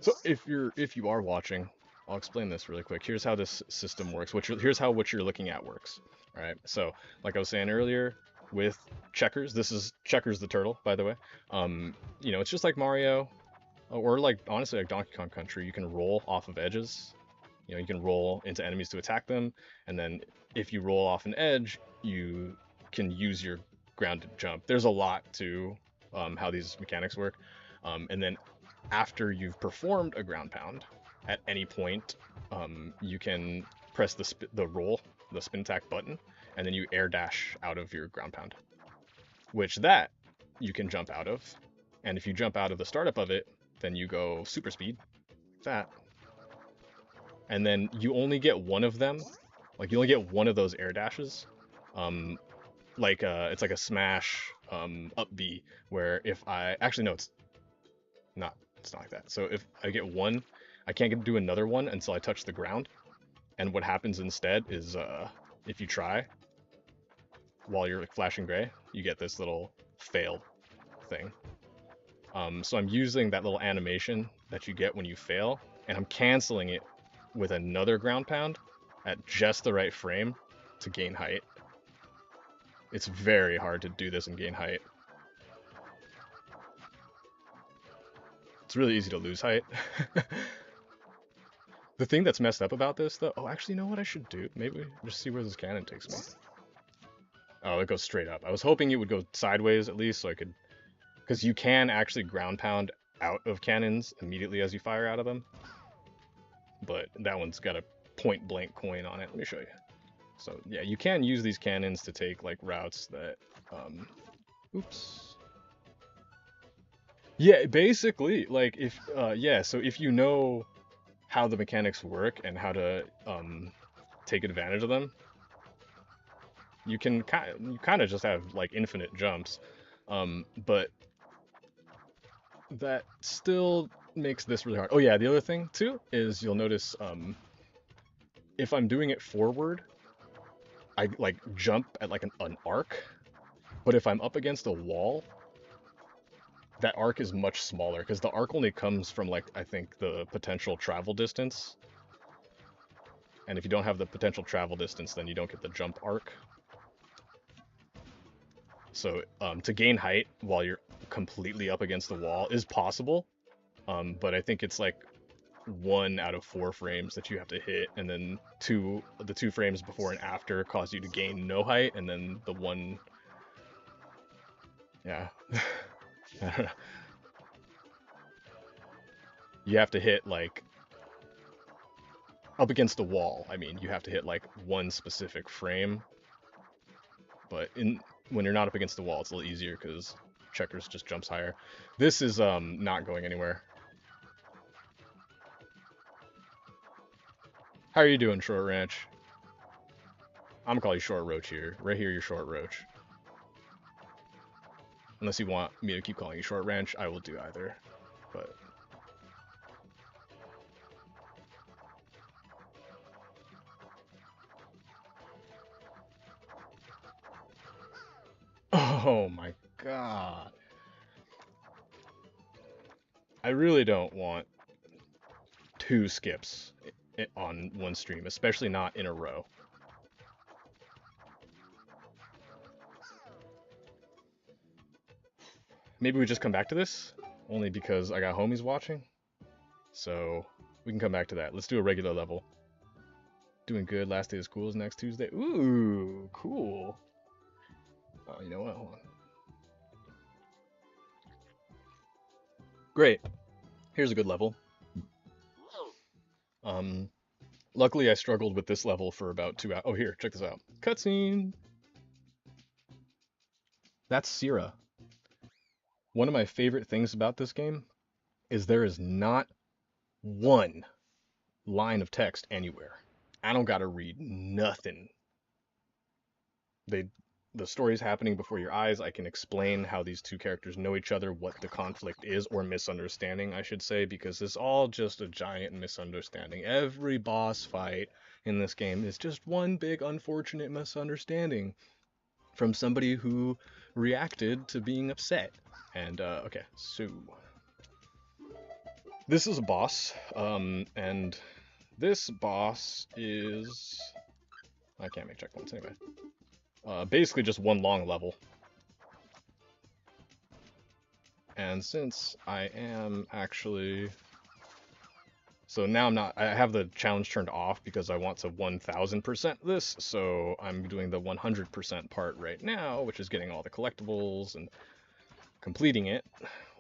So if you are watching, I'll explain this really quick. Here's how this system works. Here's how what you're looking at works. All right. So like I was saying earlier, with checkers, this is checkers the turtle, by the way. You know, it's just like Mario, or like honestly like Donkey Kong Country. You can roll off of edges. You know, you can roll into enemies to attack them, and then if you roll off an edge, you can use your grounded jump. There's a lot to how these mechanics work. And then after you've performed a ground pound, at any point, you can press the spin attack button, and then you air dash out of your ground pound, which that you can jump out of. And if you jump out of the startup of it, then you go super speed, that. And then you only get one of them, like you only get one of those air dashes. Um, it's like a smash up B, where if I actually no, it's not like that. So if I get one, I can't do another one until I touch the ground. And what happens instead is if you try while you're like flashing gray, you get this little fail thing. So I'm using that little animation that you get when you fail, and I'm canceling it with another ground pound at just the right frame to gain height. It's very hard to do this and gain height. It's really easy to lose height. The thing that's messed up about this, though, oh, actually, you know what I should do? Maybe just see where this cannon takes me. Oh, it goes straight up. I was hoping it would go sideways at least, so I could, because you can actually ground pound out of cannons immediately as you fire out of them. But that one's got a point blank coin on it. Let me show you. So yeah, you can use these cannons to take like routes that, oops. Yeah, basically, like if, yeah, so if you know how the mechanics work and how to take advantage of them, you kind of just have like infinite jumps. But that still makes this really hard. Oh yeah, the other thing too is you'll notice if I'm doing it forward, I like jump at like an arc, but if I'm up against a wall, that arc is much smaller because the arc only comes from like I think the potential travel distance. And if you don't have the potential travel distance, then you don't get the jump arc. So to gain height while you're completely up against the wall is possible, but I think it's like 1 out of 4 frames that you have to hit, and then the 2 frames before and after cause you to gain no height, and then the one, yeah. You have to hit like up against the wall. I mean, you have to hit like one specific frame, but in when you're not up against the wall, it's a little easier because checkers just jumps higher. This is not going anywhere. How are you doing, Short Ranch? I'm gonna call you Short Roach here. Right here, you're Short Roach. Unless you want me to keep calling you Short Ranch, I will do either. But oh my god. I really don't want two skips on one stream, especially not in a row. Maybe we just come back to this, only because I got homies watching. So we can come back to that. Let's do a regular level. Doing good. Last day of school is next Tuesday. Ooh, cool. Oh, you know what? Hold on. Great. Here's a good level. Um, Luckily I struggled with this level for about 2 hours. Oh, here, check this out. Cutscene. That's Sierra. One of my favorite things about this game is there is not one line of text anywhere. I don't gotta read nothing. They the story's happening before your eyes. I can explain how these two characters know each other, what the conflict is, or misunderstanding, I should say, because it's all just a giant misunderstanding. Every boss fight in this game is just one big unfortunate misunderstanding from somebody who reacted to being upset. And okay, so this is a boss, and this boss is I can't make checkpoints anyway. Basically just one long level. And since I am actually so now I have the challenge turned off because I want to 1000% this, so I'm doing the 100% part right now, which is getting all the collectibles and completing it,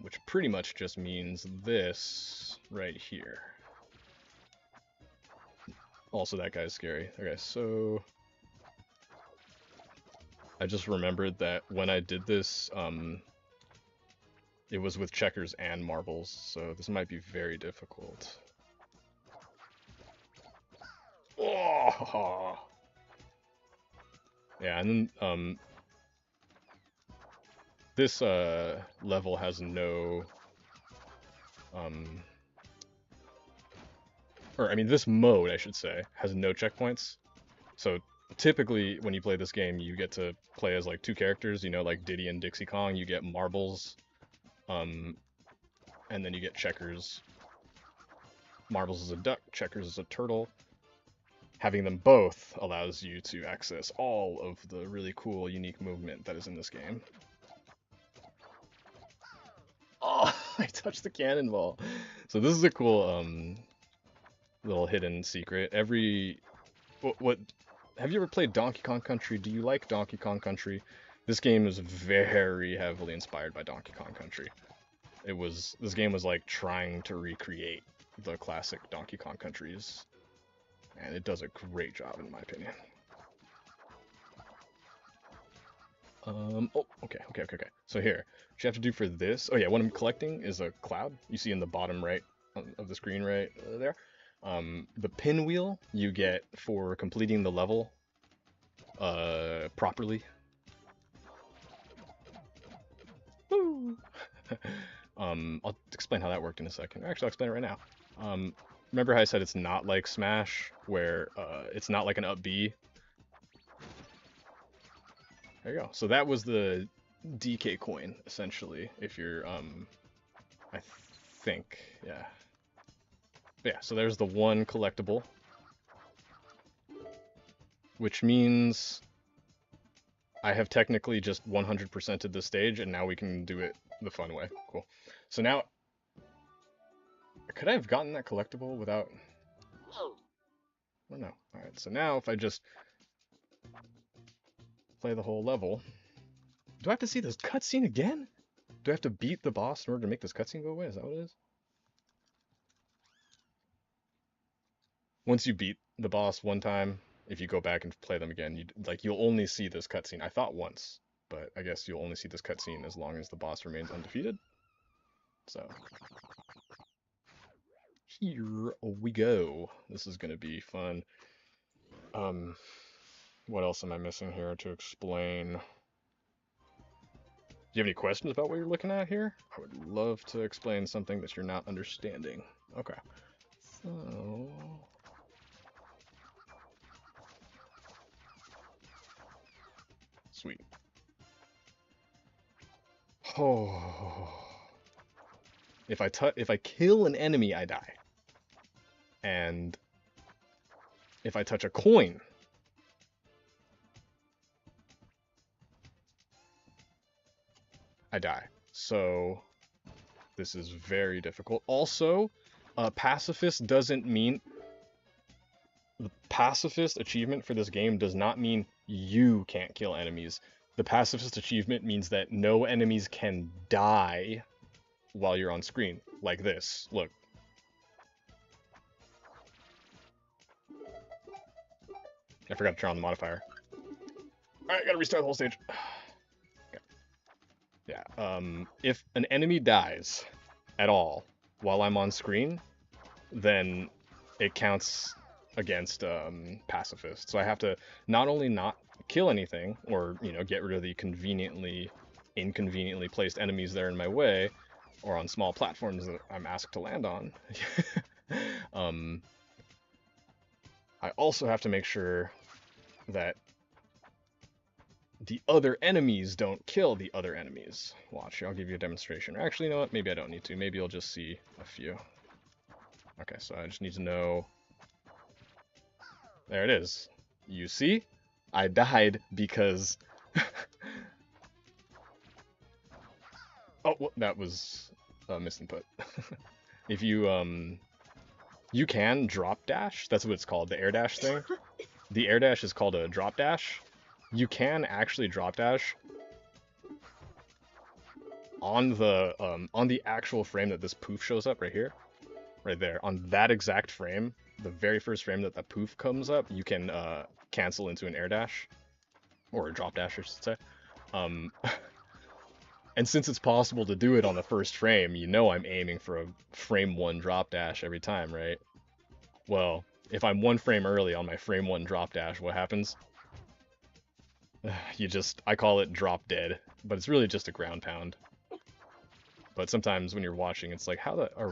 which pretty much just means this right here. Also, that guy's scary. Okay, so I just remembered that when I did this, it was with checkers and marbles, so this might be very difficult. Oh! Yeah, and then this level has no or I mean this mode I should say has no checkpoints. So typically when you play this game you get to play as like two characters, you know, like Diddy and Dixie Kong. You get marbles, and then you get checkers. Marbles is a duck, checkers is a turtle. Having them both allows you to access all of the really cool, unique movement that is in this game. Oh, I touched the cannonball. So this is a cool little hidden secret. What have you ever played Donkey Kong Country? Do you like Donkey Kong Country? This game is very heavily inspired by Donkey Kong Country. This game was like trying to recreate the classic Donkey Kong countries, and it does a great job in my opinion. Oh, okay. So here, what you have to do for this, oh yeah, what I'm collecting is a cloud. You see in the bottom right of the screen right there. The pinwheel you get for completing the level properly. Woo! I'll explain how that worked in a second. Actually, I'll explain it right now. Remember how I said it's not like Smash, where it's not like an up B? There you go. So that was the DK coin, essentially, if you're, I think, yeah. But yeah, so there's the one collectible, which means I have technically just 100%ed this stage, and now we can do it the fun way. Cool. So now, could I have gotten that collectible without... Oh no. Alright, so now if I just play the whole level... Do I have to see this cutscene again? Do I have to beat the boss in order to make this cutscene go away? Is that what it is? Once you beat the boss one time, if you go back and play them again, you'll only see this cutscene. I thought once, but I guess you'll only see this cutscene as long as the boss remains undefeated. So here we go. This is gonna be fun. Um, what else am I missing here to explain? Do you have any questions about what you're looking at here? I would love to explain something that you're not understanding. Okay. So sweet. Oh. If I kill an enemy, I die. And if I touch a coin, I die. So this is very difficult. Also, pacifist doesn't mean the pacifist achievement for this game does not mean you can't kill enemies. The pacifist achievement means that no enemies can die while you're on screen, like this. Look. I forgot to turn on the modifier. Alright, gotta restart the whole stage. Okay. Yeah, if an enemy dies at all while I'm on screen, then it counts against pacifist. So I have to not only not kill anything, or, you know, get rid of the inconveniently placed enemies that are in my way, or on small platforms that I'm asked to land on. I also have to make sure that the other enemies don't kill the other enemies. Watch, here, I'll give you a demonstration. Actually, you know what? Maybe I don't need to. Maybe you'll just see a few. Okay, so I just need to know... There it is. You see? I died because... Oh, well, that was a misinput. If you, you can drop dash. That's what it's called, the air dash thing. The air dash is called a drop dash. You can actually drop dash on the actual frame that this poof shows up right here, right there. On that exact frame, the very first frame that poof comes up, you can cancel into an air dash, or a drop dash, I should say. And since it's possible to do it on the first frame, you know I'm aiming for a frame 1 drop dash every time, right? Well, if I'm 1 frame early on my frame 1 drop dash, what happens? I call it drop dead, but it's really just a ground pound. But sometimes when you're watching, it's like,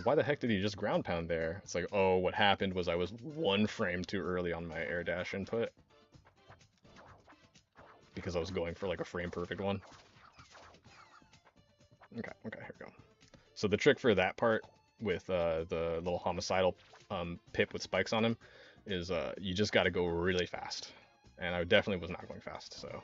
why the heck did he just ground pound there? It's like, oh, what happened was I was 1 frame too early on my air dash input. Because I was going for like a frame perfect one. Okay, here we go. So the trick for that part with the little homicidal pip with spikes on him is you just gotta go really fast. And I definitely was not going fast, so...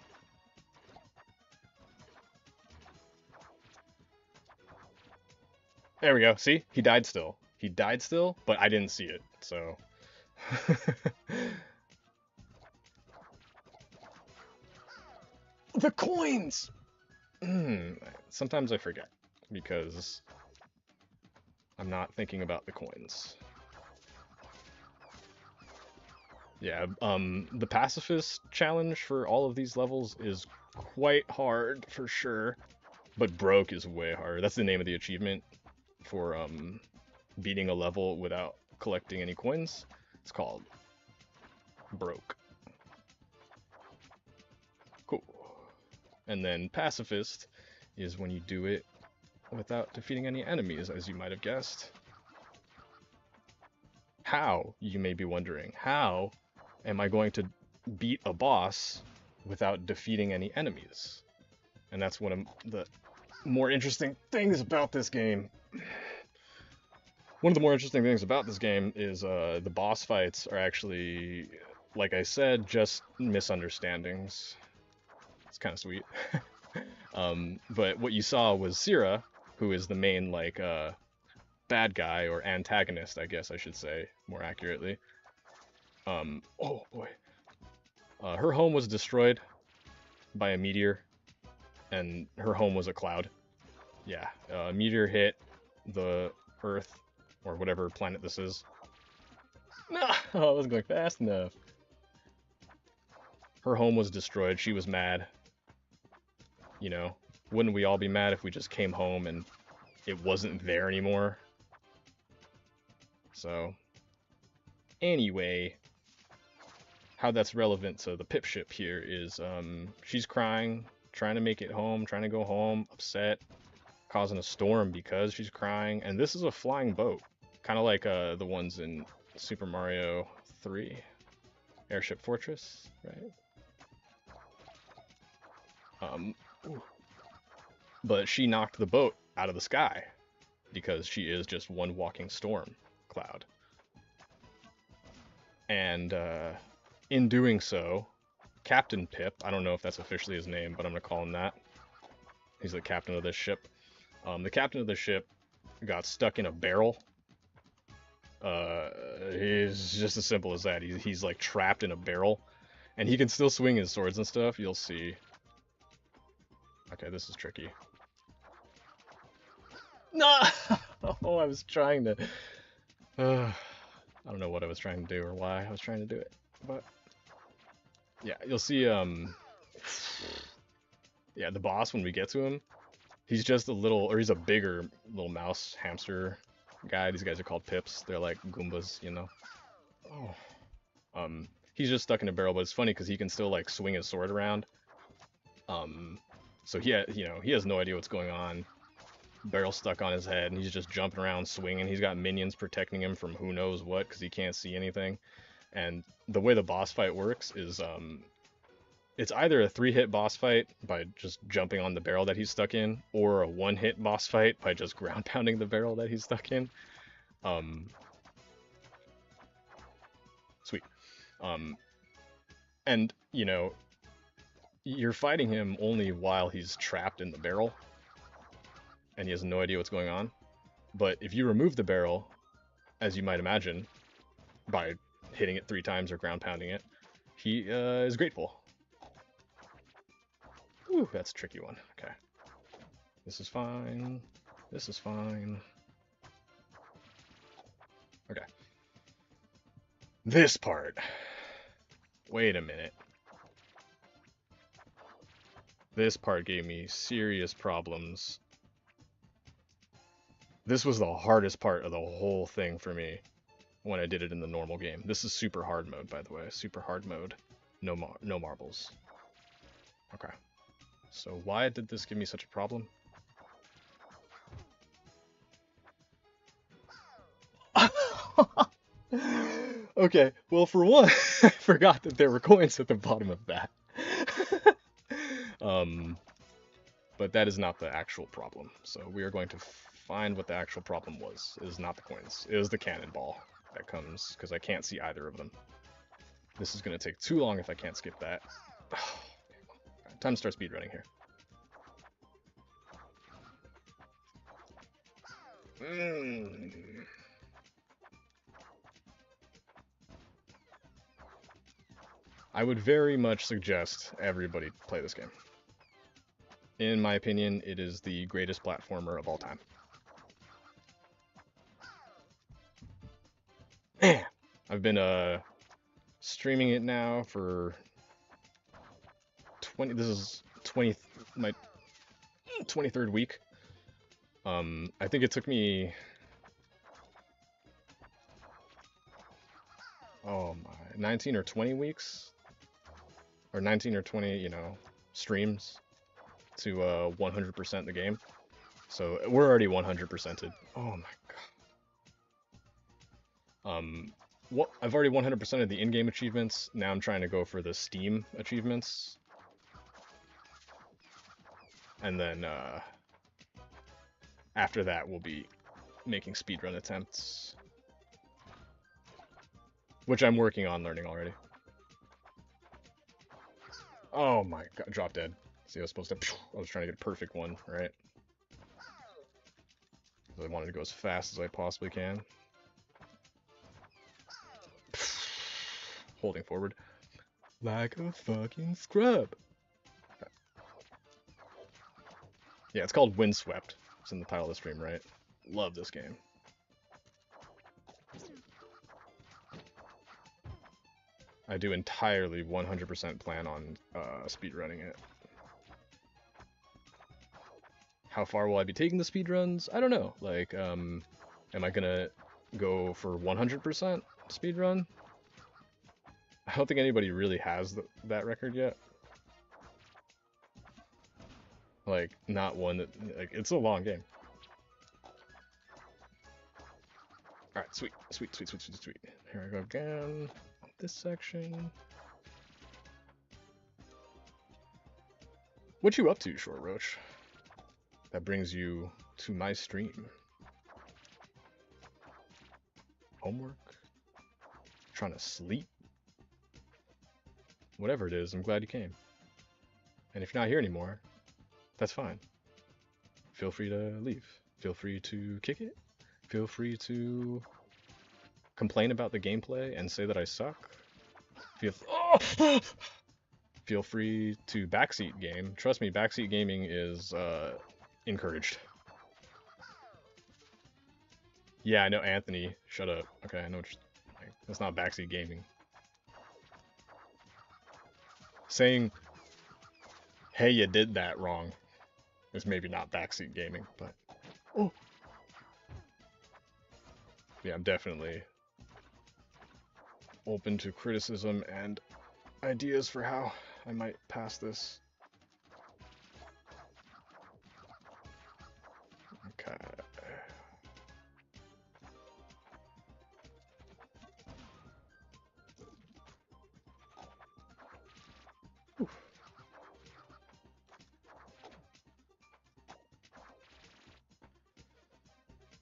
There we go, see? He died still. He died still, but I didn't see it, so... The coins! Sometimes I forget, because I'm not thinking about the coins. Yeah, the pacifist challenge for all of these levels is quite hard, for sure, but broke is way harder. That's the name of the achievement for beating a level without collecting any coins. It's called broke. Cool. And then pacifist is when you do it without defeating any enemies, as you might have guessed. How, you may be wondering, how am I going to beat a boss without defeating any enemies? And that's one of the more interesting things about this game. One of the more interesting things about this game is the boss fights are actually, like I said, just misunderstandings. It's kind of sweet. But what you saw was Sira, who is the main, like, bad guy, or antagonist, I guess I should say, more accurately. Oh boy. Her home was destroyed by a meteor, and her home was a cloud. Yeah, a meteor hit the Earth, or whatever planet this is. No, I wasn't going fast enough. Her home was destroyed. She was mad. You know, wouldn't we all be mad if we just came home and it wasn't there anymore? So, anyway, how that's relevant to the Pip ship here is she's crying, trying to make it home, trying to go home, upset, causing a storm because she's crying, and this is a flying boat, kind of like the ones in Super Mario 3, Airship Fortress, right? Um, but she knocked the boat out of the sky because she is just one walking storm cloud. And in doing so, Captain Pip, I don't know if that's officially his name, but I'm going to call him that. He's the captain of this ship. The captain of the ship got stuck in a barrel. It's just as simple as that. He's like trapped in a barrel, and he can still swing his swords and stuff. You'll see. Okay, this is tricky. No! Oh, I was trying to. I don't know what I was trying to do or why I was trying to do it, but yeah, you'll see. Yeah, the boss when we get to him, he's just a little, or he's a bigger little mouse hamster guy. These guys are called pips. They're like Goombas, you know. Oh. He's just stuck in a barrel, but it's funny because he can still like swing his sword around. So he has no idea what's going on. Barrel stuck on his head, and he's just jumping around, swinging. He's got minions protecting him from who knows what because he can't see anything. And the way the boss fight works is, it's either a 3-hit boss fight by just jumping on the barrel that he's stuck in, or a 1-hit boss fight by just ground pounding the barrel that he's stuck in. Sweet. And you're fighting him only while he's trapped in the barrel, and he has no idea what's going on. But if you remove the barrel, as you might imagine, by hitting it 3 times or ground pounding it, he is grateful. Ooh, that's a tricky one. Okay. This is fine. This is fine. Okay. This part. Wait a minute. This part gave me serious problems. This was the hardest part of the whole thing for me when I did it in the normal game. This is super hard mode, by the way. Super hard mode. No marbles. Okay. So why did this give me such a problem? Okay, well for one, I forgot that there were coins at the bottom of that. But that is not the actual problem. So we are going to find what the actual problem was. It is not the coins. It is the cannonball that comes, because I can't see either of them. This is going to take too long if I can't skip that. Time to start speedrunning here. I would very much suggest everybody play this game. In my opinion, it is the greatest platformer of all time. Man, I've been streaming it now for my 23rd week. I think it took me, oh my, 19 or 20 weeks, or 19 or 20, streams to 100% the game. So we're already 100%ed. Oh my god. I've already 100%ed the in-game achievements. Now I'm trying to go for the Steam achievements. And then after that, we'll be making speedrun attempts, which I'm working on learning already. Oh my god, drop dead. See, I was supposed to. I was trying to get a perfect one, right? I wanted to go as fast as I possibly can. Holding forward. Like a fucking scrub. Okay. Yeah, it's called Windswept. It's in the title of the stream, right? Love this game. I do entirely 100% plan on speedrunning it. How far will I be taking the speedruns? I don't know. Like, am I gonna go for 100% speedrun? I don't think anybody really has that record yet. Like, not one that, like, it's a long game. Alright, sweet. Here I go again. This section. What you up to, Short Roach? That brings you to my stream. Homework? Trying to sleep? Whatever it is, I'm glad you came. And if you're not here anymore, that's fine. Feel free to leave. Feel free to kick it. Feel free to complain about the gameplay and say that I suck. Feel free to backseat game. Trust me, backseat gaming is encouraged. Yeah, I know, Anthony. Shut up. Okay, I know what you're, like, that's not backseat gaming. Saying, hey, you did that wrong is maybe not backseat gaming, but... Oh! Yeah, I'm definitely open to criticism and ideas for how I might pass this. Okay. Whew.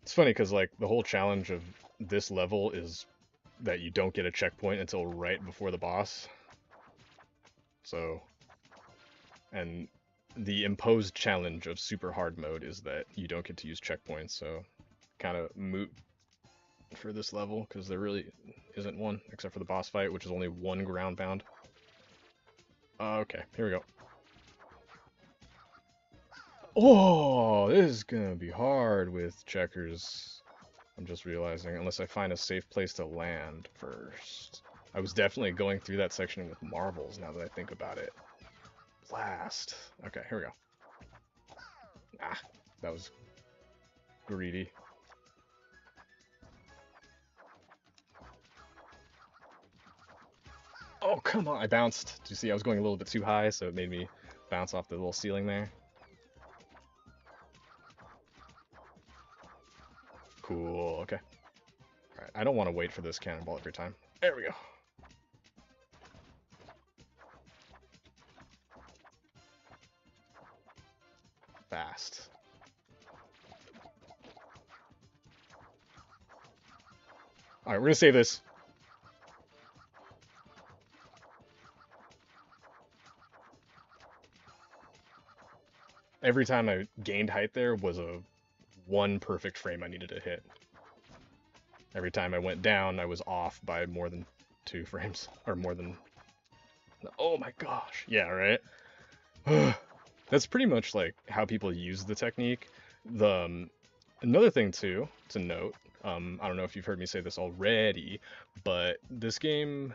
It's funny because, like, the whole challenge of this level is that you don't get a checkpoint until right before the boss. So, and the imposed challenge of super hard mode is that you don't get to use checkpoints, so kind of moot for this level because there really isn't one except for the boss fight, which is only one ground pound. Okay, here we go. Oh, this is gonna be hard with checkers. I'm just realizing, unless I find a safe place to land first. I was definitely going through that section with marbles now that I think about it. Blast. Okay, here we go. Ah, that was greedy. Oh, come on. I bounced. Do you see? I was going a little bit too high, so it made me bounce off the little ceiling there. Cool. Okay. Alright, I don't want to wait for this cannonball every time. There we go. Fast. Alright, we're gonna save this. Every time I gained height there was a one perfect frame I needed to hit. Every time I went down, I was off by more than 2 frames. Or more than... Oh my gosh. Yeah, right? That's pretty much like how people use the technique. Another thing too, to note, I don't know if you've heard me say this already, but this game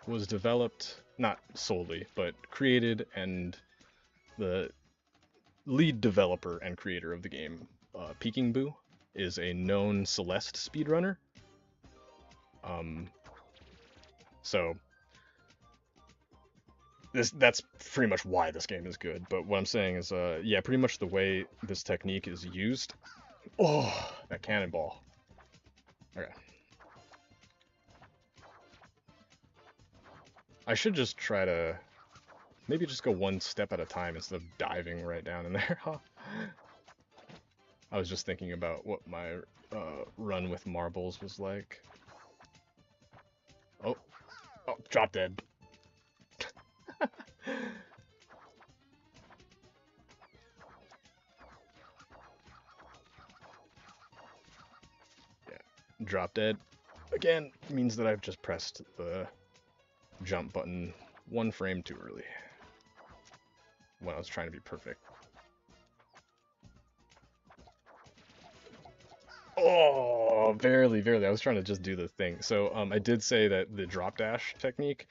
was developed, not solely, but created, and the lead developer and creator of the game, Peking Boo, is a known Celeste speedrunner. So that's pretty much why this game is good. But what I'm saying is, yeah, pretty much the way this technique is used. Oh, that cannonball. Okay. I should just try to maybe just go one step at a time instead of diving right down in there. I was just thinking about what my run with marbles was like. Oh, drop dead. Yeah, drop dead again means that I've just pressed the jump button 1 frame too early when I was trying to be perfect. Oh, barely, barely. I was trying to just do the thing. So, I did say that the drop dash technique,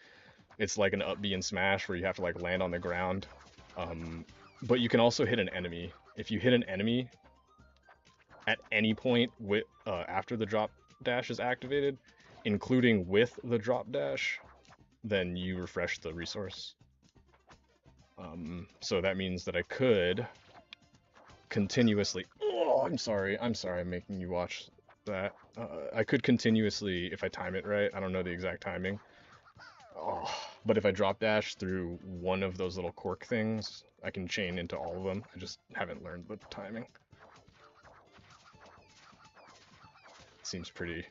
it's like an up B and smash where you have to like land on the ground. Um, but you can also hit an enemy. If you hit an enemy at any point with after the drop dash is activated, including with the drop dash, then you refresh the resource. So that means that I could continuously. Oh, I'm sorry, I'm making you watch that. I could continuously, if I time it right. I don't know the exact timing. Oh, but if I drop dash through one of those little cork things, I can chain into all of them. I just haven't learned the timing. Seems pretty.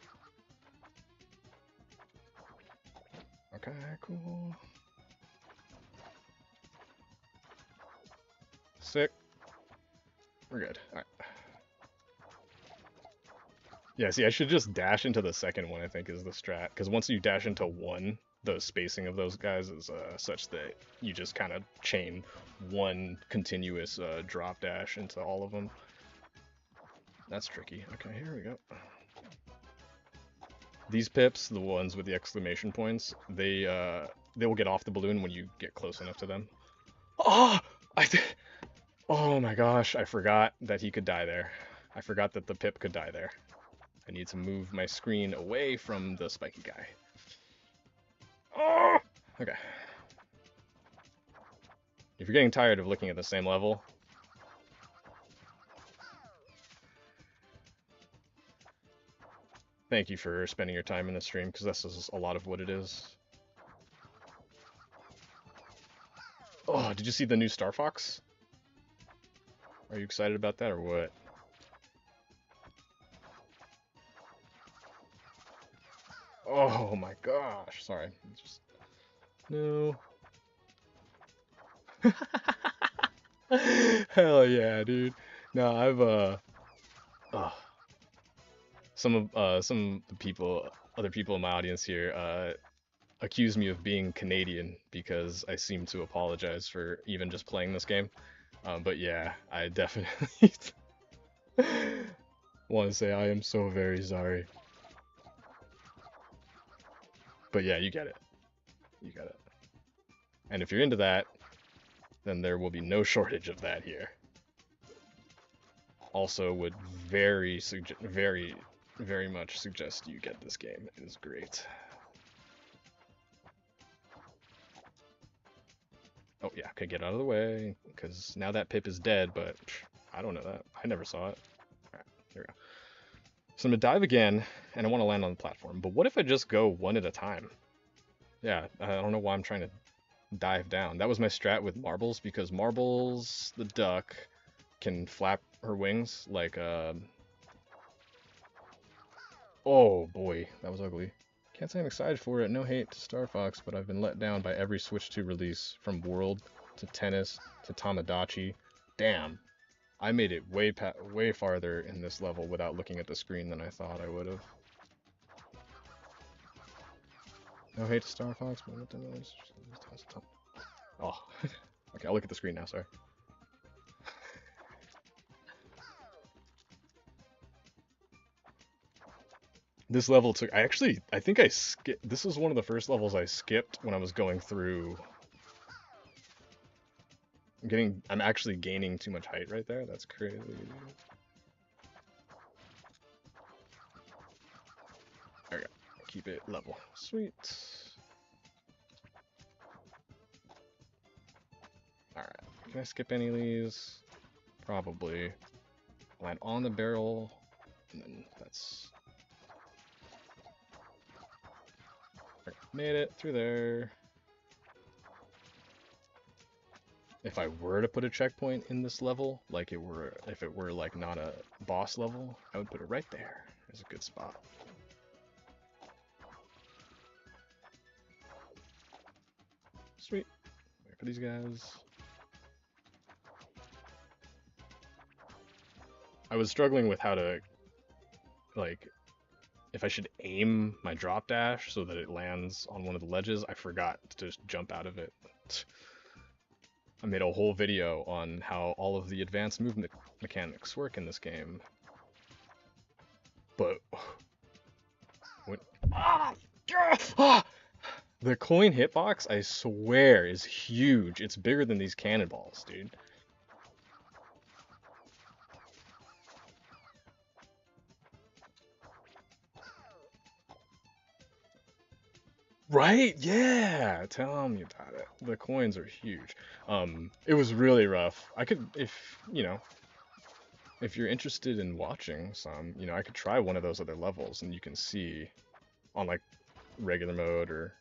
Okay, cool. Sick. We're good. All right. Yeah, see, I should just dash into the second one, I think, is the strat. Because once you dash into one, the spacing of those guys is such that you just kind of chain one continuous drop dash into all of them. That's tricky. Okay, here we go. These pips, the ones with the exclamation points, they will get off the balloon when you get close enough to them. Oh, oh my gosh, I forgot that he could die there. I forgot that the pip could die there. I need to move my screen away from the spiky guy. Oh! Okay. If you're getting tired of looking at the same level, thank you for spending your time in the stream, because this is a lot of what it is. Oh, did you see the new Star Fox? Are you excited about that or what? Oh my gosh, sorry. Just... No. Hell yeah, dude. No, I've uh some of the people, other people in my audience here, accuse me of being Canadian because I seem to apologize for even just playing this game. But yeah, I definitely want to say I am so very sorry. But yeah, you get it. You get it. And if you're into that, then there will be no shortage of that here. Also, would very much suggest you get this game. It is great. Oh yeah, okay, get out of the way, because now that Pip is dead, but I don't know that. I never saw it. Alright, here we go. So I'm gonna dive again, and I want to land on the platform, but what if I just go one at a time? Yeah, I don't know why I'm trying to dive down. That was my strat with Marbles, because Marbles, the duck, can flap her wings like, oh boy, that was ugly. Can't say I'm excited for it. No hate to Star Fox, but I've been let down by every Switch 2 release, from World to Tennis to Tamagotchi. Damn, I made it way farther in this level without looking at the screen than I thought I would have. No hate to Star Fox, but what the noise? Oh, okay, I'll look at the screen now. Sorry. This level took. I think I skipped. This was one of the first levels I skipped when I was going through. I'm actually gaining too much height right there. That's crazy. There we go. Keep it level. Sweet. Alright. Can I skip any of these? Probably. Land on the barrel. And then that's... Made it through there. If I were to put a checkpoint in this level, like if it were like not a boss level, I would put it right there. It's a good spot. Sweet. Wait for these guys. I was struggling with how to, like, if I should aim my drop dash so that it lands on one of the ledges. I forgot to just jump out of it. I made a whole video on how all of the advanced movement mechanics work in this game. But when, ah, ah, the coin hitbox, I swear, is huge. It's bigger than these cannonballs, dude. Right? Yeah. Tell me about it. The coins are huge. It was really rough. I could, if you know, if you're interested in watching some, I could try one of those other levels, and you can see on like regular mode or.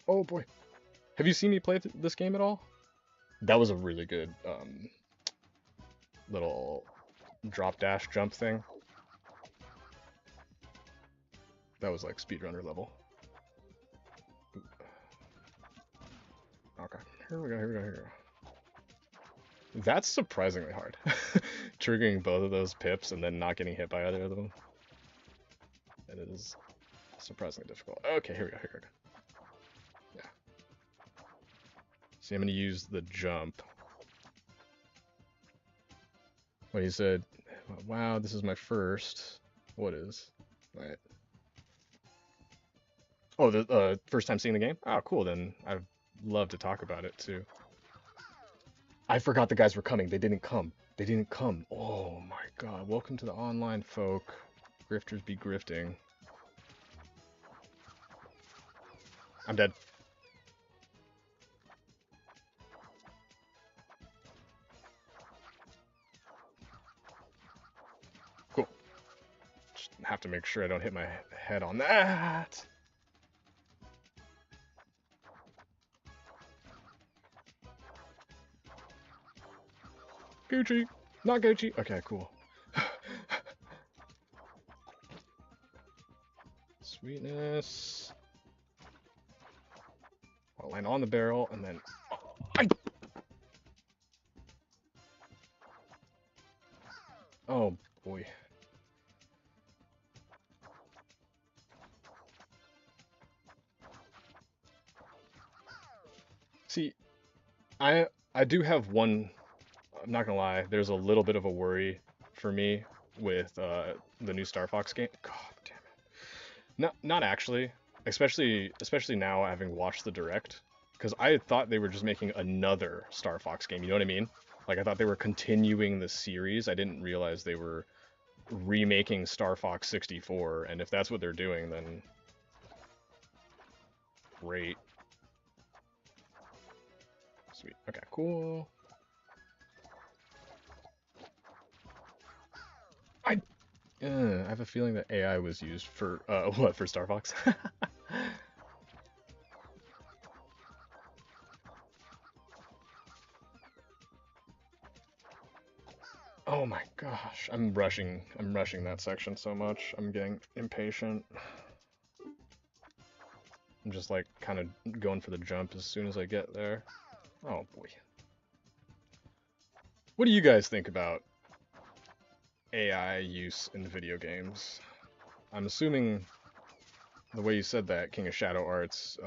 Oh boy. Have you seen me play this game at all? That was a really good little drop dash jump thing. That was like speedrunner level. Okay, here we go, here we go, here we go. That's surprisingly hard. Triggering both of those pips and then not getting hit by either of them. That is surprisingly difficult. Okay, here we go, here we go. Yeah. See, I'm gonna use the jump. Well, he said, wow, this is my first. What is? Right. Oh, the first time seeing the game? Oh, cool, then I'd love to talk about it too. I forgot the guys were coming. They didn't come. They didn't come. Oh my god. Welcome to the online folk. Grifters be grifting. I'm dead. Cool. Just have to make sure I don't hit my head on that. Gucci. Not Gucci. Okay, cool. Sweetness. I'll land on the barrel and then. Oh boy. See, I do have one. I'm not gonna lie. There's a little bit of a worry for me with the new Star Fox game. God damn it. Not actually. Especially now having watched the direct, because I had thought they were just making another Star Fox game. You know what I mean? Like I thought they were continuing the series. I didn't realize they were remaking Star Fox 64. And if that's what they're doing, then great. Sweet. Okay, cool. I have a feeling that AI was used for what, for Star Fox? Oh my gosh, I'm rushing that section so much. I'm getting impatient. I'm just like kind of going for the jump as soon as I get there. Oh boy. What do you guys think about AI use in video games? I'm assuming the way you said that, King of Shadow Arts,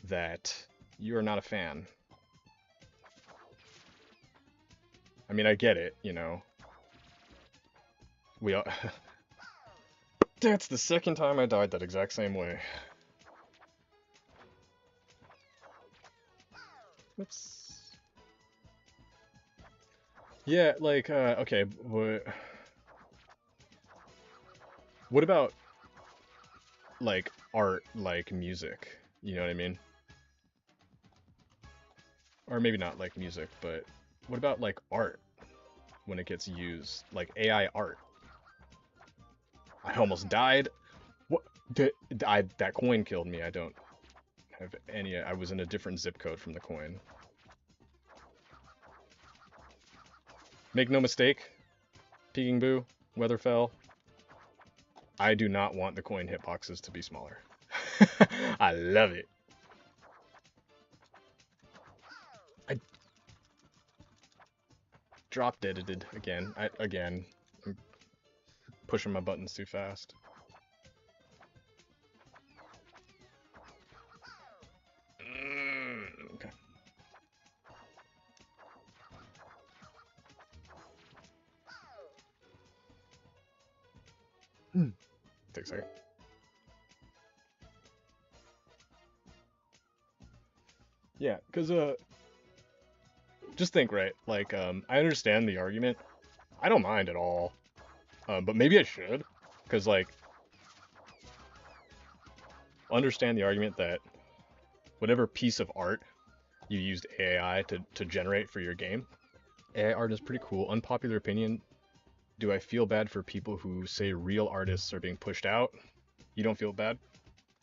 that you are not a fan. I mean, I get it, We all... That's the second time I died that exact same way. Whoops. Yeah, like, okay, what about, like, art, like music? You know what I mean? Or maybe not like music, but what about, like, art when it gets used? Like, AI art. I almost died. What? That coin killed me. I don't have any... I was in a different zip code from the coin. Make no mistake, Peking Boo, Weatherfell, I do not want the coin hitboxes to be smaller. I love it. I drop deaded again. Again, I'm pushing my buttons too fast. Okay. second. Yeah, because just think, right? Like, I understand the argument. I don't mind at all. But maybe I should, because like, understand the argument that whatever piece of art you used AI to generate for your game, AI art is pretty cool. Unpopular opinion. Do I feel bad for people who say real artists are being pushed out? You don't feel bad?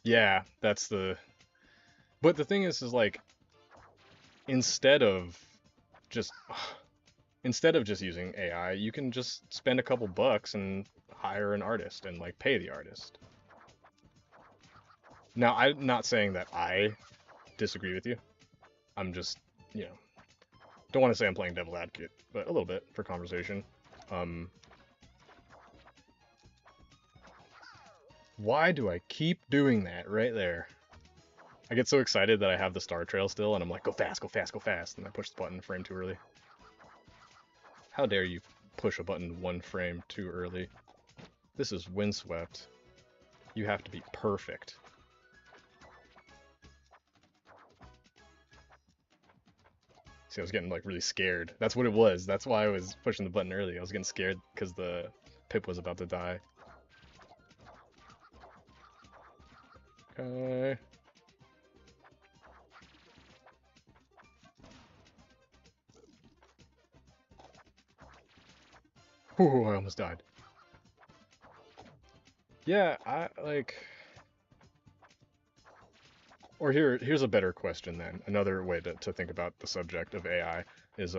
Yeah, that's the. But the thing is like, instead of just instead of just using AI, you can just spend a couple bucks and hire an artist and like pay the artist. Now, I'm not saying that I disagree with you. I'm just, you know, don't want to say I'm playing devil advocate, but a little bit for conversation. Um, why do I keep doing that right there? I get so excited that I have the star trail still, and I'm like, go fast, go fast, go fast, and I push the button frame too early. How dare you push a button one frame too early? This is Windswept. You have to be perfect. See, I was getting like really scared. That's what it was. That's why I was pushing the button early. I was getting scared because the pip was about to die. Okay. Ooh, I almost died. Yeah, I like. Or here's a better question then. Another way to think about the subject of AI is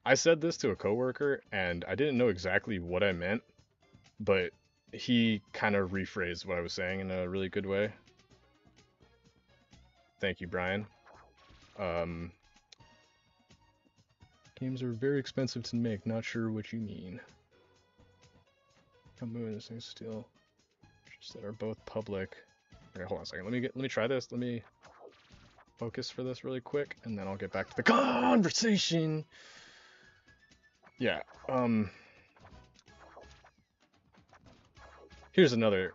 I said this to a coworker and I didn't know exactly what I meant, but he kind of rephrased what I was saying in a really good way. Thank you, Brian. Um, games are very expensive to make. Not sure what you mean. I'm moving this thing still. Just that are both public. Okay, hold on a second. Let me try this. Let me focus for this really quick, and then I'll get back to the conversation. Yeah. Here's another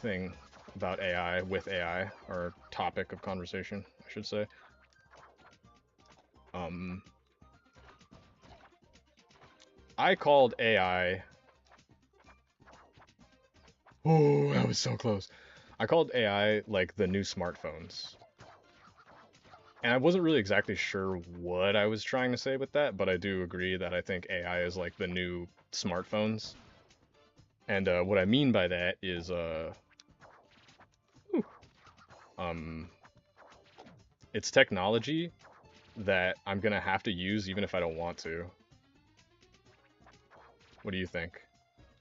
thing about AI with AI, or topic of conversation, I should say. I called AI. Oh, that was so close. I called AI like the new smartphones. And I wasn't really exactly sure what I was trying to say with that, but I do agree that I think AI is like the new smartphones. And what I mean by that is, um, it's technology that I'm gonna have to use even if I don't want to. What do you think?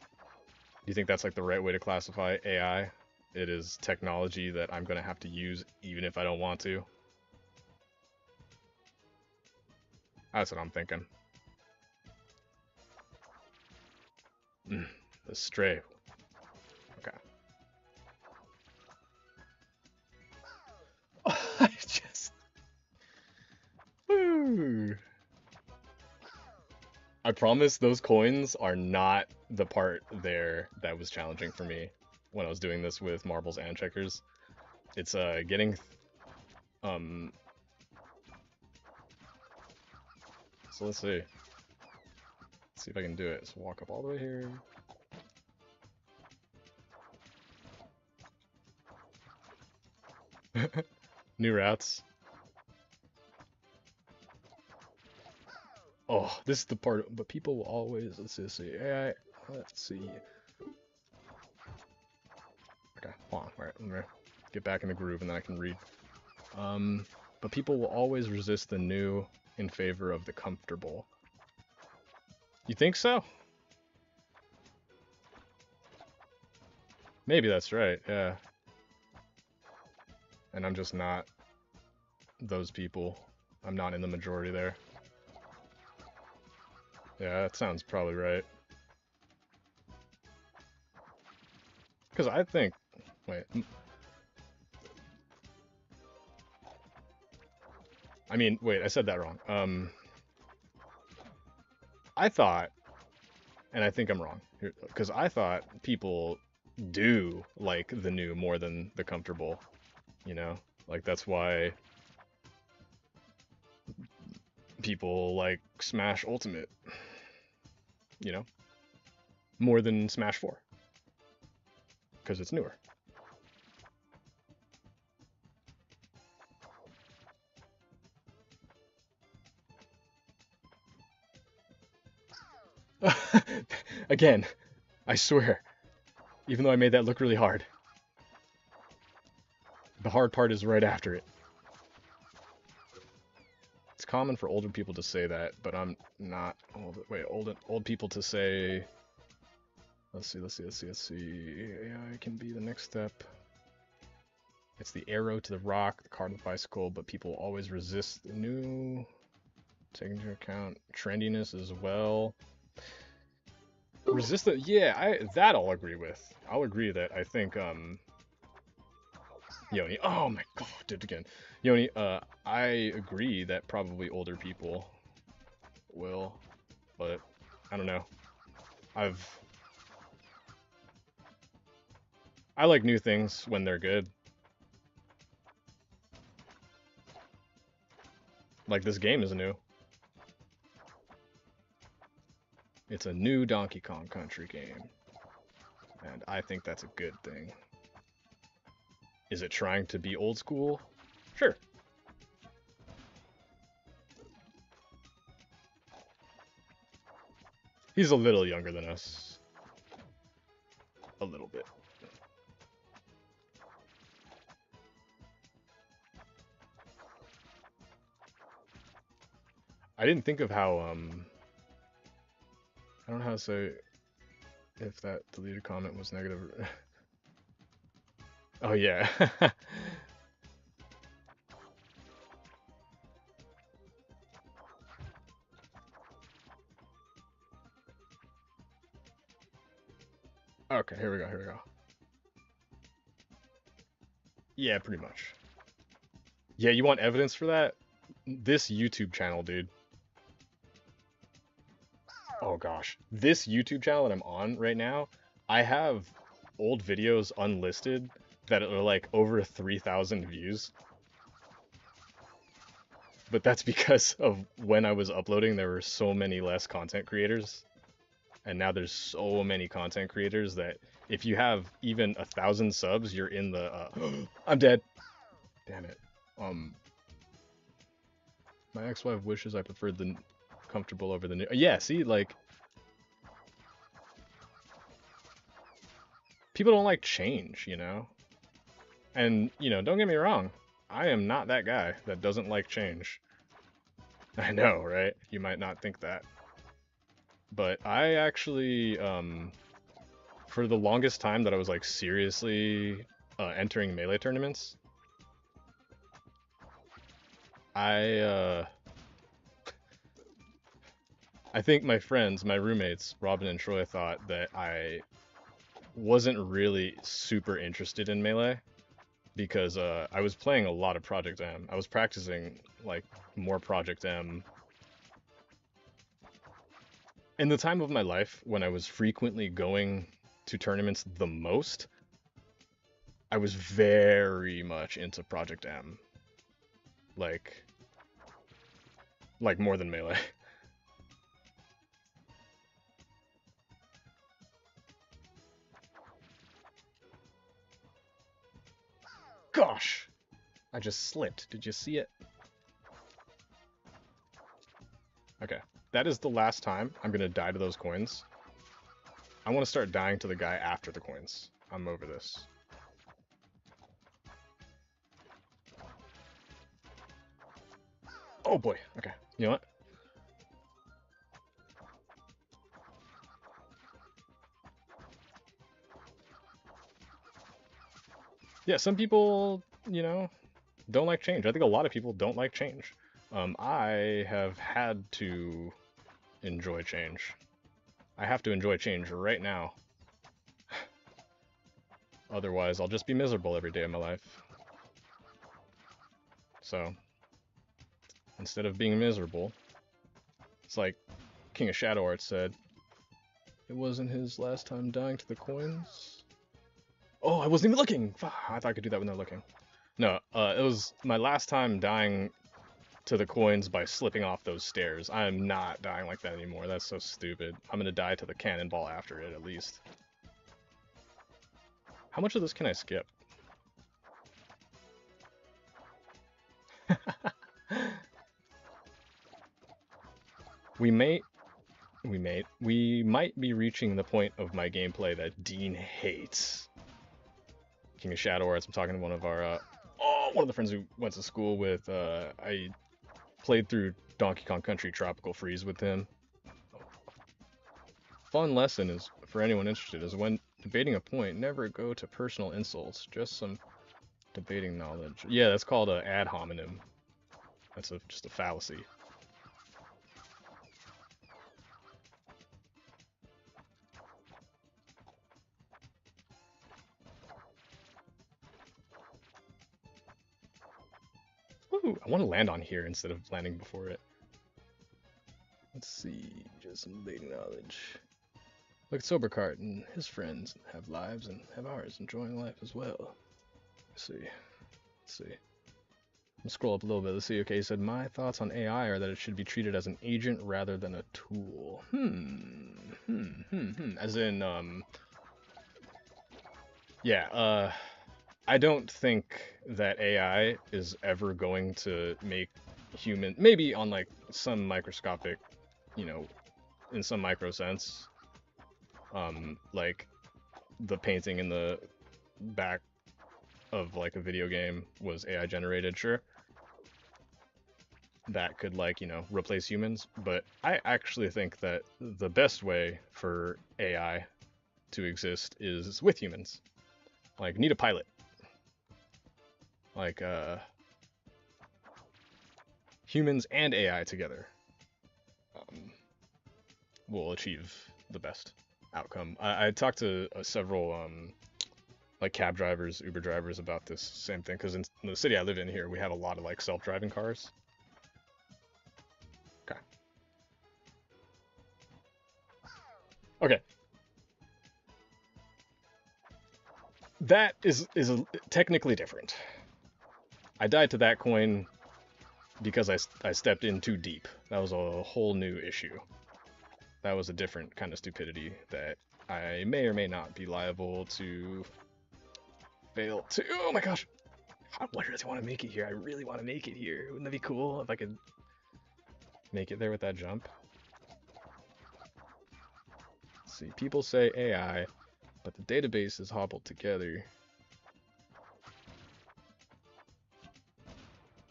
Do you think that's like the right way to classify AI? It is technology that I'm gonna have to use even if I don't want to. That's what I'm thinking. The stray. Okay. I just. Woo. I promise those coins are not the part there that was challenging for me when I was doing this with marbles and checkers. It's getting so let's see. Let's see if I can do it. So walk up all the way here. New routes. Oh, this is the part, but people will always, let's see, let's see. Okay, hold on, alright, let me get back in the groove and then I can read. But people will always resist the new in favor of the comfortable. You think so? Maybe that's right, yeah. And I'm just not those people. I'm not in the majority there. Yeah, that sounds probably right. Because I think, wait. I mean, wait, I said that wrong. I thought And I think I'm wrong because I thought people do like the new more than the comfortable, you know? Like that's why people like Smash Ultimate, you know, more than Smash 4 because it's newer. Again, I swear, even though I made that look really hard, the hard part is right after it. It's common for older people to say that, but I'm not old. Wait, old people to say. Let's see. AI can be the next step. It's the arrow to the rock, the card to the bicycle, but people always resist the new. Taking into account trendiness as well. Resist it. Yeah, that I'll agree with. I'll agree that I think Yoni. Oh my god, did it again. Yoni, I agree that probably older people will, but I don't know. I've I like new things when they're good. Like this game is new. It's a new Donkey Kong Country game, and I think that's a good thing. Is it trying to be old school? Sure. He's a little younger than us. A little bit. I didn't think of how, I don't know how to say if that deleted comment was negative. Oh, yeah. Okay, here we go. Yeah, pretty much. Yeah, you want evidence for that? This YouTube channel, dude. Oh gosh. This YouTube channel that I'm on right now, I have old videos unlisted that are like over 3,000 views. But that's because of when I was uploading, there were so many less content creators. And now there's so many content creators that if you have even 1,000 subs, you're in the, I'm dead. Damn it. My ex-wife wishes I preferred the comfortable over the new. Yeah, see, like, people don't like change, you know? And, you know, don't get me wrong, I am not that guy that doesn't like change. I know, right? You might not think that. But I actually, for the longest time that I was like seriously entering Melee tournaments, I I think my friends, my roommates, Robin and Troy, thought that I wasn't really super interested in Melee because I was playing a lot of Project M. I was practicing like more Project M. In the time of my life when I was frequently going to tournaments the most, I was very much into Project M. Like more than Melee. Gosh! I just slipped. Did you see it? Okay. That is the last time I'm gonna die to those coins. I want to start dying to the guy after the coins. I'm over this. Oh boy. Okay. You know what? Yeah, some people, you know, don't like change. I think a lot of people don't like change. I have had to enjoy change. I have to enjoy change right now. Otherwise, I'll just be miserable every day of my life. So, instead of being miserable, it's like King of Shadow Art said, It wasn't his last time dying to the coins. Oh, I wasn't even looking! I thought I could do that when they're looking. No, it was my last time dying to the coins by slipping off those stairs. I am not dying like that anymore. That's so stupid. I'm gonna die to the cannonball after it, at least. How much of this can I skip? we might be reaching the point of my gameplay that Dean hates. King of Shadow Arts. I'm talking to one of our, one of the friends who went to school with. I played through Donkey Kong Country Tropical Freeze with him. Fun lesson is for anyone interested is when debating a point, never go to personal insults, just some debating knowledge. Yeah, that's called a ad hominem. That's just a fallacy. Ooh, I want to land on here instead of landing before it. Let's see, just some debating knowledge. Look at Sobercart and his friends have lives and have ours, enjoying life as well. Let's see. Let's scroll up a little bit. Let's see. Okay, he said, my thoughts on AI are that it should be treated as an agent rather than a tool. As in, yeah, I don't think that AI is ever going to make human, maybe on like some microscopic, you know, in some micro sense, like the painting in the back of like a video game was AI generated, sure. That could like, replace humans, but I actually think that the best way for AI to exist is with humans. Like, need a pilot. Like, humans and AI together will achieve the best outcome. I talked to several like cab drivers, Uber drivers about this same thing, because in the city I live in here, we have a lot of like self-driving cars. Okay. Okay. That is technically different. I died to that coin because I stepped in too deep. That was a whole new issue. That was a different kind of stupidity that I may or may not be liable to fail to. Oh my gosh! I really want to make it here. I really want to make it here. Wouldn't that be cool if I could make it there with that jump? Let's see, people say AI, but the database is hobbled together.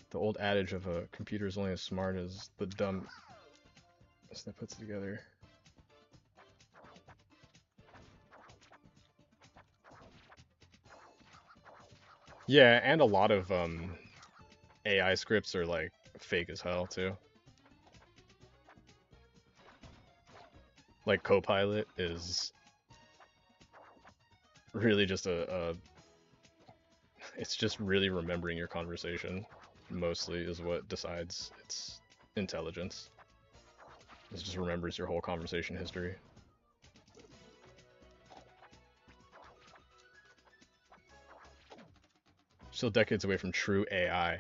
The old adage of a computer is only as smart as the dumb that puts it together. Yeah, and a lot of AI scripts are like fake as hell too. Like Copilot is really just it's just really remembering your conversation mostly is what decides its intelligence. It just remembers your whole conversation history. Still decades away from true AI.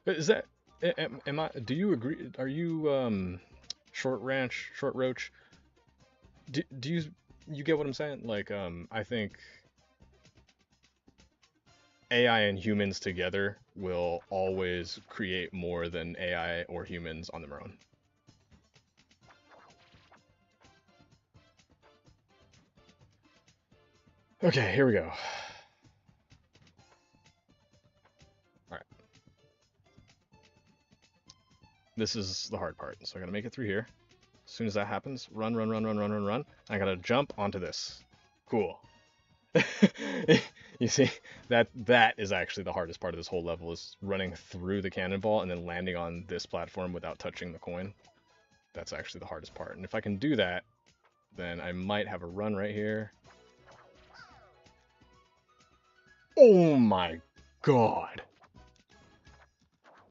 Is that am I? Do you agree? Are you short roach? Do you get what I'm saying? Like I think AI and humans together will always create more than AI or humans on their own. Okay, here we go. Alright. This is the hard part. So I gotta make it through here. As soon as that happens, run. I gotta jump onto this. Cool. You see, that is actually the hardest part of this whole level, is running through the cannonball and then landing on this platform without touching the coin. That's actually the hardest part. And if I can do that, then I might have a run right here. Oh my god.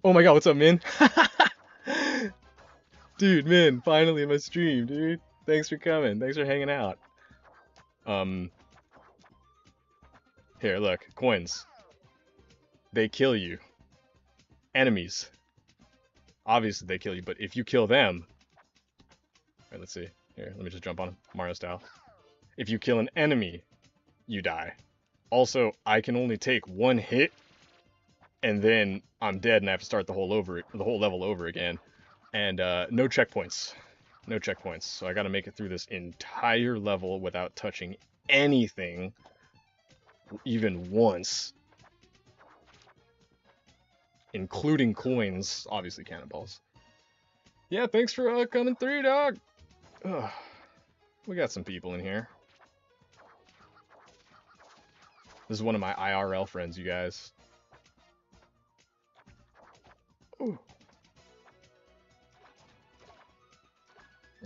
Oh my god, what's up, Min? Dude, Min, finally in my stream, dude. Thanks for coming. Thanks for hanging out. Um, Here, look, coins. They kill you. Enemies. Obviously they kill you, but if you kill them... Alright, let's see. Here, let me just jump on him. Mario style. If you kill an enemy, you die. Also, I can only take one hit, and then I'm dead and I have to start the whole level over again. And no checkpoints. No checkpoints. So I gotta make it through this entire level without touching anything, even once. Including coins, obviously cannonballs. Yeah, thanks for coming through, dog. Ugh. We got some people in here. This is one of my IRL friends, you guys. Ooh.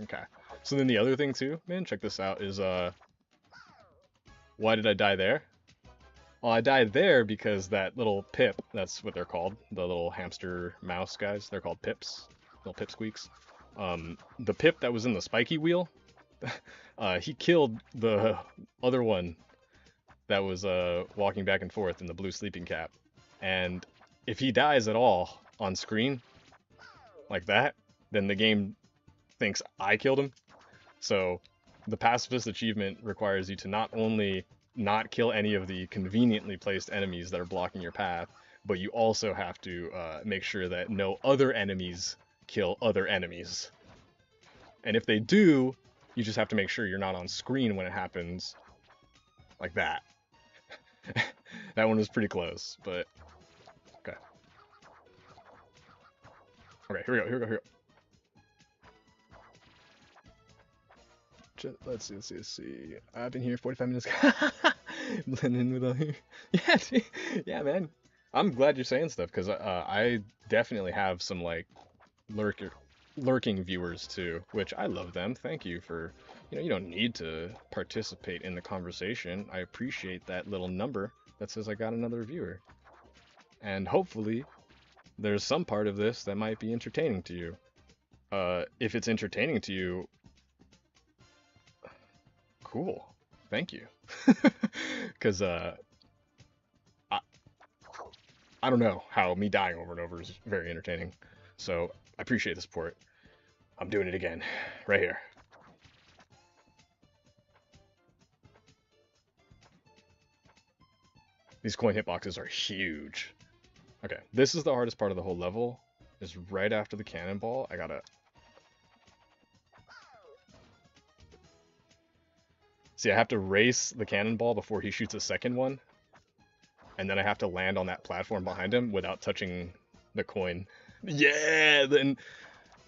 Okay. So then the other thing too, man, check this out, is why did I die there? Well, I died there because that little pip, that's what they're called, the little hamster mouse guys, they're called pips, little pipsqueaks. The pip that was in the spiky wheel, he killed the other one that was walking back and forth in the blue sleeping cap. And if he dies at all on screen, like that, then the game thinks I killed him. So the pacifist achievement requires you to not only not kill any of the conveniently placed enemies that are blocking your path, but you also have to make sure that no other enemies kill other enemies. And if they do, you just have to make sure you're not on screen when it happens, like that. That one was pretty close, but okay. Okay, here we go. Let's see. I've been here 45 minutes. Blending with all here. Yeah, yeah, man. I'm glad you're saying stuff because I definitely have some like lurking viewers too, which I love them. Thank you for, you don't need to participate in the conversation. I appreciate that little number that says I got another viewer. And hopefully there's some part of this that might be entertaining to you. If it's entertaining to you, cool. Thank you. Because I don't know how me dying over and over is very entertaining. So I appreciate the support. I'm doing it again, right here. These coin hitboxes are huge. Okay, this is the hardest part of the whole level. Is right after the cannonball. I gotta... See, I have to race the cannonball before he shoots a second one. And then I have to land on that platform behind him without touching the coin. Yeah, then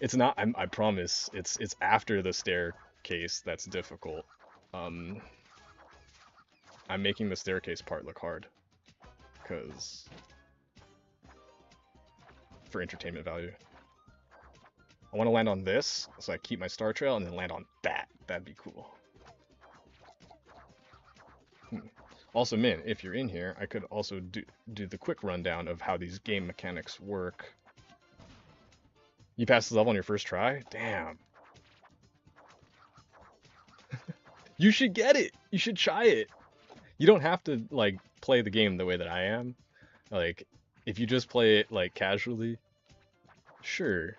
it's not. I promise. It's after the staircase that's difficult. I'm making the staircase part look hard, cause for entertainment value. I want to land on this, so I keep my star trail, and then land on that. That'd be cool. Also, Min, if you're in here, I could also do the quick rundown of how these game mechanics work. You passed the level on your first try? Damn. You should get it! You should try it! You don't have to, like, play the game the way that I am. Like, if you just play it, like, casually, sure.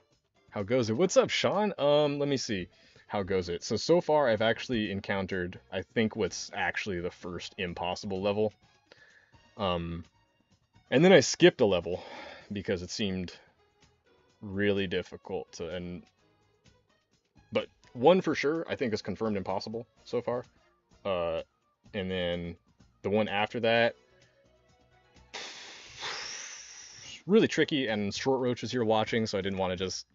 How goes it? What's up, Sean? Let me see. How goes it? So far I've actually encountered, I think, what's actually the first impossible level. And then I skipped a level because it seemed really difficult to, but one for sure I think is confirmed impossible so far. And then the one after that, really tricky, and Short Roach is here watching, so I didn't want to just,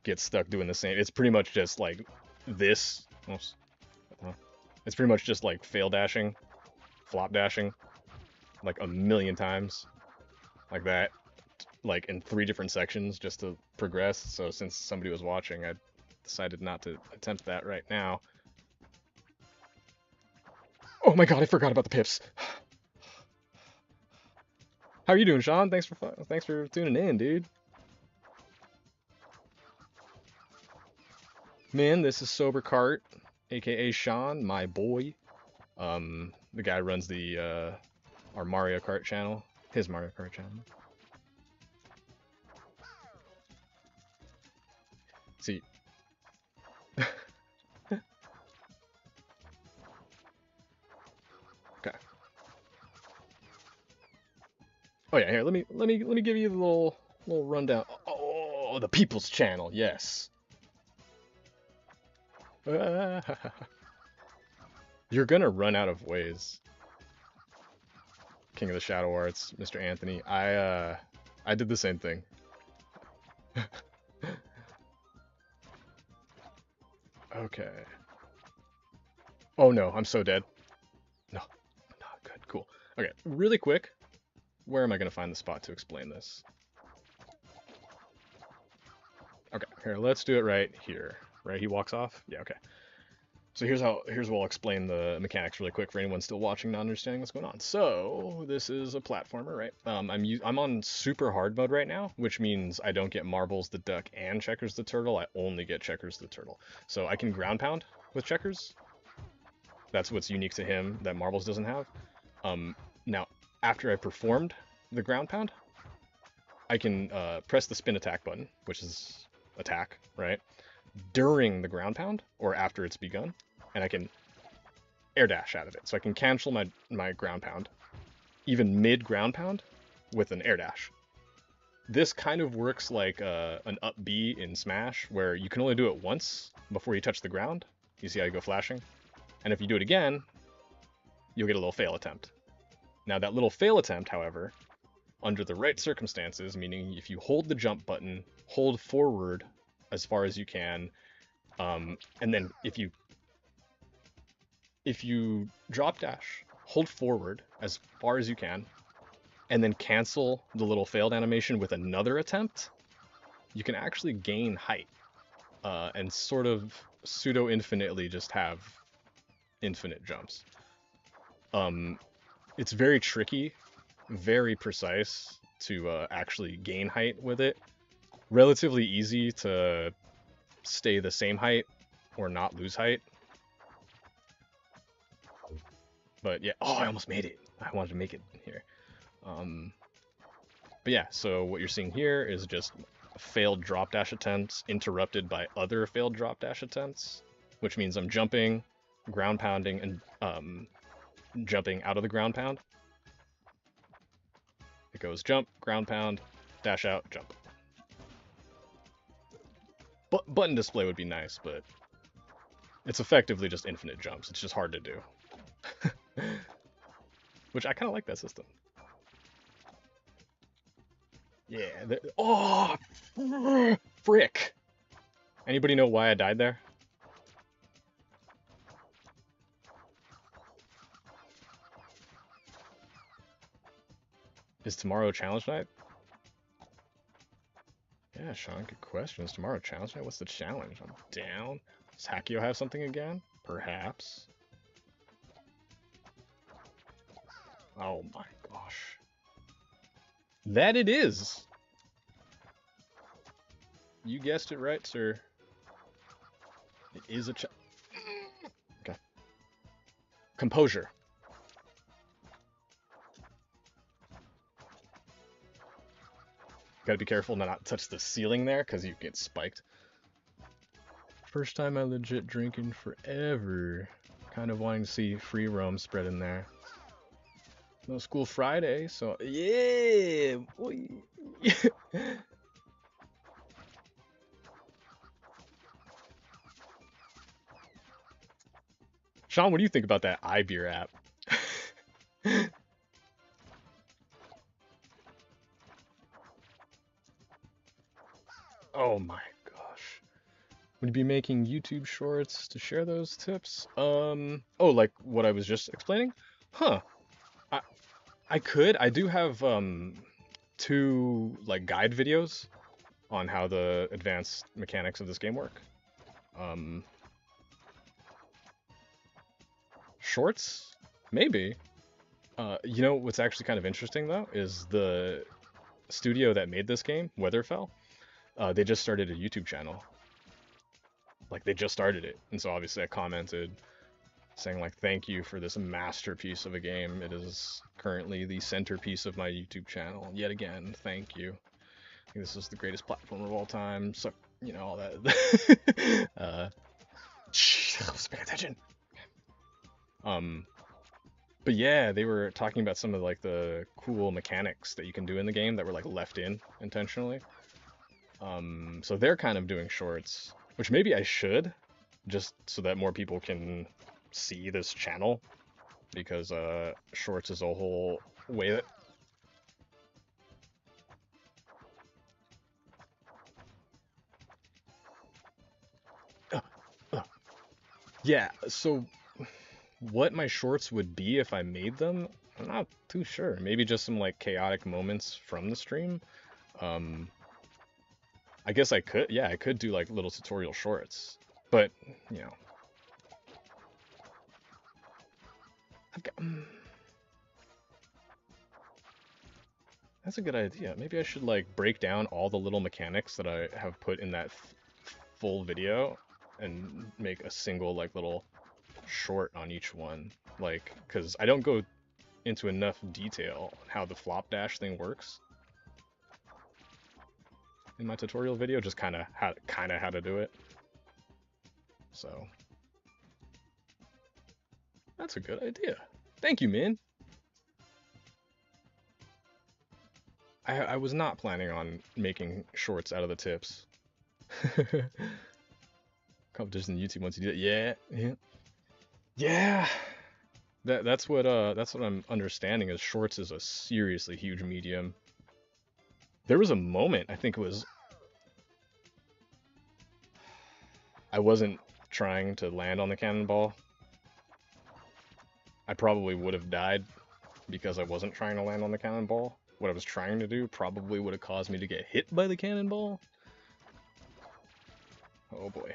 get stuck doing the same. It's pretty much just like this. It's pretty much just like fail dashing, flop dashing, like a million times, like that, like in 3 different sections just to progress. So since somebody was watching, I decided not to attempt that right now. Oh my god, I forgot about the pips. How are you doing, Sean? Thanks for tuning in, dude. Man, this is Sober Cart, aka Sean, my boy. The guy runs the our Mario Kart channel, his Mario Kart channel. See, okay. Oh yeah, here. Let me give you the little rundown. Oh, the People's Channel. Yes. You're gonna run out of ways. King of the Shadow Arts, Mr. Anthony. I did the same thing. Okay. Oh no, I'm so dead. No, not good. Cool. Okay, really quick. Where am I gonna find the spot to explain this? Okay, here, let's do it right here. Right, he walks off? Yeah, okay. So here's what I'll explain the mechanics really quick for anyone still watching not understanding what's going on. So this is a platformer, right? I'm on super hard mode right now, which means I don't get Marbles the duck and Checkers the turtle. I only get Checkers the turtle. So I can ground pound with Checkers. That's what's unique to him that Marbles doesn't have. Now after I performed the ground pound, I can press the spin attack button, which is attack, right? During the ground pound or after it's begun, and I can air dash out of it. So I can cancel my ground pound, even mid ground pound, with an air dash. This kind of works like an up B in Smash, where you can only do it once before you touch the ground. You see how you go flashing? And if you do it again, you'll get a little fail attempt. Now that little fail attempt, however, under the right circumstances, meaning if you hold the jump button, hold forward as far as you can, and then if you drop dash, hold forward as far as you can, and then cancel the little failed animation with another attempt, you can actually gain height and sort of pseudo infinitely just have infinite jumps. It's very tricky, very precise to actually gain height with it. Relatively easy to stay the same height or not lose height. But yeah, oh, I almost made it. I wanted to make it here. But yeah, so what you're seeing here is just failed drop dash attempts interrupted by other failed drop dash attempts, which means I'm jumping, ground pounding, and jumping out of the ground pound. It goes jump, ground pound, dash out, jump. Button display would be nice, but it's effectively just infinite jumps. It's just hard to do. Which I kind of like that system. Yeah. Oh, frick. Anybody know why I died there? Is tomorrow challenge night? Yeah, Sean, good question. Is tomorrow challenge night? What's the challenge? I'm down. Does Hakio have something again? Perhaps. Oh my gosh. That it is! You guessed it right, sir. It is a okay. Composure. Gotta be careful to not touch the ceiling there, because you get spiked. First time I legit drinking forever. Kind of wanting to see free roam spread in there. No school Friday, so yeah, boy. Sean, what do you think about that iBeer app? Oh my gosh. Would you be making YouTube shorts to share those tips? Oh, like what I was just explaining? Huh. I could. I do have two like guide videos on how the advanced mechanics of this game work. Shorts? Maybe. You know what's actually kind of interesting though is the studio that made this game, Weatherfell. They just started a YouTube channel. like they just started it, and so obviously I commented saying like thank you for this masterpiece of a game. It is currently the centerpiece of my YouTube channel. Yet again, thank you. I think this is the greatest platform of all time. So you know all that. Shh, pay attention. Um, but yeah, they were talking about some of like the cool mechanics that you can do in the game that were like left in intentionally. So they're kind of doing shorts, which maybe I should, just so that more people can see this channel, because shorts is a whole way that. Uh, uh, yeah, so what my shorts would be if I made them, I'm not too sure. Maybe just some like chaotic moments from the stream. Um, I guess I could, yeah, I could do like little tutorial shorts, but you know, I've got. That's a good idea. Maybe I should like break down all the little mechanics that I have put in that full video and make a single like little short on each one. Like, because I don't go into enough detail on how the flop dash thing works in my tutorial video, just kind of how to do it. So that's a good idea. Thank you, Min. I was not planning on making shorts out of the tips. Competition in YouTube once you do it. Yeah, yeah, yeah. That's what I'm understanding is shorts is a seriously huge medium. There was a moment, I think it was, I wasn't trying to land on the cannonball. I probably would have died because I wasn't trying to land on the cannonball. What I was trying to do probably would have caused me to get hit by the cannonball. Oh boy.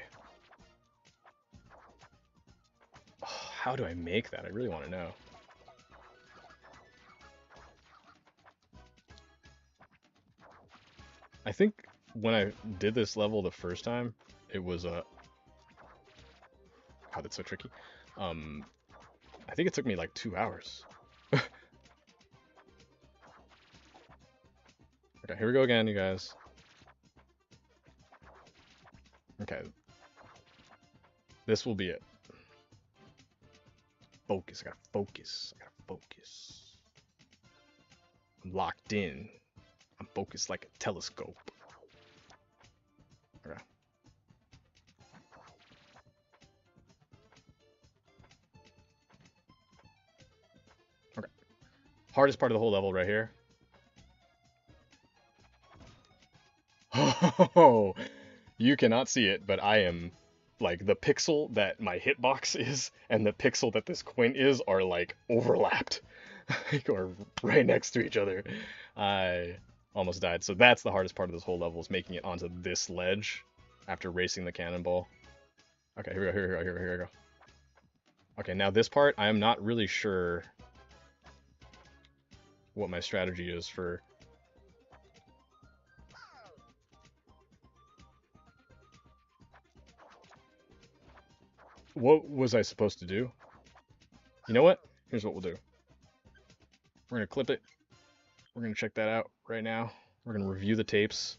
Oh, how do I make that? I really want to know. I think when I did this level the first time, it was a. God, that's so tricky. I think it took me like 2 hours. Okay, here we go again, you guys. Okay. This will be it. Focus, I gotta focus. I gotta focus. I'm locked in. I'm focused like a telescope. Okay. Okay. Hardest part of the whole level right here. Oh, you cannot see it, but I am like the pixel that my hitbox is and the pixel that this quint is are like overlapped, or right next to each other. I almost died. So that's the hardest part of this whole level, is making it onto this ledge after racing the cannonball. Okay, here we go, here we go, here we go. Okay, now this part, I am not really sure what my strategy is for. What was I supposed to do? You know what? Here's what we'll do. We're gonna clip it. We're gonna check that out right now. We're gonna review the tapes.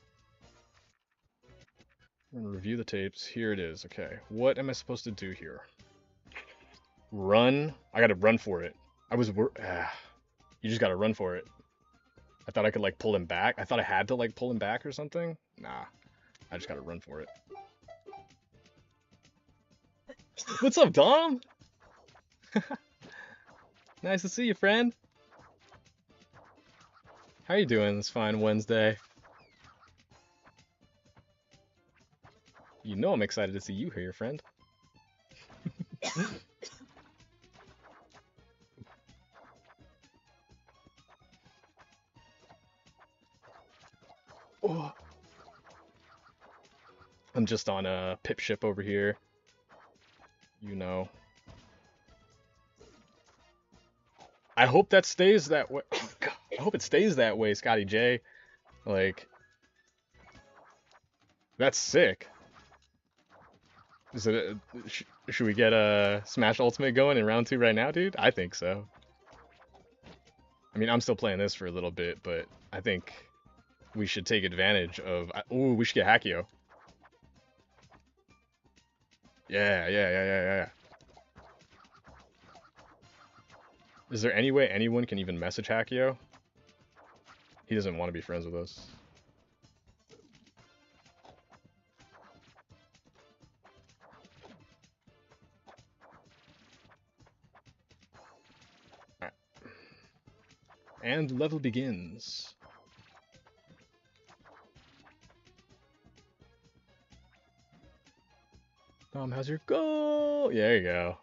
We're gonna review the tapes. Here it is. Okay, what am I supposed to do here? Run. I gotta run for it. You just gotta run for it. I thought I could like pull him back. I thought I had to like pull him back or something. Nah, I just gotta run for it. What's up, Dom? Nice to see you, friend. How you doing this fine Wednesday? You know I'm excited to see you here, friend. Oh. I'm just on a pip ship over here. You know. I hope that stays that way. Oh, God. I hope it stays that way, Scotty J. Like, that's sick. Is it should we get a Smash Ultimate going in round 2 right now, dude? I think so. I mean, I'm still playing this for a little bit, but I think we should take advantage of. Ooh, we should get Hakio. Yeah. Is there any way anyone can even message Hakio? He doesn't want to be friends with us. Alright. And level begins. How's your goal? Yeah, there you go.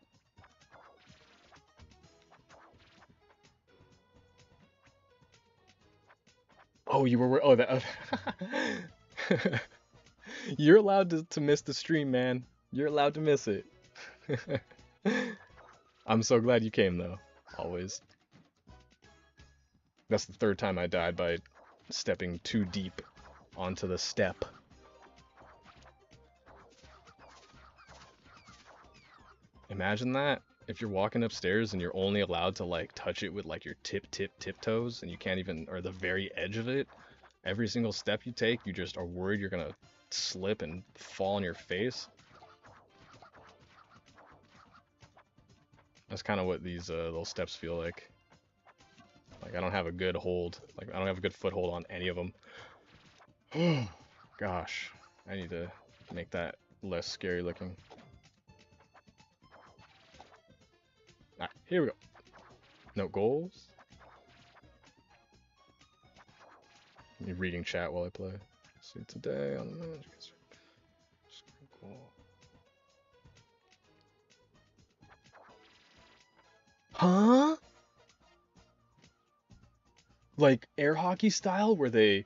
Oh, you were. Oh, that. You're allowed to miss the stream, man. You're allowed to miss it. I'm so glad you came, though. Always. That's the third time I died by stepping too deep onto the step. Imagine that. If you're walking upstairs and you're only allowed to like touch it with like your tiptoes and you can't even, or the very edge of it, every single step you take, you just are worried you're gonna slip and fall on your face. That's kind of what these little steps feel like. Like I don't have a good hold. Like I don't have a good foothold on any of them. Gosh, I need to make that less scary looking. Alright, here we go. No goals. Me reading chat while I play. See today on the goal. Huh? Like air hockey style where they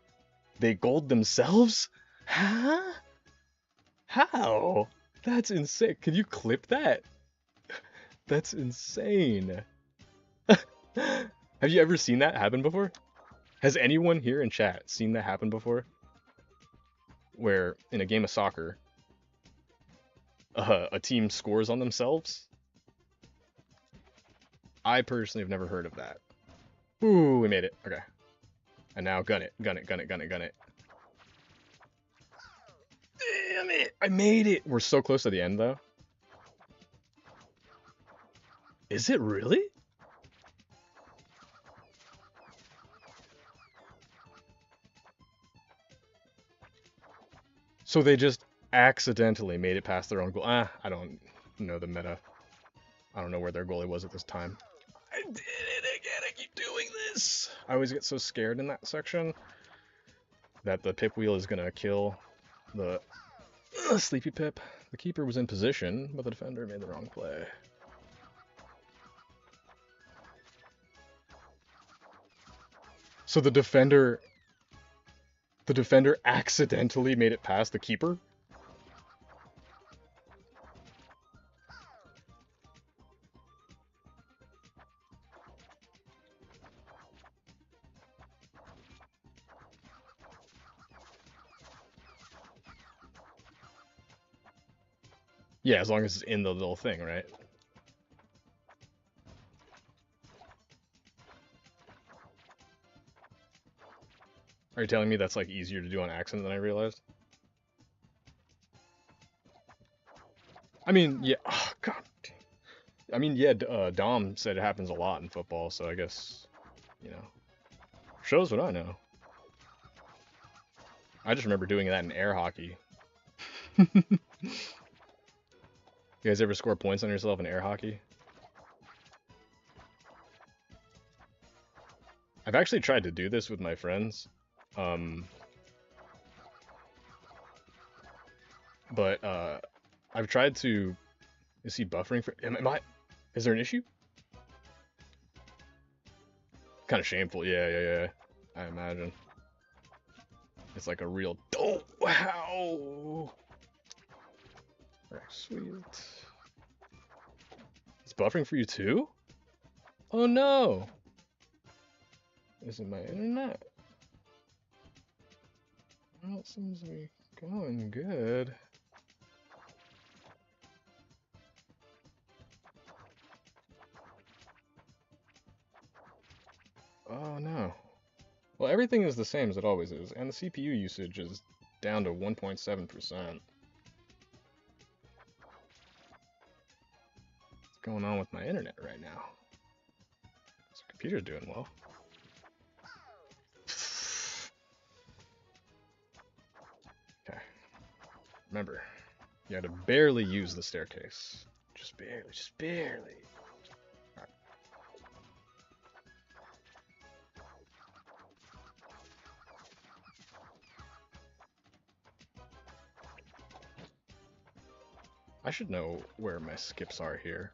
gold themselves? Huh? How? That's insane. Can you clip that? That's insane. Have you ever seen that happen before? Has anyone here in chat seen that happen before? Where in a game of soccer, a team scores on themselves? I personally have never heard of that. Ooh, we made it. Okay. And now gun it. Damn it! I made it! We're so close to the end, though. Is it really? So they just accidentally made it past their own goal. I don't know the meta. I don't know where their goalie was at this time. I did it again. I keep doing this. I always get so scared in that section that the pip wheel is going to kill the sleepy pip. The keeper was in position, but the defender made the wrong play. So the defender accidentally made it past the keeper? Yeah, as long as it's in the little thing, right? Are you telling me that's like easier to do on accident than I realized? I mean, yeah. Oh, God. I mean, yeah. Dom said it happens a lot in football, so I guess, you know, shows what I know. I just remember doing that in air hockey. You guys ever score points on yourself in air hockey? I've actually tried to do this with my friends. But I've tried to. Is he buffering for? Am I? Is there an issue? Kind of shameful. Yeah. I imagine. It's like a real. Oh wow. Right, sweet. It's buffering for you too? Oh no. Is it my internet? Well, it seems to be going good. Oh no. Well, everything is the same as it always is, and the CPU usage is down to 1.7%. What's going on with my internet right now? So computer's doing well. Okay. Remember, you had to barely use the staircase. Just barely, just barely. All right. I should know where my skips are here.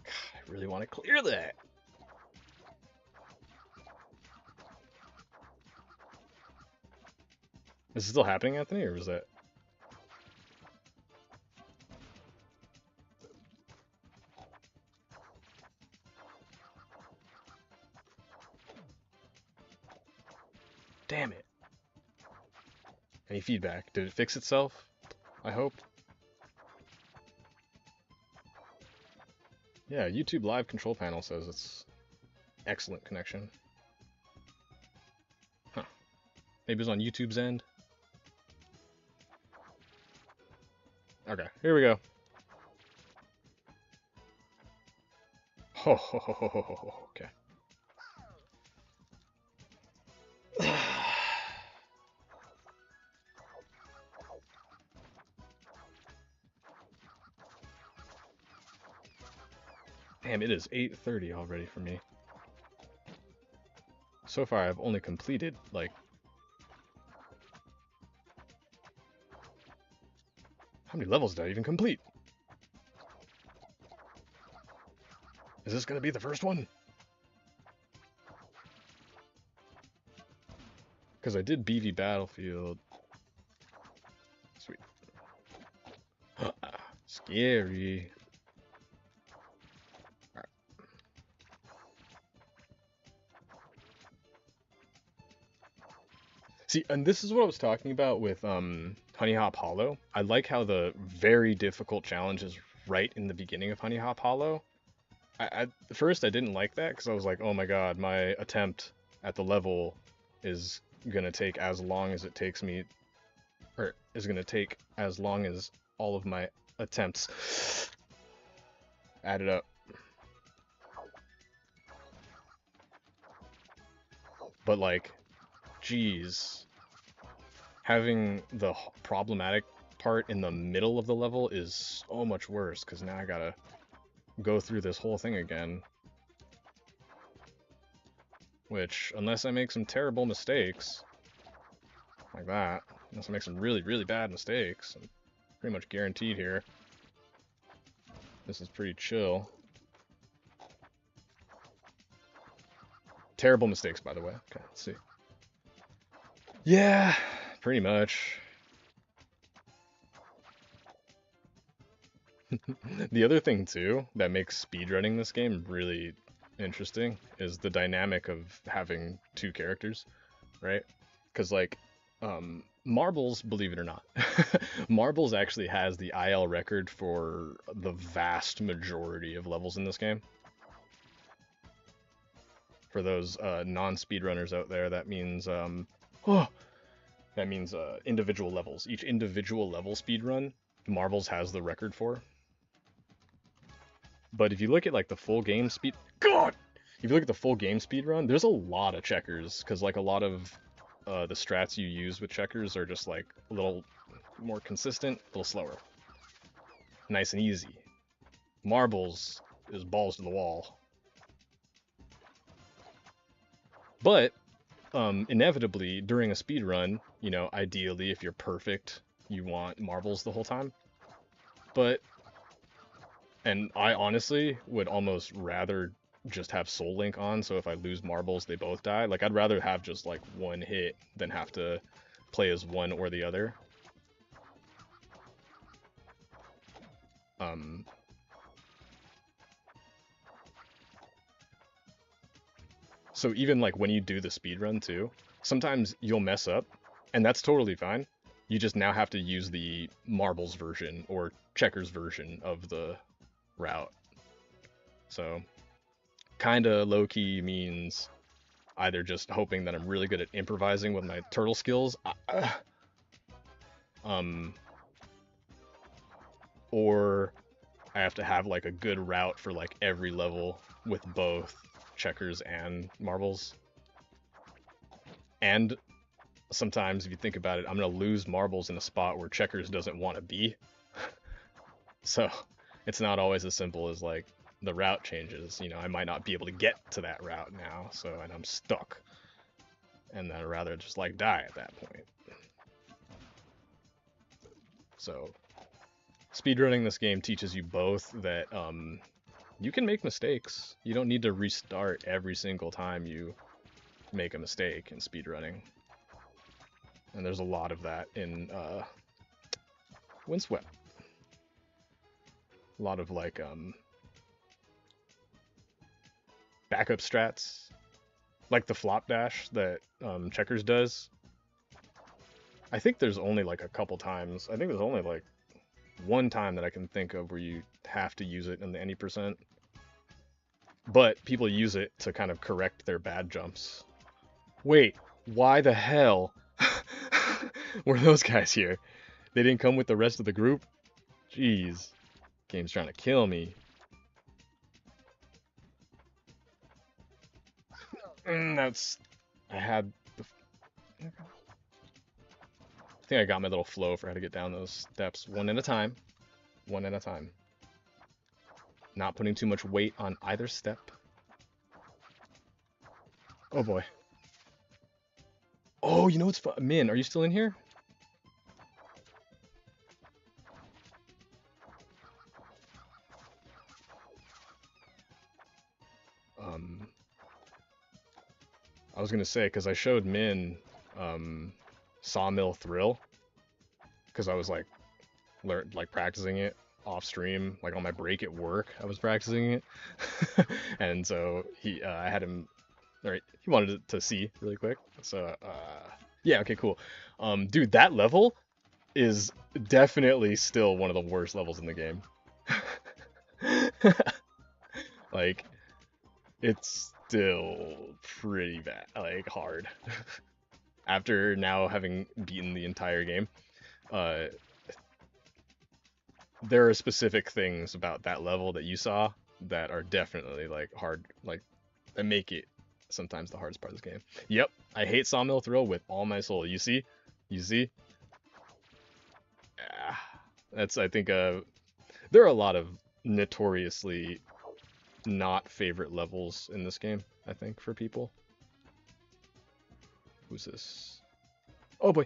God, I really want to clear that. Is it still happening, Anthony, or was that? Damn it. Any feedback? Did it fix itself? I hope. Yeah, YouTube Live control panel says it's excellent connection. Huh. Maybe it was on YouTube's end? Okay, here we go. Ho ho ho ho ho ho. Okay. Damn, it is 8:30 already for me. So far, I've only completed, like... How many levels did I even complete? Is this gonna be the first one? Because I did BV Battlefield. Sweet. Scary. Alright. See, and this is what I was talking about with Honey Hop Hollow. I like how the very difficult challenge is right in the beginning of Honey Hop Hollow. At first, I didn't like that because I was like, oh my god, my attempt at the level is gonna take as long as it takes me, or is gonna take as long as all of my attempts added up. But like, geez, having the problematic part in the middle of the level is so much worse because now I gotta go through this whole thing again. Which, unless I make some terrible mistakes, like that, unless I make some really, really bad mistakes, I'm pretty much guaranteed here. This is pretty chill. Terrible mistakes, by the way. Okay, let's see. Yeah, pretty much. The other thing, too, that makes speedrunning this game really interesting is the dynamic of having two characters, right? Because, like, Marbles, believe it or not, Marbles actually has the IL record for the vast majority of levels in this game. For those non-speedrunners out there, that means individual levels. Each individual level speedrun, Marbles has the record for. But if you look at like the full game speed, God, if you look at the full game speedrun, there's a lot of checkers because like a lot of the strats you use with checkers are just like a little more consistent, a little slower, nice and easy. Marbles is balls to the wall, but inevitably during a speedrun, you know, ideally if you're perfect, you want marbles the whole time. But and I honestly would almost rather just have Soul Link on, so if I lose marbles, they both die. Like, I'd rather have just, like, one hit than have to play as one or the other. So even, like, when you do the speedrun, too, sometimes you'll mess up, and that's totally fine. You just now have to use the marbles version or checkers version of the route. So kinda low-key means either just hoping that I'm really good at improvising with my turtle skills, um, or I have to have like a good route for like every level with both checkers and marbles. And sometimes, if you think about it, I'm gonna lose marbles in a spot where checkers doesn't want to be. So it's not always as simple as like the route changes. You know, I might not be able to get to that route now, so and I'm stuck. And I'd rather just like die at that point. So speedrunning this game teaches you both that you can make mistakes. You don't need to restart every single time you make a mistake in speedrunning. And there's a lot of that in Windswept. A lot of like backup strats, like the flop dash that Checkers does. I think there's only like a couple times. I think there's only like one time that I can think of where you have to use it in the any percent. But people use it to kind of correct their bad jumps. Wait, why the hell were those guys here? They didn't come with the rest of the group? Jeez. Game's trying to kill me. That's... I had... I think I got my little flow for how to get down those steps. One at a time. One at a time. Not putting too much weight on either step. Oh boy. Oh, you know what's fun? Min, are you still in here? I was gonna say, because I showed Min Sawmill Thrill, because I was like, practicing it off stream, like on my break at work, I was practicing it, and so I had him, right? He wanted to see really quick, so yeah, okay, cool. Dude, that level is definitely still one of the worst levels in the game. Like, it's still pretty bad, like hard. After now having beaten the entire game, uh, there are specific things about that level that you saw that are definitely like hard, like that make it sometimes the hardest part of this game. Yep, I hate Sawmill Thrill with all my soul. You see? You see? That's, I think, there are a lot of notoriously not favorite levels in this game, I think, for people. Who's this? Oh boy.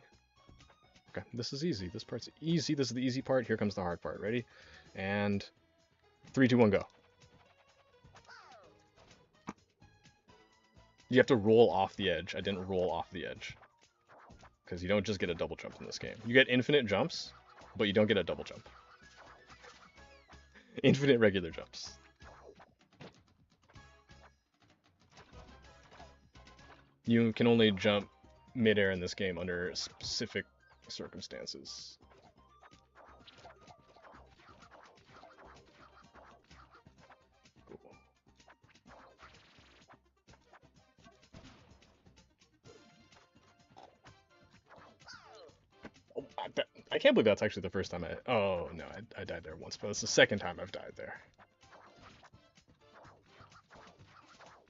Okay, this is easy. This part's easy. This is the easy part. Here comes the hard part. Ready? And 3, 2, 1, go. You have to roll off the edge. I didn't roll off the edge. Because you don't just get a double jump in this game. You get infinite jumps, but you don't get a double jump. Infinite regular jumps. You can only jump midair in this game under specific circumstances. Cool. Oh, I can't believe that's actually the first time oh no, I died there once, but it's the second time I've died there.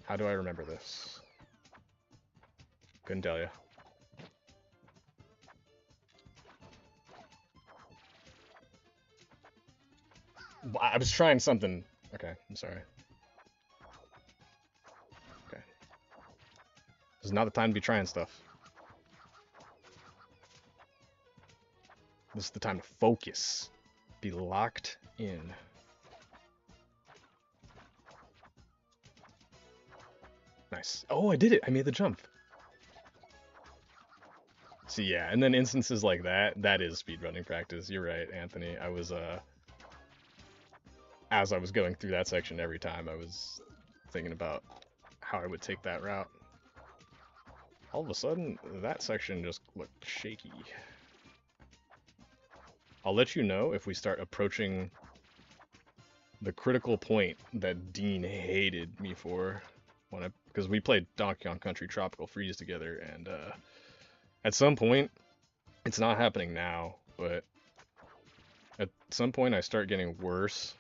How do I remember this? Couldn't tell you. I was trying something. Okay, I'm sorry. Okay. This is not the time to be trying stuff. This is the time to focus. Be locked in. Nice. Oh, I did it. I made the jump. See, yeah, and then instances like that is speedrunning practice. You're right, Anthony. I was, as I was going through that section every time, I was thinking about how I would take that route. All of a sudden, that section just looked shaky. I'll let you know if we start approaching the critical point that Dean hated me for because we played Donkey Kong Country Tropical Freeze together, and at some point, it's not happening now, but at some point I start getting worse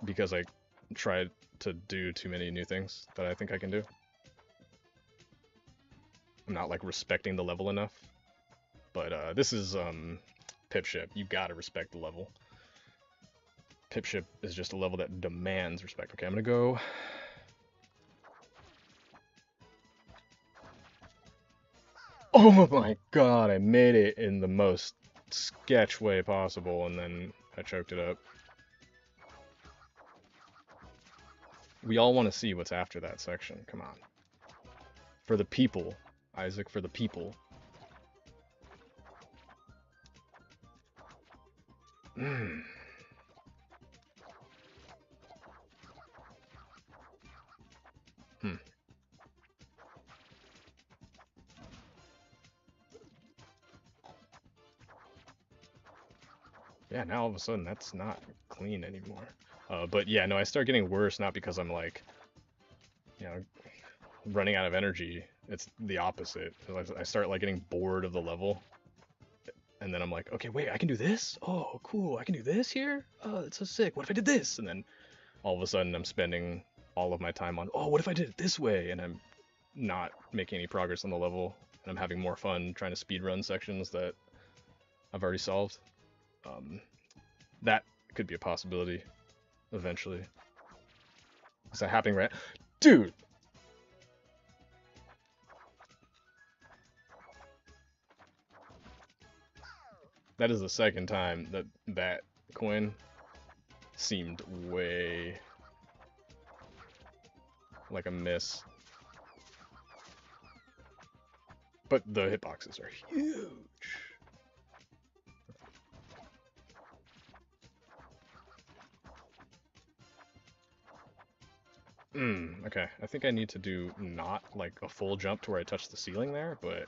because I tried to do too many new things that I think I can do. I'm not like respecting the level enough. But this is Pip Ship. You gotta respect the level. Pip Ship is just a level that demands respect. Okay, I'm gonna go. Oh my god, I made it in the most sketch way possible, and then I choked it up. We all want to see what's after that section. Come on. For the people, Isaac, for the people. Hmm. Yeah, now all of a sudden that's not clean anymore. But yeah, no, I start getting worse, not because I'm like, you know, running out of energy. It's the opposite. I start like getting bored of the level, and then I'm like, okay, wait, I can do this? Oh, cool, I can do this here? Oh, that's so sick. What if I did this? And then all of a sudden I'm spending all of my time on, oh, what if I did it this way? And I'm not making any progress on the level, and I'm having more fun trying to speed run sections that I've already solved. That could be a possibility eventually. Is that happening right? Dude! That is the second time that that coin seemed way like a miss. But the hitboxes are huge. Okay. I think I need to do not like a full jump to where I touch the ceiling there, but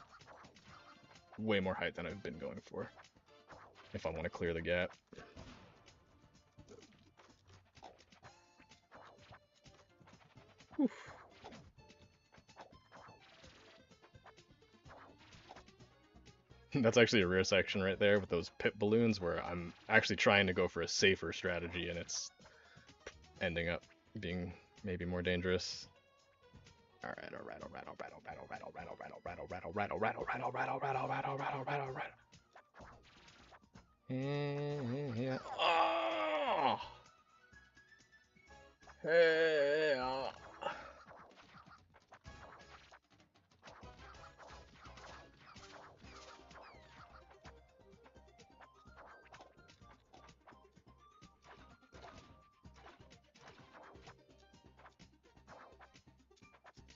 way more height than I've been going for if I want to clear the gap. Oof. That's actually a rare section right there with those pip balloons where I'm actually trying to go for a safer strategy and it's ending up being maybe more dangerous. Alright, alright, alright, alright, alright, alright, alright, alright, alright, alright, alright, alright, alright, alright, alright, alright, alright, alright, alright. Yeah. Oh! Hey!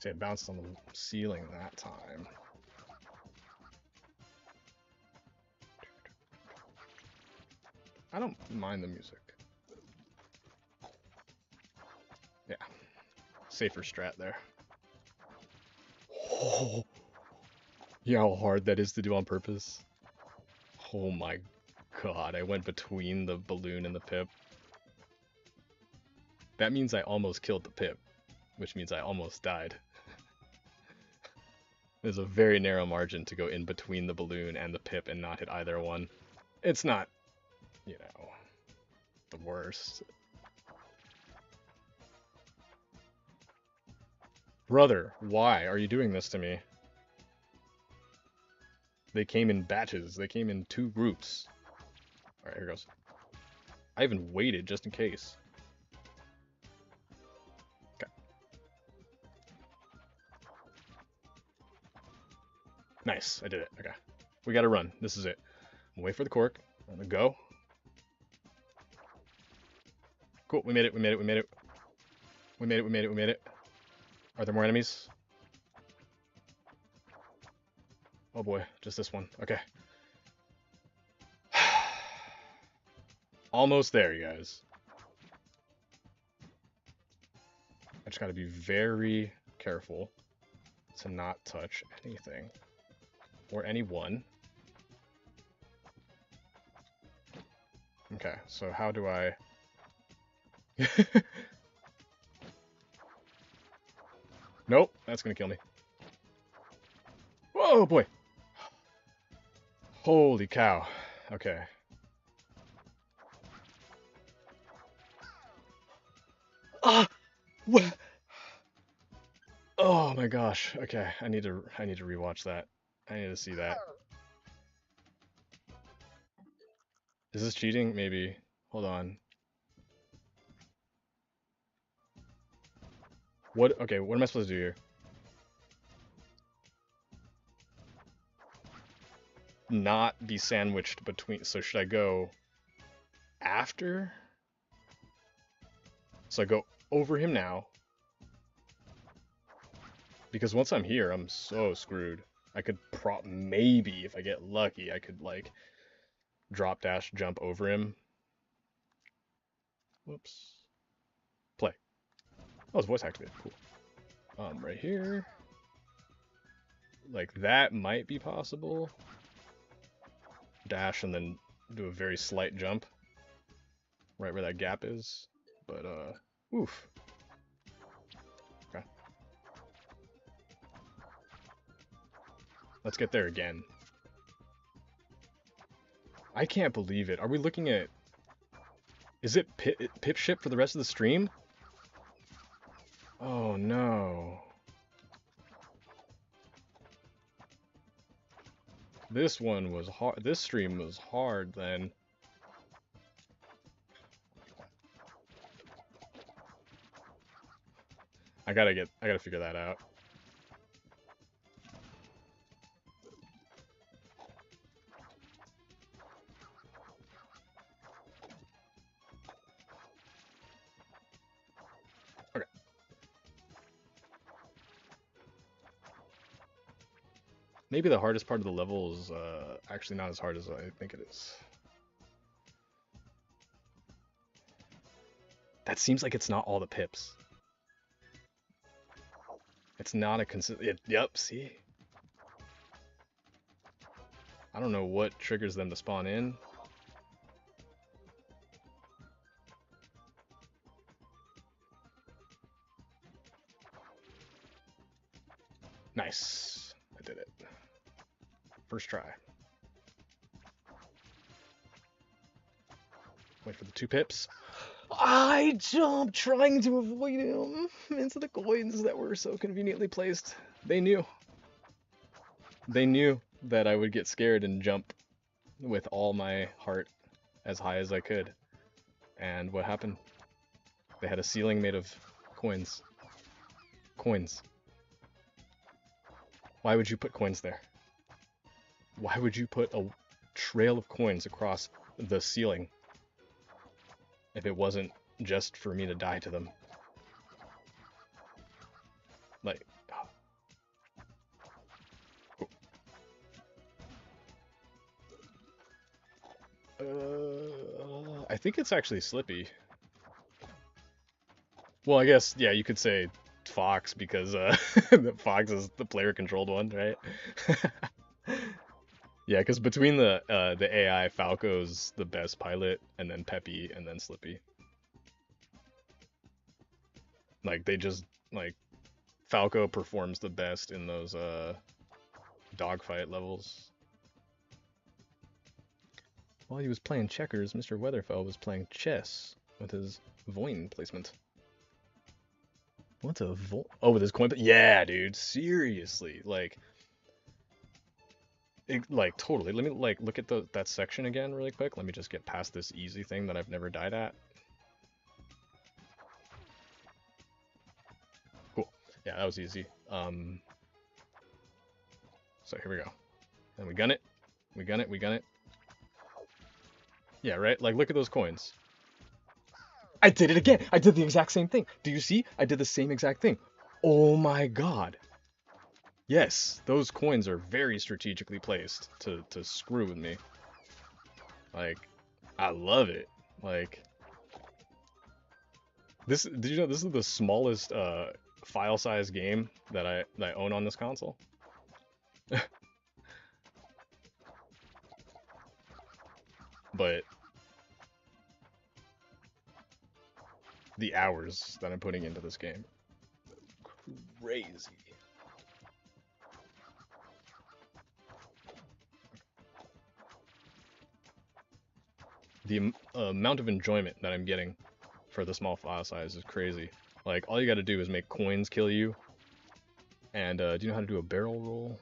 See, it bounced on the ceiling that time. I don't mind the music. Yeah. Safer strat there. Oh! You know how hard that is to do on purpose? Oh my god, I went between the balloon and the pip. That means I almost killed the pip, which means I almost died. There's a very narrow margin to go in between the balloon and the pip and not hit either one. It's not, you know, the worst. Brother, why are you doing this to me? They came in batches. They came in 2 groups. Alright, here goes. I even waited just in case. Okay. Nice, I did it. Okay. We gotta run. This is it. Wait for the cork. I'm gonna go. Cool, we made it, we made it, we made it. We made it, we made it, we made it. Are there more enemies? Oh boy, just this one. Okay. Almost there, you guys. I just gotta be very careful to not touch anything. Or anyone. Okay, so how do I Nope, that's gonna kill me. Whoa, boy. Holy cow. Okay. Ah! What? Oh my gosh. Okay, I need to rewatch that. I need to see that. Is this cheating? Maybe. Hold on. What? Okay, what am I supposed to do here? Not be sandwiched between. So should I go after? So I go over him now. Because once I'm here, I'm so screwed. I could maybe, if I get lucky, I could like drop dash jump over him. Whoops. Play. Oh, it's voice activated. Cool. Right here. Like that might be possible. Dash and then do a very slight jump. Right where that gap is. But, oof. Okay. Let's get there again. I can't believe it. Are we looking at... Is it pip ship for the rest of the stream? Oh, no. This one was hard. This stream was hard then. I gotta figure that out. Okay. Maybe the hardest part of the level is actually not as hard as I think it is. That seems like it's not all the pips. It's not a consistent... Yep, see? I don't know what triggers them to spawn in. Nice. I did it. First try. Wait for the 2 pips. I jumped trying to avoid him into the coins that were so conveniently placed. They knew. They knew that I would get scared and jump with all my heart as high as I could. And what happened? They had a ceiling made of coins. Coins. Why would you put coins there? Why would you put a trail of coins across the ceiling if it wasn't just for me to die to them? Like, I think it's actually Slippy. Well, I guess, yeah, you could say Fox because the Fox is the player-controlled one, right? Yeah, because between the AI, Falco's the best pilot, and then Peppy, and then Slippy. Like, they just, like, Falco performs the best in those dogfight levels. While he was playing checkers, Mr. Weatherfell was playing chess with his Voin placement. What's a Oh, with his coin? Yeah, dude, seriously, like, totally. Let me like look at that section again really quick. Let me just get past this easy thing that I've never died at. Cool. Yeah, that was easy. So here we go. And we gun it. We gun it. We gun it. Yeah, right? Like, look at those coins. I did it again. I did the exact same thing. Do you see? I did the same exact thing. Oh my god. Yes, those coins are very strategically placed to screw with me. Like, I love it. Like, did you know this is the smallest file size game that I own on this console? But the hours that I'm putting into this game. Crazy. The amount of enjoyment that I'm getting for the small file size is crazy. Like, all you gotta do is make coins kill you. And, do you know how to do a barrel roll?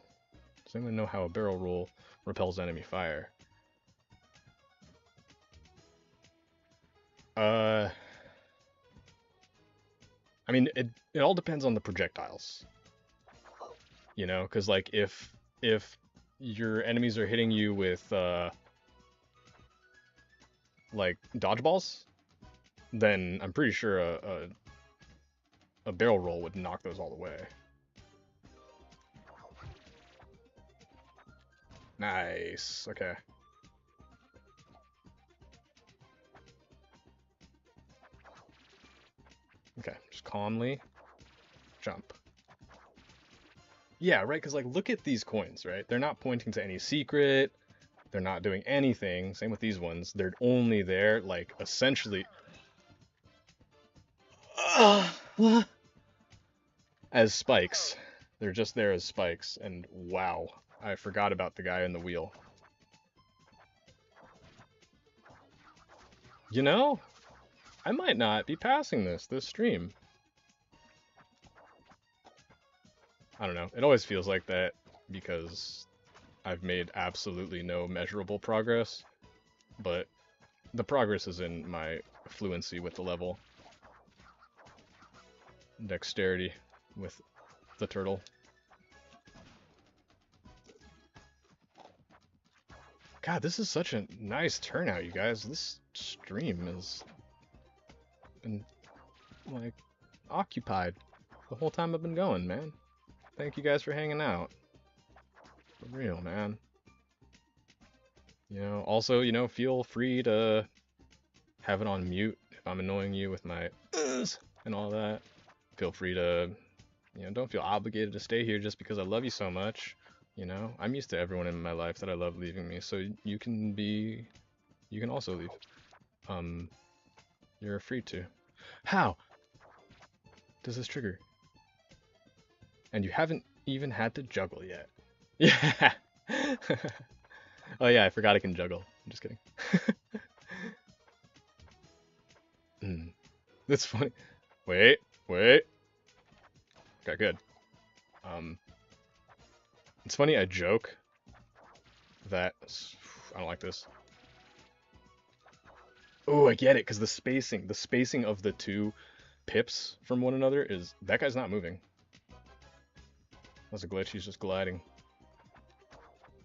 Does anyone know how a barrel roll repels enemy fire? I mean, it all depends on the projectiles. You know, because, like, if your enemies are hitting you with, like, dodgeballs, then I'm pretty sure a barrel roll would knock those all the way. Nice. Okay. Okay, just calmly jump. Yeah, right, because, like, look at these coins, right? They're not pointing to any secret. They're not doing anything. Same with these ones. They're only there, like, essentially as spikes. They're just there as spikes, and wow, I forgot about the guy in the wheel. You know, I might not be passing this stream. I don't know. It always feels like that because I've made absolutely no measurable progress, but the progress is in my fluency with the level, dexterity with the turtle. God, this is such a nice turnout, you guys. This stream has been, like, occupied the whole time I've been going, man. Thank you guys for hanging out. For real, man. You know, also, you know, feel free to have it on mute if I'm annoying you with my and all that. Feel free to, you know, don't feel obligated to stay here just because I love you so much. You know, I'm used to everyone in my life that I love leaving me, so you can also leave. You're free to. How does this trigger? And you haven't even had to juggle yet. Yeah. Oh yeah, I forgot I can juggle. I'm just kidding. That's funny. Wait. Okay, good. It's funny, I joke that I don't like this. Oh, I get it, because the spacing of the two pips from one another is, that guy's not moving. That's a glitch, he's just gliding.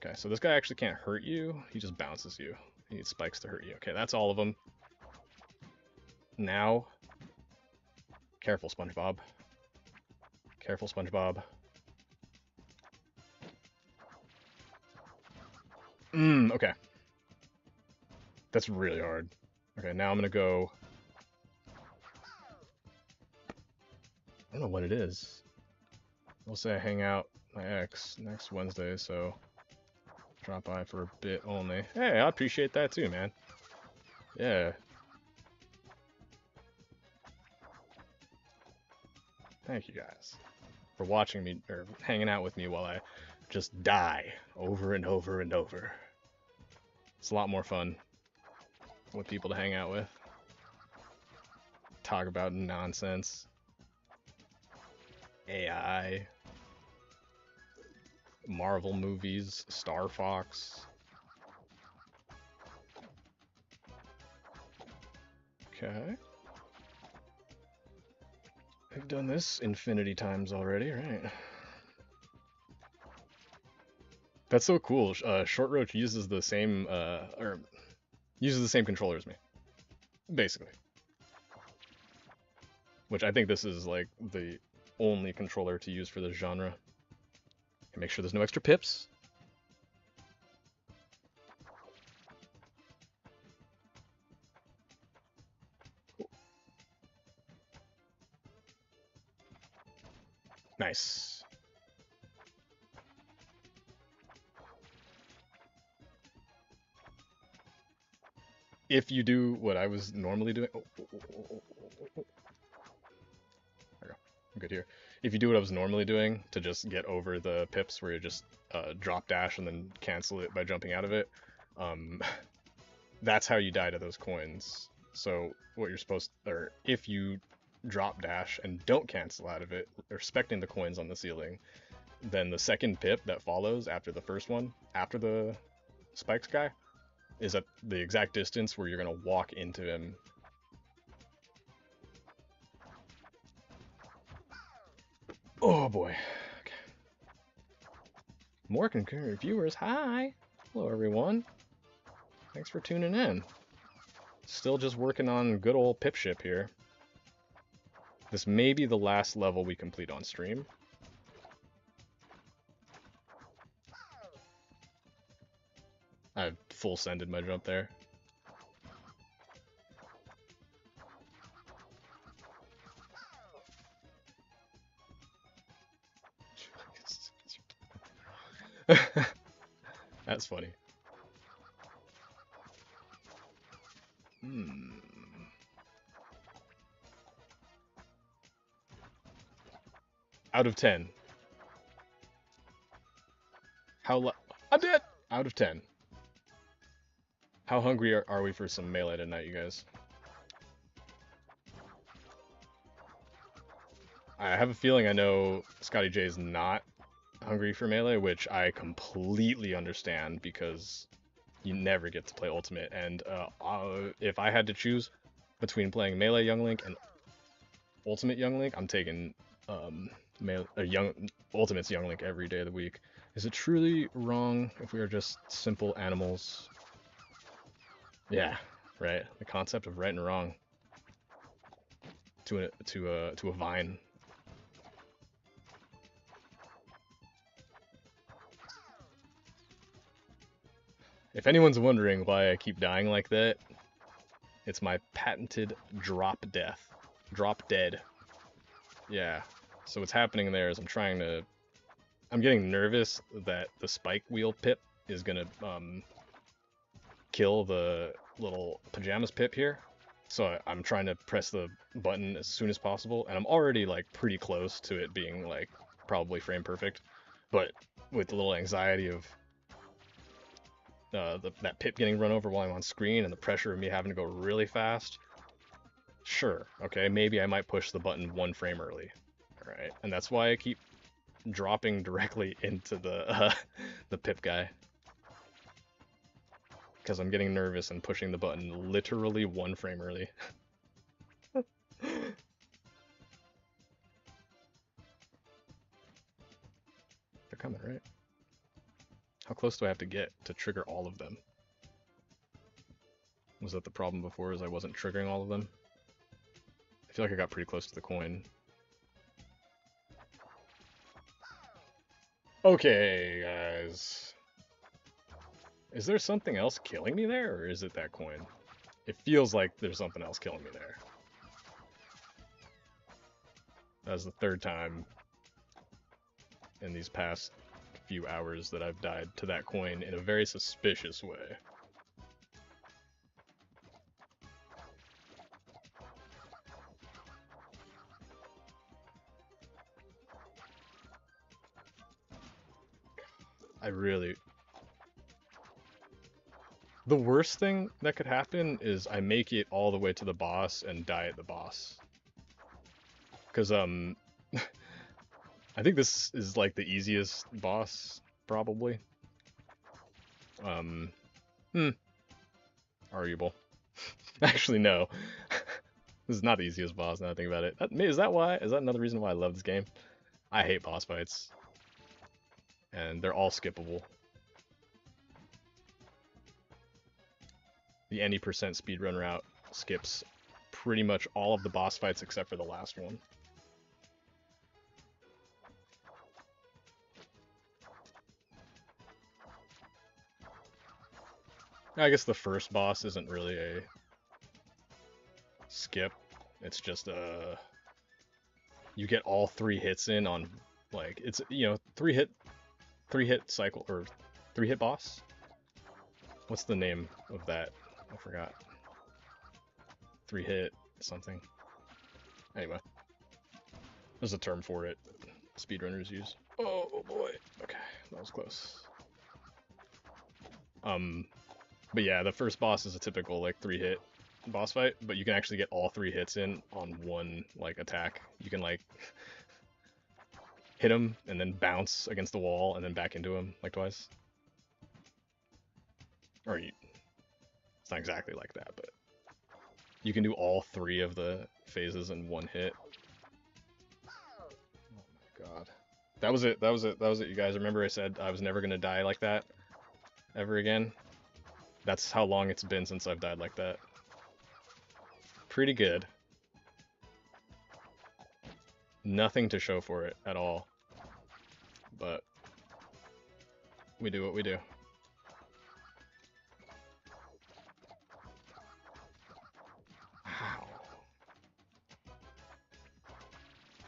Okay, so this guy actually can't hurt you, he just bounces you. He needs spikes to hurt you. Okay, that's all of them. Now, careful, SpongeBob. Careful, SpongeBob. Okay. That's really hard. Okay, now I'm gonna go... I don't know what it is. We'll say I hang out my ex next Wednesday, so drop by for a bit only. Hey, I appreciate that too, man. Yeah. Thank you guys for watching me, or hanging out with me while I just die over and over and over. It's a lot more fun with people to hang out with. Talk about nonsense. AI. Marvel movies. Star Fox. Okay. I've done this infinity times already, right? That's so cool. Short Roach uses the same, uses the same controller as me, basically. Which I think this is like the only controller to use for this genre. And make sure there's no extra pips. Nice. if you do what I was normally doing, there we go. I'm good here. If you do what I was normally doing to just get over the pips, where you just drop dash and then cancel it by jumping out of it, um, that's how you die to those coins. So what you're supposed, or if you drop dash and don't cancel out of it, respecting the coins on the ceiling, then the second pip that follows after the first one, after the spikes guy, is at the exact distance where you're gonna walk into him. Oh boy. Okay. More concurrent viewers. Hi. Hello everyone. Thanks for tuning in. Still just working on good old pip ship here. This may be the last level we complete on stream. I've full sended my jump there. That's funny. Out of 10. I'm dead! Out of 10. How hungry are we for some melee tonight, you guys? I have a feeling I know Scotty J is not hungry for melee, which I completely understand because you never get to play Ultimate. And if I had to choose between playing melee Young Link and Ultimate Young Link, I'm taking Ultimate's Young Link every day of the week. Is it truly wrong if we are just simple animals? Yeah, right. The concept of right and wrong to a vine. If anyone's wondering why I keep dying like that, it's my patented drop death. Drop dead. Yeah. So what's happening there is I'm getting nervous that the spike wheel pip is gonna kill the little pajamas pip here. So I'm trying to press the button as soon as possible, and I'm already like pretty close to it being like probably frame perfect. But with a little anxiety of that pip getting run over while I'm on screen and the pressure of me having to go really fast, sure, okay, maybe I might push the button 1 frame early. Alright, and that's why I keep dropping directly into the pip guy. Because I'm getting nervous and pushing the button literally 1 frame early. They're coming, right? How close do I have to get to trigger all of them? Was that the problem before, is I wasn't triggering all of them? I feel like I got pretty close to the coin. Okay, guys. Is there something else killing me there, or is it that coin? It feels like there's something else killing me there. That was the 3rd time in these past few hours that I've died to that coin in a very suspicious way. The worst thing that could happen is I make it all the way to the boss and die at the boss. Because, I think this is like the easiest boss, probably. Arguable. Actually, no. This is not the easiest boss, now that I think about it. Is that why? Is that another reason why I love this game? I hate boss fights. And they're all skippable. The any % speedrun route skips pretty much all of the boss fights except for the last one. I guess the first boss isn't really a skip. It's just you get all 3 hits in on, like, it's, you know, 3 hit cycle, or 3 hit boss. What's the name of that? I forgot. 3 hit something. Anyway, there's a term for it speedrunners use. Oh boy. Okay, that was close. But yeah, the first boss is a typical like 3 hit boss fight, but you can actually get all 3 hits in on one like attack. You can like hit him and then bounce against the wall and then back into him like twice. Or you, it's not exactly like that, but you can do all 3 of the phases in one hit. Oh my god. That was it, that was it, that was it, you guys. Remember I said I was never gonna die like that ever again? That's how long it's been since I've died like that. Pretty good. Nothing to show for it at all. But we do what we do. Wow.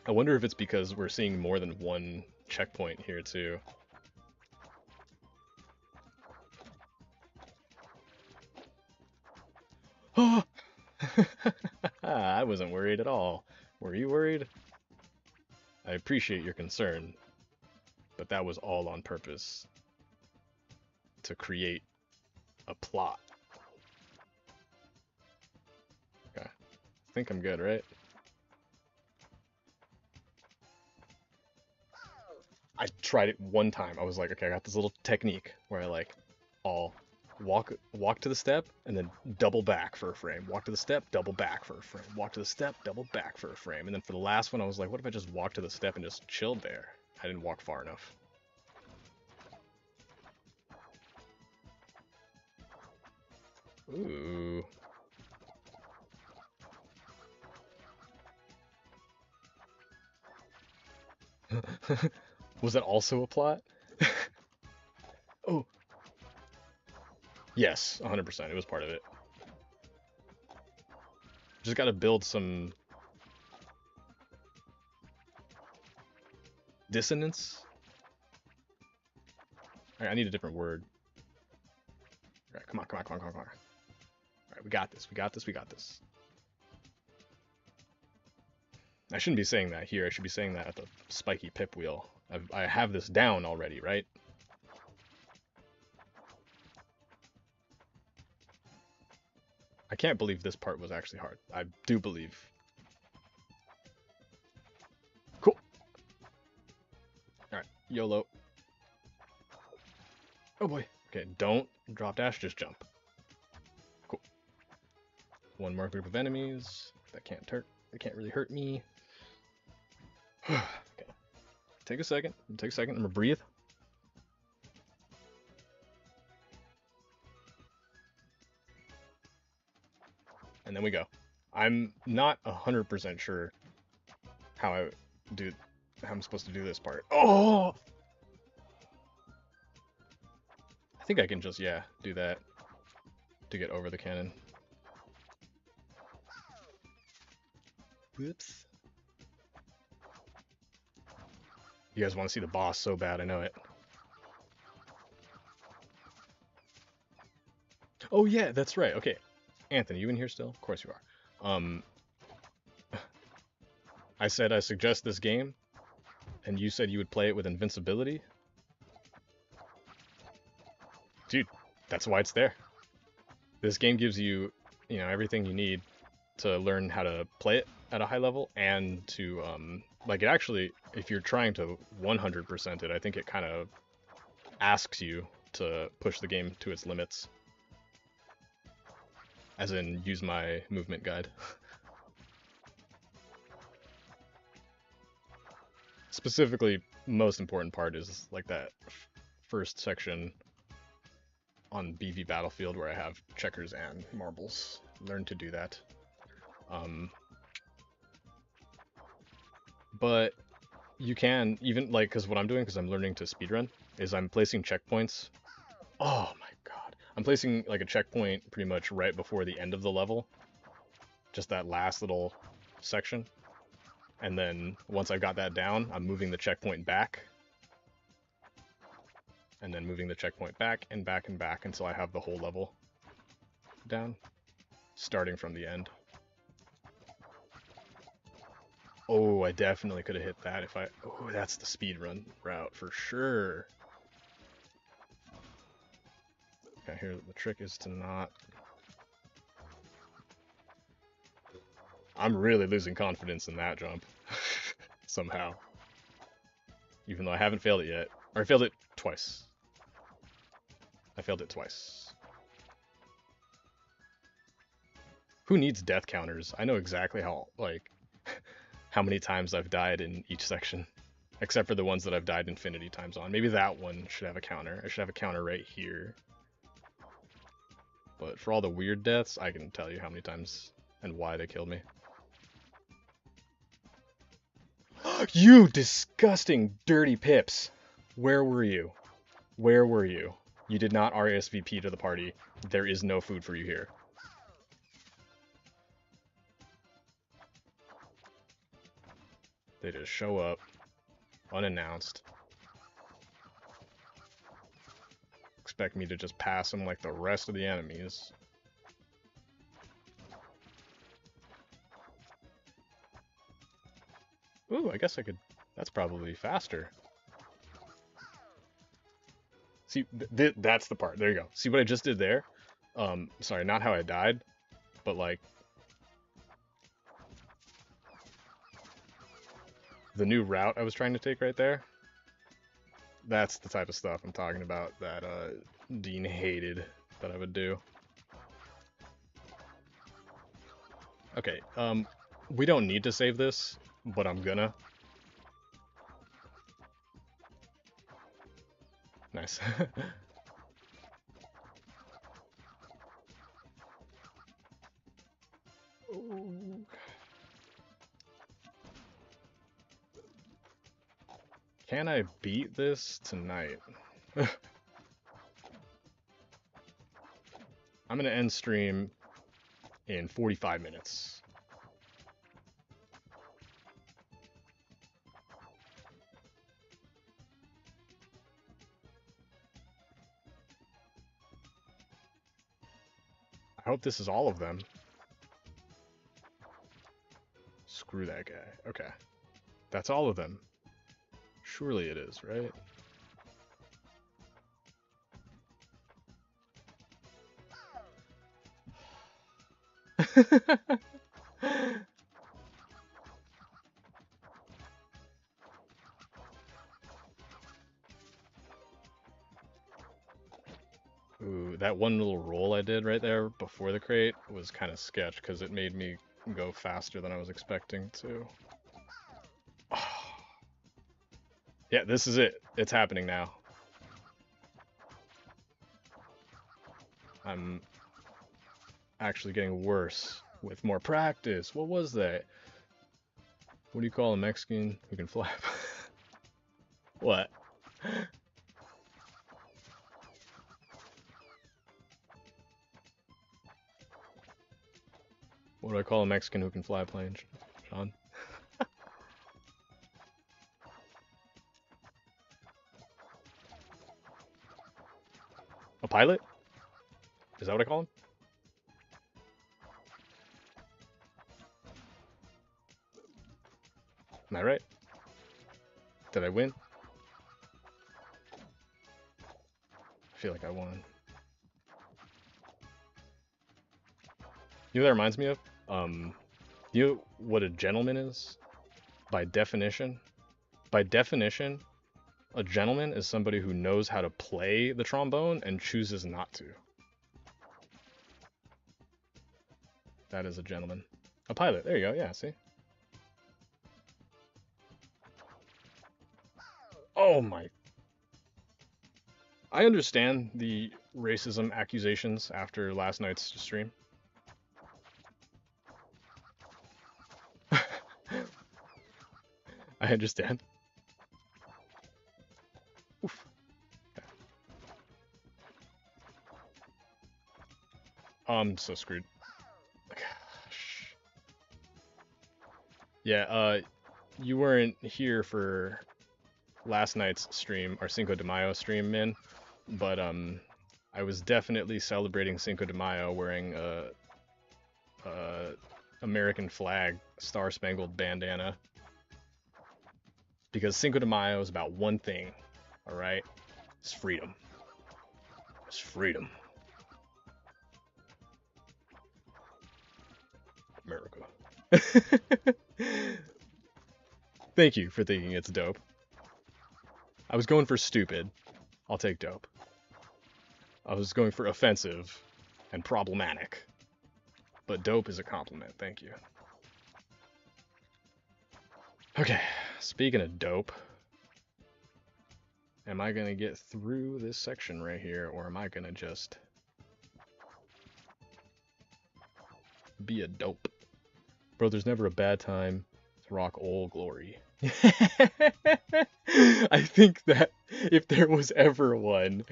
I wonder if it's because we're seeing more than one checkpoint here too. Oh! I wasn't worried at all. Were you worried? I appreciate your concern, but that was all on purpose to create a plot. Okay. I think I'm good, right? I tried it one time. I was like, okay, I got this little technique where I'll walk to the step and then double back for a frame. Walk to the step, double back for a frame. Walk to the step, double back for a frame. And then for the last one, I was like, what if I just walked to the step and just chilled there? I didn't walk far enough. Ooh. Was that also a plot? Oh. Yes, 100%. It was part of it. Just gotta build some dissonance. Alright, I need a different word. Alright, come on, come on, come on, come on, come on. Alright, we got this, we got this, we got this. I shouldn't be saying that here, I should be saying that at the spiky pip wheel. I have this down already, right? I can't believe this part was actually hard. I do believe. Cool. Alright, YOLO. Oh boy. Okay, don't drop dash, just jump. Cool. One more group of enemies. That can't really hurt me. Okay. Take a second. Take a second. I'm gonna breathe. And then we go. I'm not 100% sure how I'm supposed to do this part. Oh! I think I can just, yeah, do that to get over the cannon. Whoops. You guys want to see the boss so bad, I know it. Oh yeah, that's right. Okay. Anthony, you in here still? Of course you are. I said I suggest this game, and you said you would play it with invincibility. Dude, that's why it's there. This game gives you, everything you need to learn how to play it at a high level, and to, like, it actually, if you're trying to 100% it, I think it kind of asks you to push the game to its limits. As in, use my movement guide. Specifically, most important part is, like, that first section on BV Battlefield where I have checkers and marbles. Learn to do that. But you can, even, like, because what I'm doing, because I'm learning to speedrun, is I'm placing checkpoints. Oh my god. I'm placing, like, a checkpoint pretty much right before the end of the level. Just that last little section. And then, once I got that down, I'm moving the checkpoint back. And then moving the checkpoint back and back and back until I have the whole level down. Starting from the end. Oh, I definitely could have hit that if I... Oh, that's the speed run route for sure. Okay, here, the trick is to not... I'm really losing confidence in that jump. Somehow. Even though I haven't failed it yet. Or I failed it twice. I failed it twice. Who needs death counters? I know exactly how, like, how many times I've died in each section. Except for the ones that I've died infinity times on. Maybe that one should have a counter. I should have a counter right here. But for all the weird deaths, I can tell you how many times and why they killed me. You disgusting, dirty pips! Where were you? Where were you? You did not RSVP to the party. There is no food for you here. They just show up, unannounced. Expect me to just pass them like the rest of the enemies. Ooh, I guess I could... That's probably faster. See, that's the part. There you go. See what I just did there? Sorry, not how I died, but like... The new route I was trying to take right there. That's the type of stuff I'm talking about that Dean hated that I would do. Okay, we don't need to save this, but I'm gonna. Nice. Can I beat this tonight? I'm gonna end stream in 45 minutes. I hope this is all of them. Screw that guy. Okay. That's all of them. Surely it is, right? Ooh, that one little roll I did right there before the crate was kind of sketch because it made me go faster than I was expecting to. Yeah, this is it. It's happening now. I'm actually getting worse with more practice. What was that? What do you call a Mexican who can flap? What? What do I call a Mexican who can fly a plane, Sean? A pilot? Is that what I call him? Am I right? Did I win? I feel like I won. You know what that reminds me of? You know what a gentleman is? By definition? By definition, a gentleman is somebody who knows how to play the trombone and chooses not to. That is a gentleman. A pilot, there you go, yeah, see? Oh my... I understand the racism accusations after last night's stream. I understand. Oof. Okay. I'm so screwed. Gosh. Yeah, you weren't here for last night's stream, our Cinco de Mayo stream, man. But I was definitely celebrating Cinco de Mayo wearing a American flag Star Spangled bandana. Because Cinco de Mayo is about one thing, all right? It's freedom. It's freedom. America. Thank you for thinking it's dope. I was going for stupid. I'll take dope. I was going for offensive and problematic. But dope is a compliment, thank you. Okay, speaking of dope, am I gonna get through this section right here, or am I gonna just be a dope? Bro, there's never a bad time to rock Old Glory. I think that if there was ever one,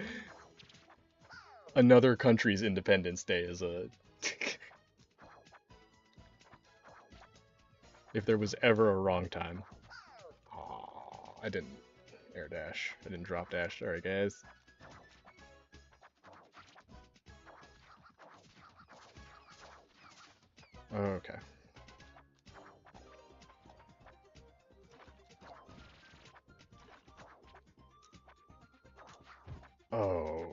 another country's Independence Day is a... if there was ever a wrong time. Aww, I didn't air dash. I didn't drop dash. Sorry, guys. Okay. Oh,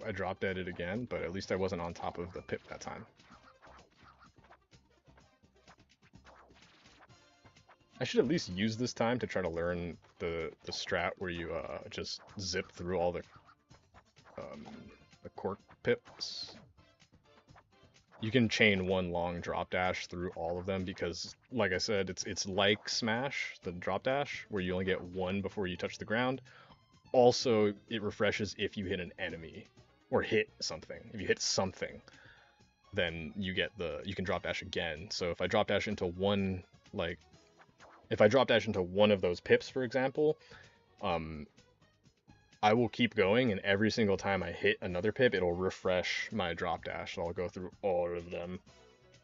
I dropped at it again, but at least I wasn't on top of the pip that time. I should at least use this time to try to learn the strat where you just zip through all the cork pips. You can chain one long drop dash through all of them because, like I said, it's like Smash, the drop dash, where you only get one before you touch the ground. Also, it refreshes if you hit an enemy or hit something. If you hit something, then you can drop dash again. So if I drop dash into one, like, if I drop dash into one of those pips, for example, I will keep going, and every single time I hit another pip, it'll refresh my drop dash. So I'll go through all of them,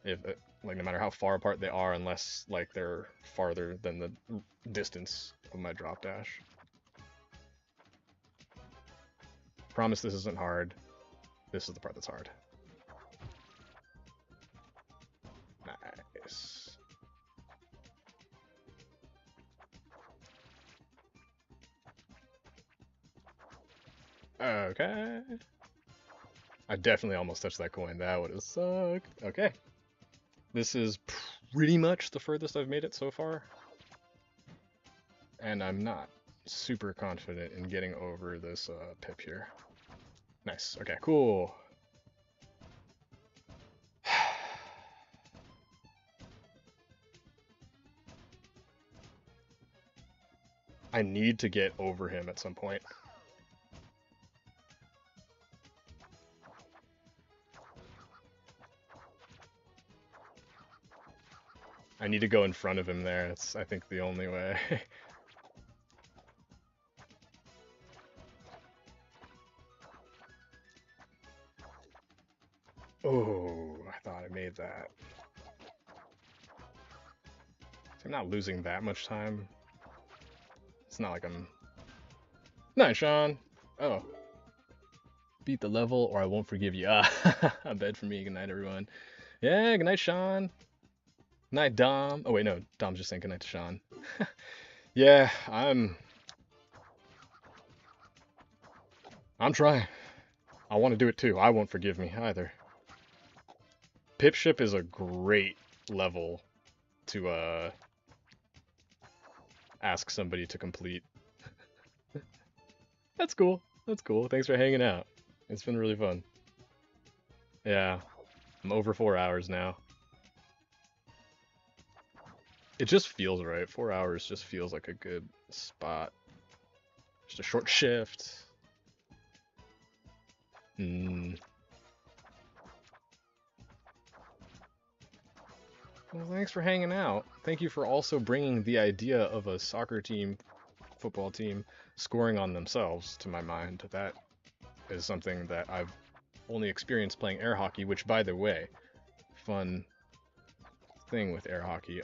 like, no matter how far apart they are, unless like they're farther than the distance of my drop dash. Promise this isn't hard. This is the part that's hard. Nice. Okay. I definitely almost touched that coin. That would have sucked. Okay. This is pretty much the furthest I've made it so far. And I'm not super confident in getting over this pip here. Nice. Okay, cool. I need to get over him at some point. I need to go in front of him there. It's, I think, the only way. Oh, I thought I made that. So I'm not losing that much time. It's not like I'm... Nice, Sean! Oh. Beat the level or I won't forgive you. Ah, a bed for me. Good night, everyone. Yeah, good night, Sean. Night, Dom. Oh, wait, no. Dom's just saying good night to Sean. Yeah, I'm trying. I want to do it too. I won't forgive me either. Pipship is a great level to ask somebody to complete. That's cool. That's cool. Thanks for hanging out. It's been really fun. Yeah, I'm over 4 hours now. It just feels right. 4 hours just feels like a good spot. Just a short shift. Well, thanks for hanging out. Thank you for also bringing the idea of a soccer team, football team, scoring on themselves to my mind. That is something that I've only experienced playing air hockey, which, by the way, fun thing with air hockey.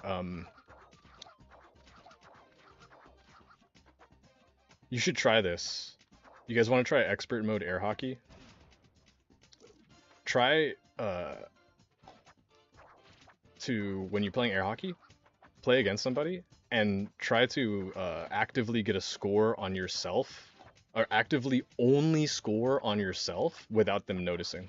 You should try this. You guys want to try expert mode air hockey? Try to, when you're playing air hockey, play against somebody and try to actively get a score on yourself, or actively only score on yourself without them noticing.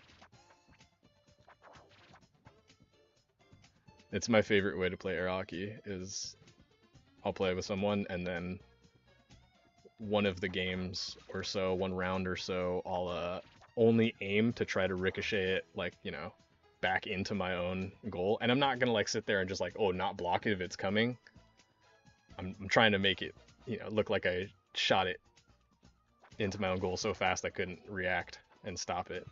It's my favorite way to play air hockey. Is I'll play with someone, and then one of the games or so, one round or so, I'll only aim to try to ricochet it, like, back into my own goal. And I'm not gonna like sit there and just like, oh, not block it if it's coming. I'm trying to make it, look like I shot it into my own goal so fast I couldn't react and stop it.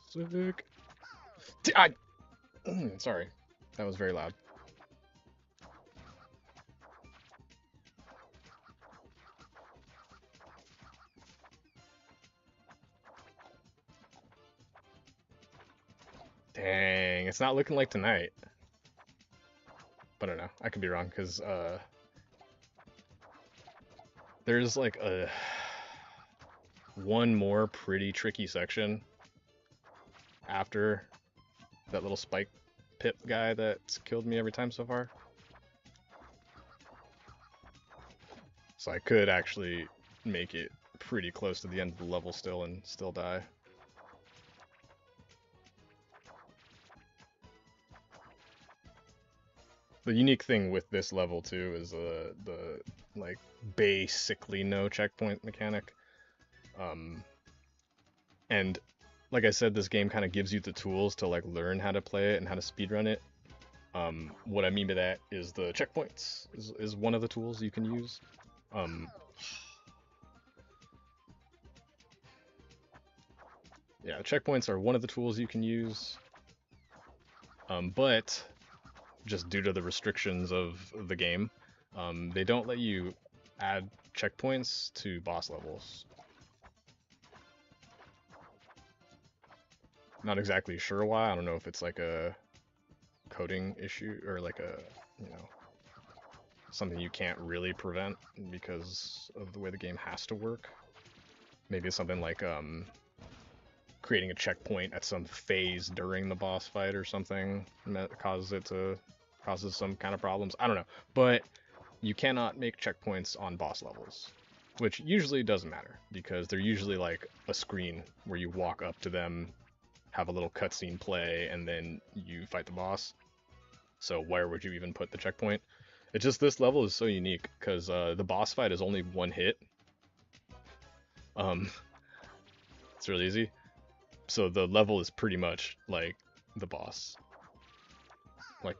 Sick. Sorry, that was very loud. Dang, it's not looking like tonight. But I don't know. I could be wrong because there's like one more pretty tricky section after that little spike pip guy that's killed me every time so far. So I could actually make it pretty close to the end of the level still and still die. The unique thing with this level too is the like basically no checkpoint mechanic. And like I said, this game kind of gives you the tools to like learn how to play it and how to speedrun it. What I mean by that is the checkpoints is one of the tools you can use. Yeah, checkpoints are one of the tools you can use. But just due to the restrictions of the game, they don't let you add checkpoints to boss levels. Not exactly sure why. I don't know if it's like a coding issue or like a, something you can't really prevent because of the way the game has to work. Maybe it's something like creating a checkpoint at some phase during the boss fight or something that causes some kind of problems. I don't know, but you cannot make checkpoints on boss levels, which usually doesn't matter because they're usually like a screen where you walk up to them, have a little cutscene play, and then you fight the boss. So where would you even put the checkpoint? It's just this level is so unique because the boss fight is only one hit. It's really easy. So the level is pretty much like the boss. Like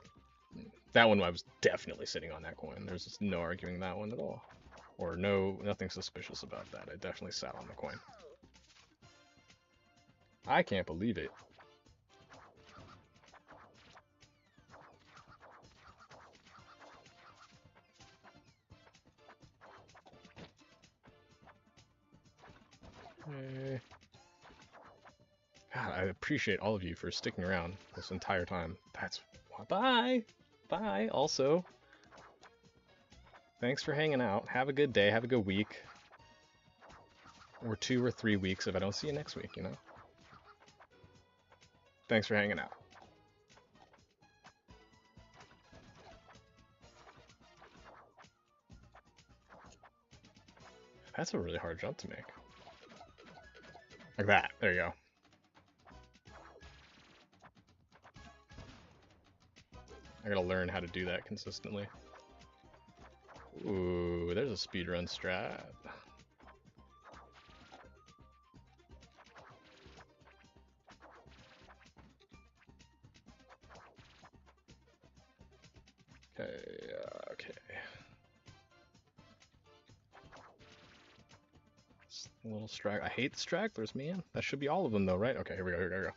that one, I was definitely sitting on that coin. There's just no arguing that one at all, or nothing suspicious about that. I definitely sat on the coin. I can't believe it. Hey. God, I appreciate all of you for sticking around this entire time. Bye. Bye. Also, thanks for hanging out. Have a good day. Have a good week. Or 2 or 3 weeks if I don't see you next week, Thanks for hanging out. That's a really hard jump to make. Like that. There you go. I gotta learn how to do that consistently. Ooh, there's a speedrun strat. Okay. A little straggle. I hate the stragglers, man. That should be all of them, though, right? Okay, here we go. Here we go.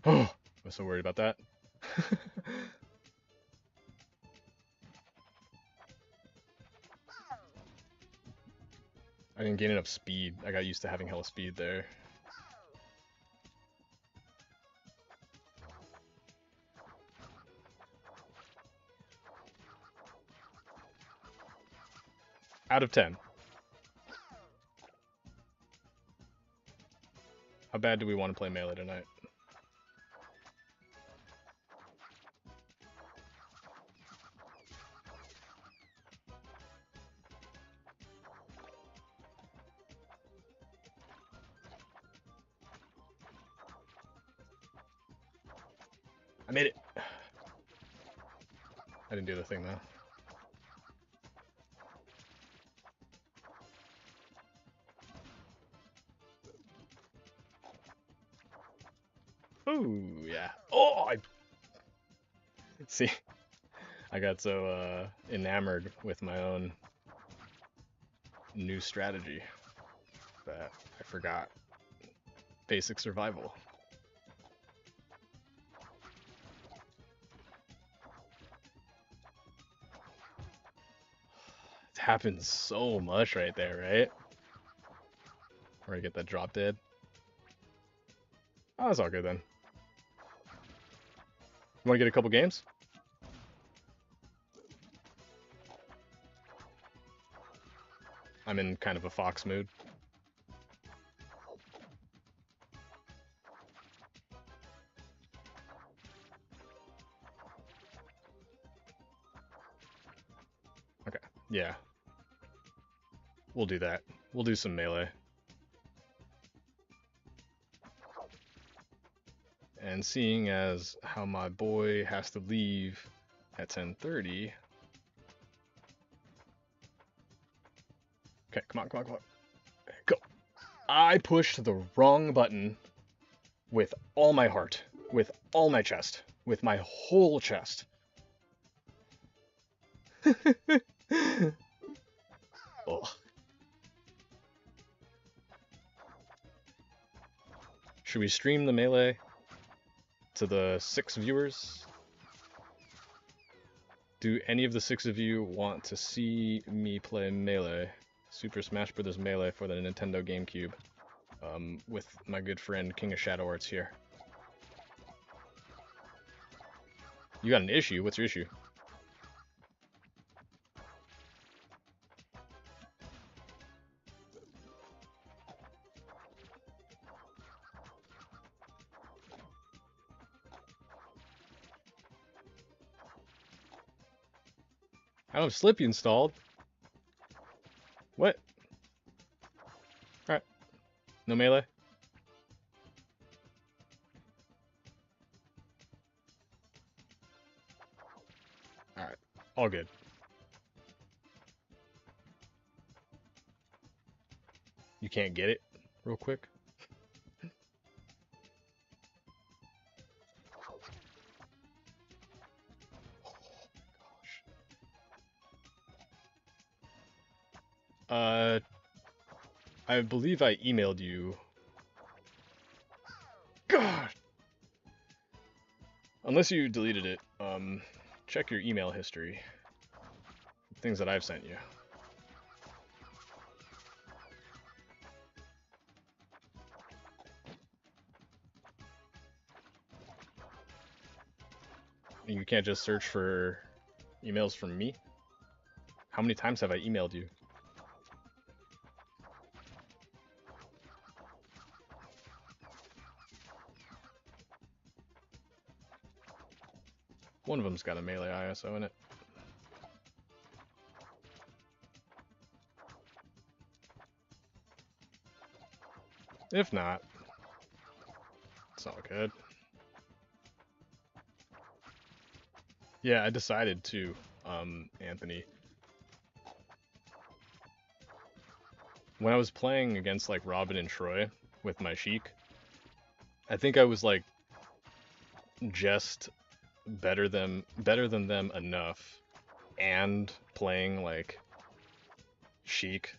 Oh, I'm so worried about that. I didn't gain enough speed. I got used to having hella speed there. Out of 10. How bad do we want to play melee tonight? I made it. I didn't do the thing though. Ooh, yeah. Oh, I see. I got so enamored with my own new strategy that I forgot basic survival. It happens so much right there, right? Where I get that drop dead. Oh, that's all good then. You want to get a couple games? I'm in kind of a fox mood. Okay, yeah. We'll do that. We'll do some melee. And seeing as how my boy has to leave at 10:30. Okay, come on, come on, come on. Go. I pushed the wrong button with all my heart, with all my chest, with my whole chest. Ugh. Should we stream the melee to the 6 viewers? Do any of the 6 of you want to see me play Melee? Super Smash Bros. Melee for the Nintendo GameCube. With my good friend King of Shadow Arts here. You got an issue? What's your issue? I don't have Slippy installed. What? Alright. No melee? Alright. All good. You can't get it real quick? I believe I emailed you. God! Unless you deleted it, check your email history. Things that I've sent you. You can't just search for emails from me? How many times have I emailed you? One of them's got a melee ISO in it. If not, it's all good. Yeah, I decided to, Anthony. When I was playing against like Robin and Troy with my Sheik, I think I was like just better than them enough, and playing like Sheik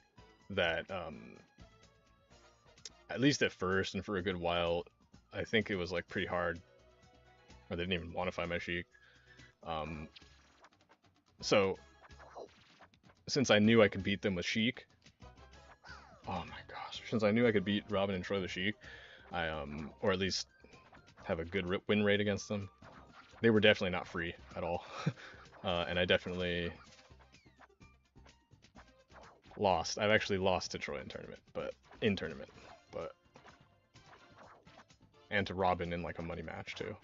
that at least at first and for a good while, I think it was like pretty hard, or they didn't even want to find my Sheik. So since I knew I could beat them with Sheik, oh my gosh, since I knew I could beat Robin and Troy with Sheik, I or at least have a good win rate against them. They were definitely not free at all, and I definitely Lost. I've actually lost to Troy in tournament, but and to Robin in like a money match too.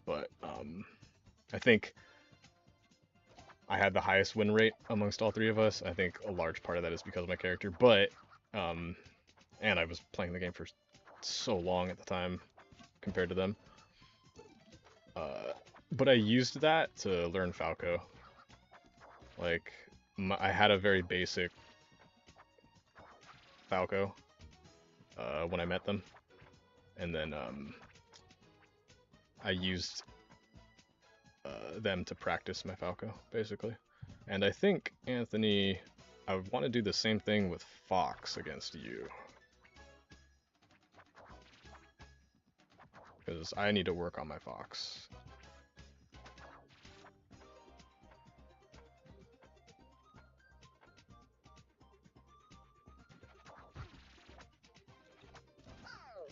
But I think I had the highest win rate amongst all three of us. I think a large part of that is because of my character, but um, and I was playing the game for so long at the time compared to them. But I used that to learn Falco. Like, I had a very basic Falco when I met them, and then I used them to practice my Falco, basically. And I think, Anthony, I would want to do the same thing with Fox against you. Because I need to work on my Fox.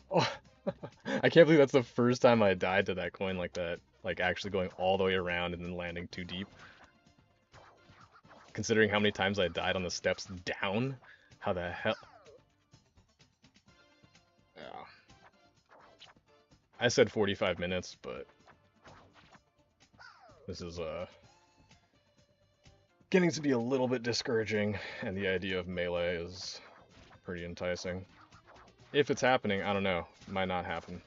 Oh, I can't believe that's the first time I died to that coin like that. Like, actually going all the way around and then landing too deep. Considering how many times I died on the steps down, how the hell... Yeah. I said 45 minutes, but this is getting to be a little bit discouraging, and the idea of melee is pretty enticing. If it's happening, I don't know. It might not happen.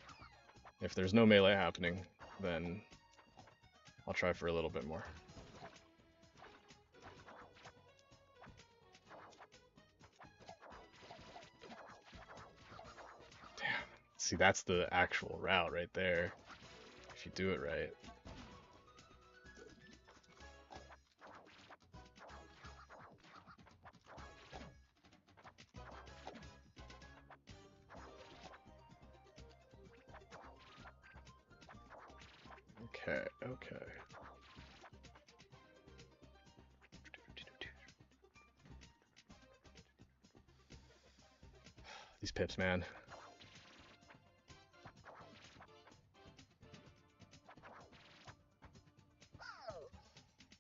If there's no melee happening, then I'll try for a little bit more. Damn. See, that's the actual route right there. If you do it right. Okay, okay. These pips, man.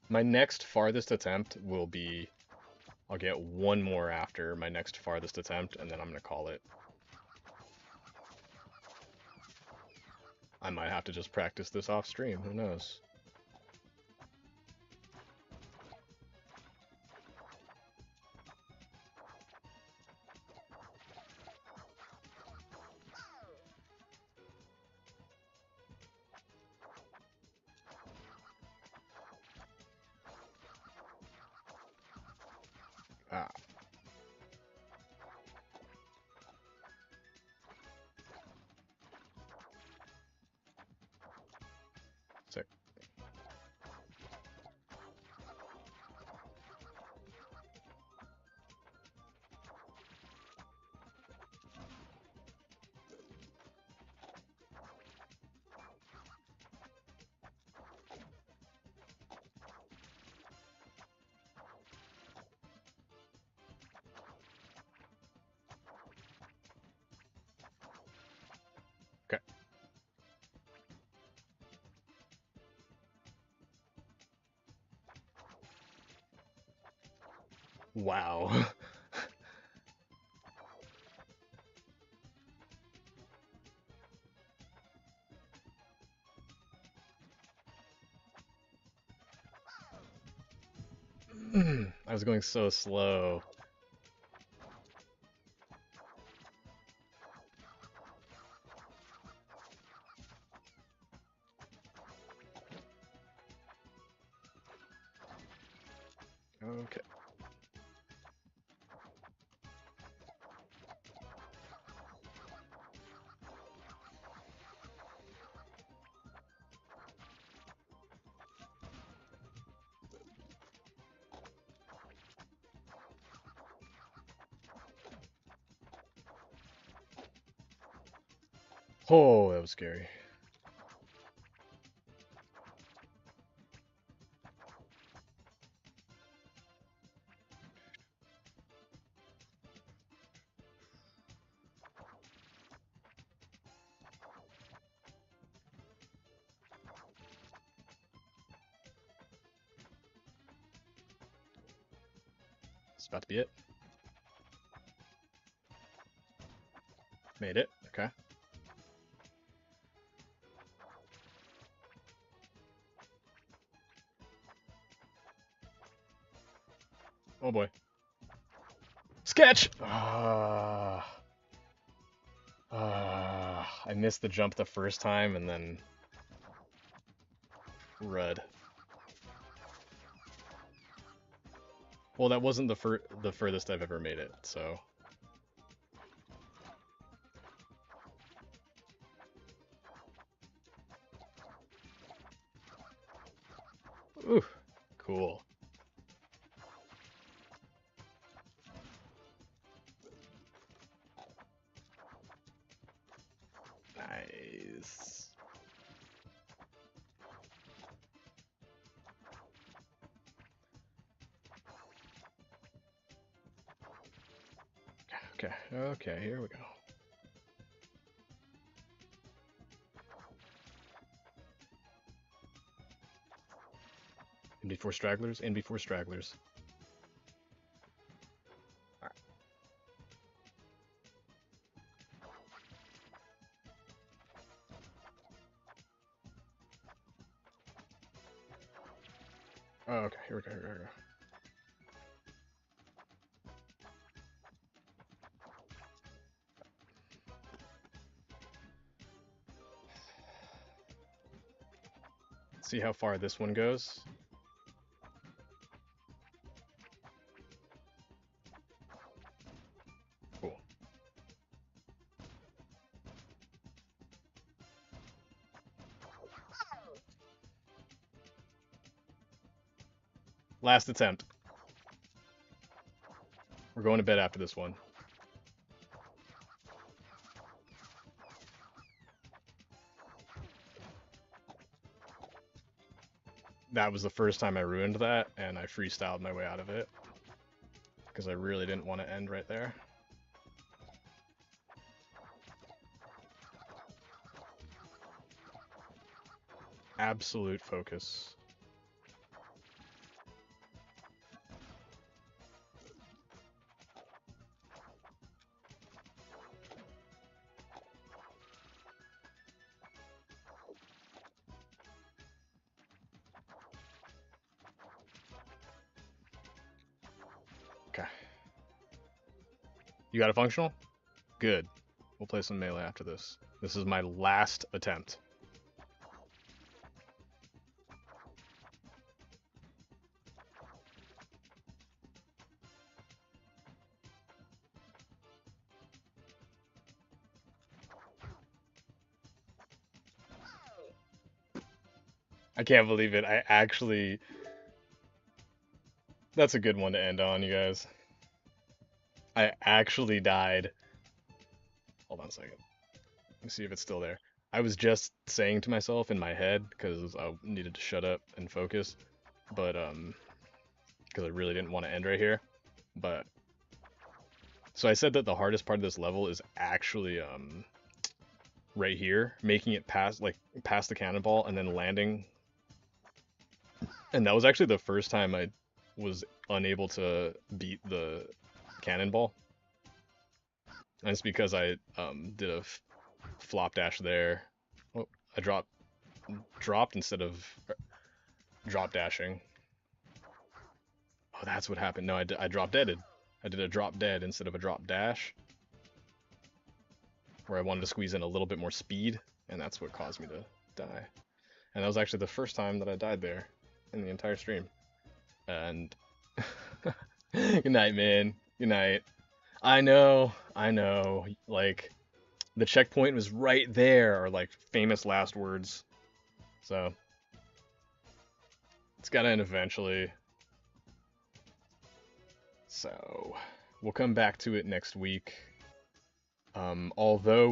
My next farthest attempt will be... I'll get one more after my next farthest attempt, and then I'm gonna call it. I might have to just practice this off stream, who knows? Ah. Sick. Okay. Wow. I was going so slow. Okay. Oh, that was scary. It's about to be it. Made it. Okay. Oh boy. Sketch! I missed the jump the first time and then Rud. Well, that wasn't the furthest I've ever made it, so. Ooh, cool. Nice. Okay, here we go. In before stragglers, in before stragglers. Alright. Oh, okay, here we go, here we go. See how far this one goes. Cool. Last attempt. We're going to bed after this one. That was the first time I ruined that, and I freestyled my way out of it. Because I really didn't want to end right there. Absolute focus. Okay. You got a functional? Good. We'll play some melee after this. This is my last attempt. I can't believe it. I actually... That's a good one to end on, you guys. I actually died. Hold on a second. Let me see if it's still there. I was just saying to myself in my head, because I needed to shut up and focus, but, because I really didn't want to end right here, but... So I said that the hardest part of this level is actually, right here, making it past the cannonball and then landing. And that was actually the first time I was unable to beat the cannonball. And it's because I did a flop dash there. Oh, I dropped instead of drop dashing. Oh, that's what happened. No, I drop deaded. I did a drop dead instead of a drop dash, where I wanted to squeeze in a little bit more speed, and that's what caused me to die. And that was actually the first time that I died there in the entire stream. And good night, man. Good night. I know. Like, the checkpoint was right there, or like famous last words. So it's gotta end eventually. So we'll come back to it next week. Although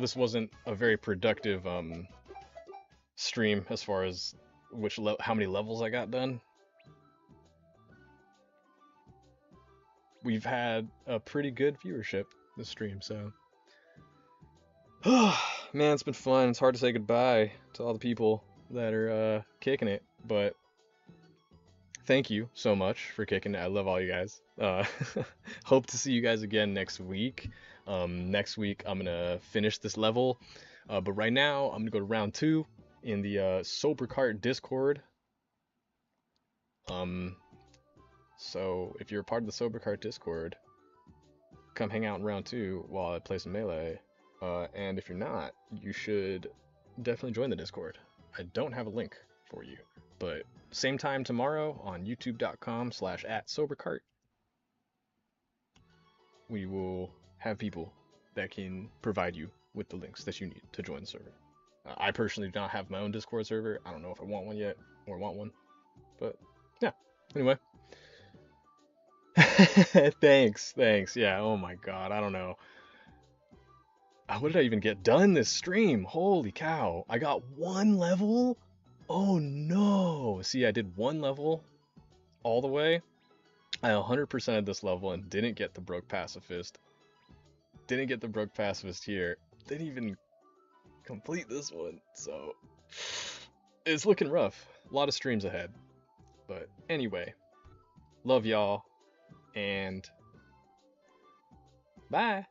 this wasn't a very productive stream as far as how many levels I got done, we've had a pretty good viewership this stream, so man, it's been fun. It's hard to say goodbye to all the people that are kicking it, but thank you so much for kicking it. I love all you guys. Hope to see you guys again next week. Next week I'm gonna finish this level, but right now I'm gonna go to round two in the Sober Cart Discord. Um, so if you're a part of the Sober Cart Discord, come hang out in round two while I play some melee. And if you're not, you should definitely join the Discord. I don't have a link for you, but same time tomorrow on youtube.com/@sobercart, we will have people that can provide you with the links that you need to join the server. I personally do not have my own Discord server. I don't know if I want one yet or want one, but yeah. Anyway, thanks. Yeah. Oh my God. I don't know. What did I even get done this stream? Holy cow. I got one level? Oh no. See, I did one level all the way. I 100%ed this level and didn't get the Broke Pacifist. Didn't get the Broke Pacifist here. Didn't even complete this one. So it's looking rough. A lot of streams ahead. But anyway, love y'all and bye.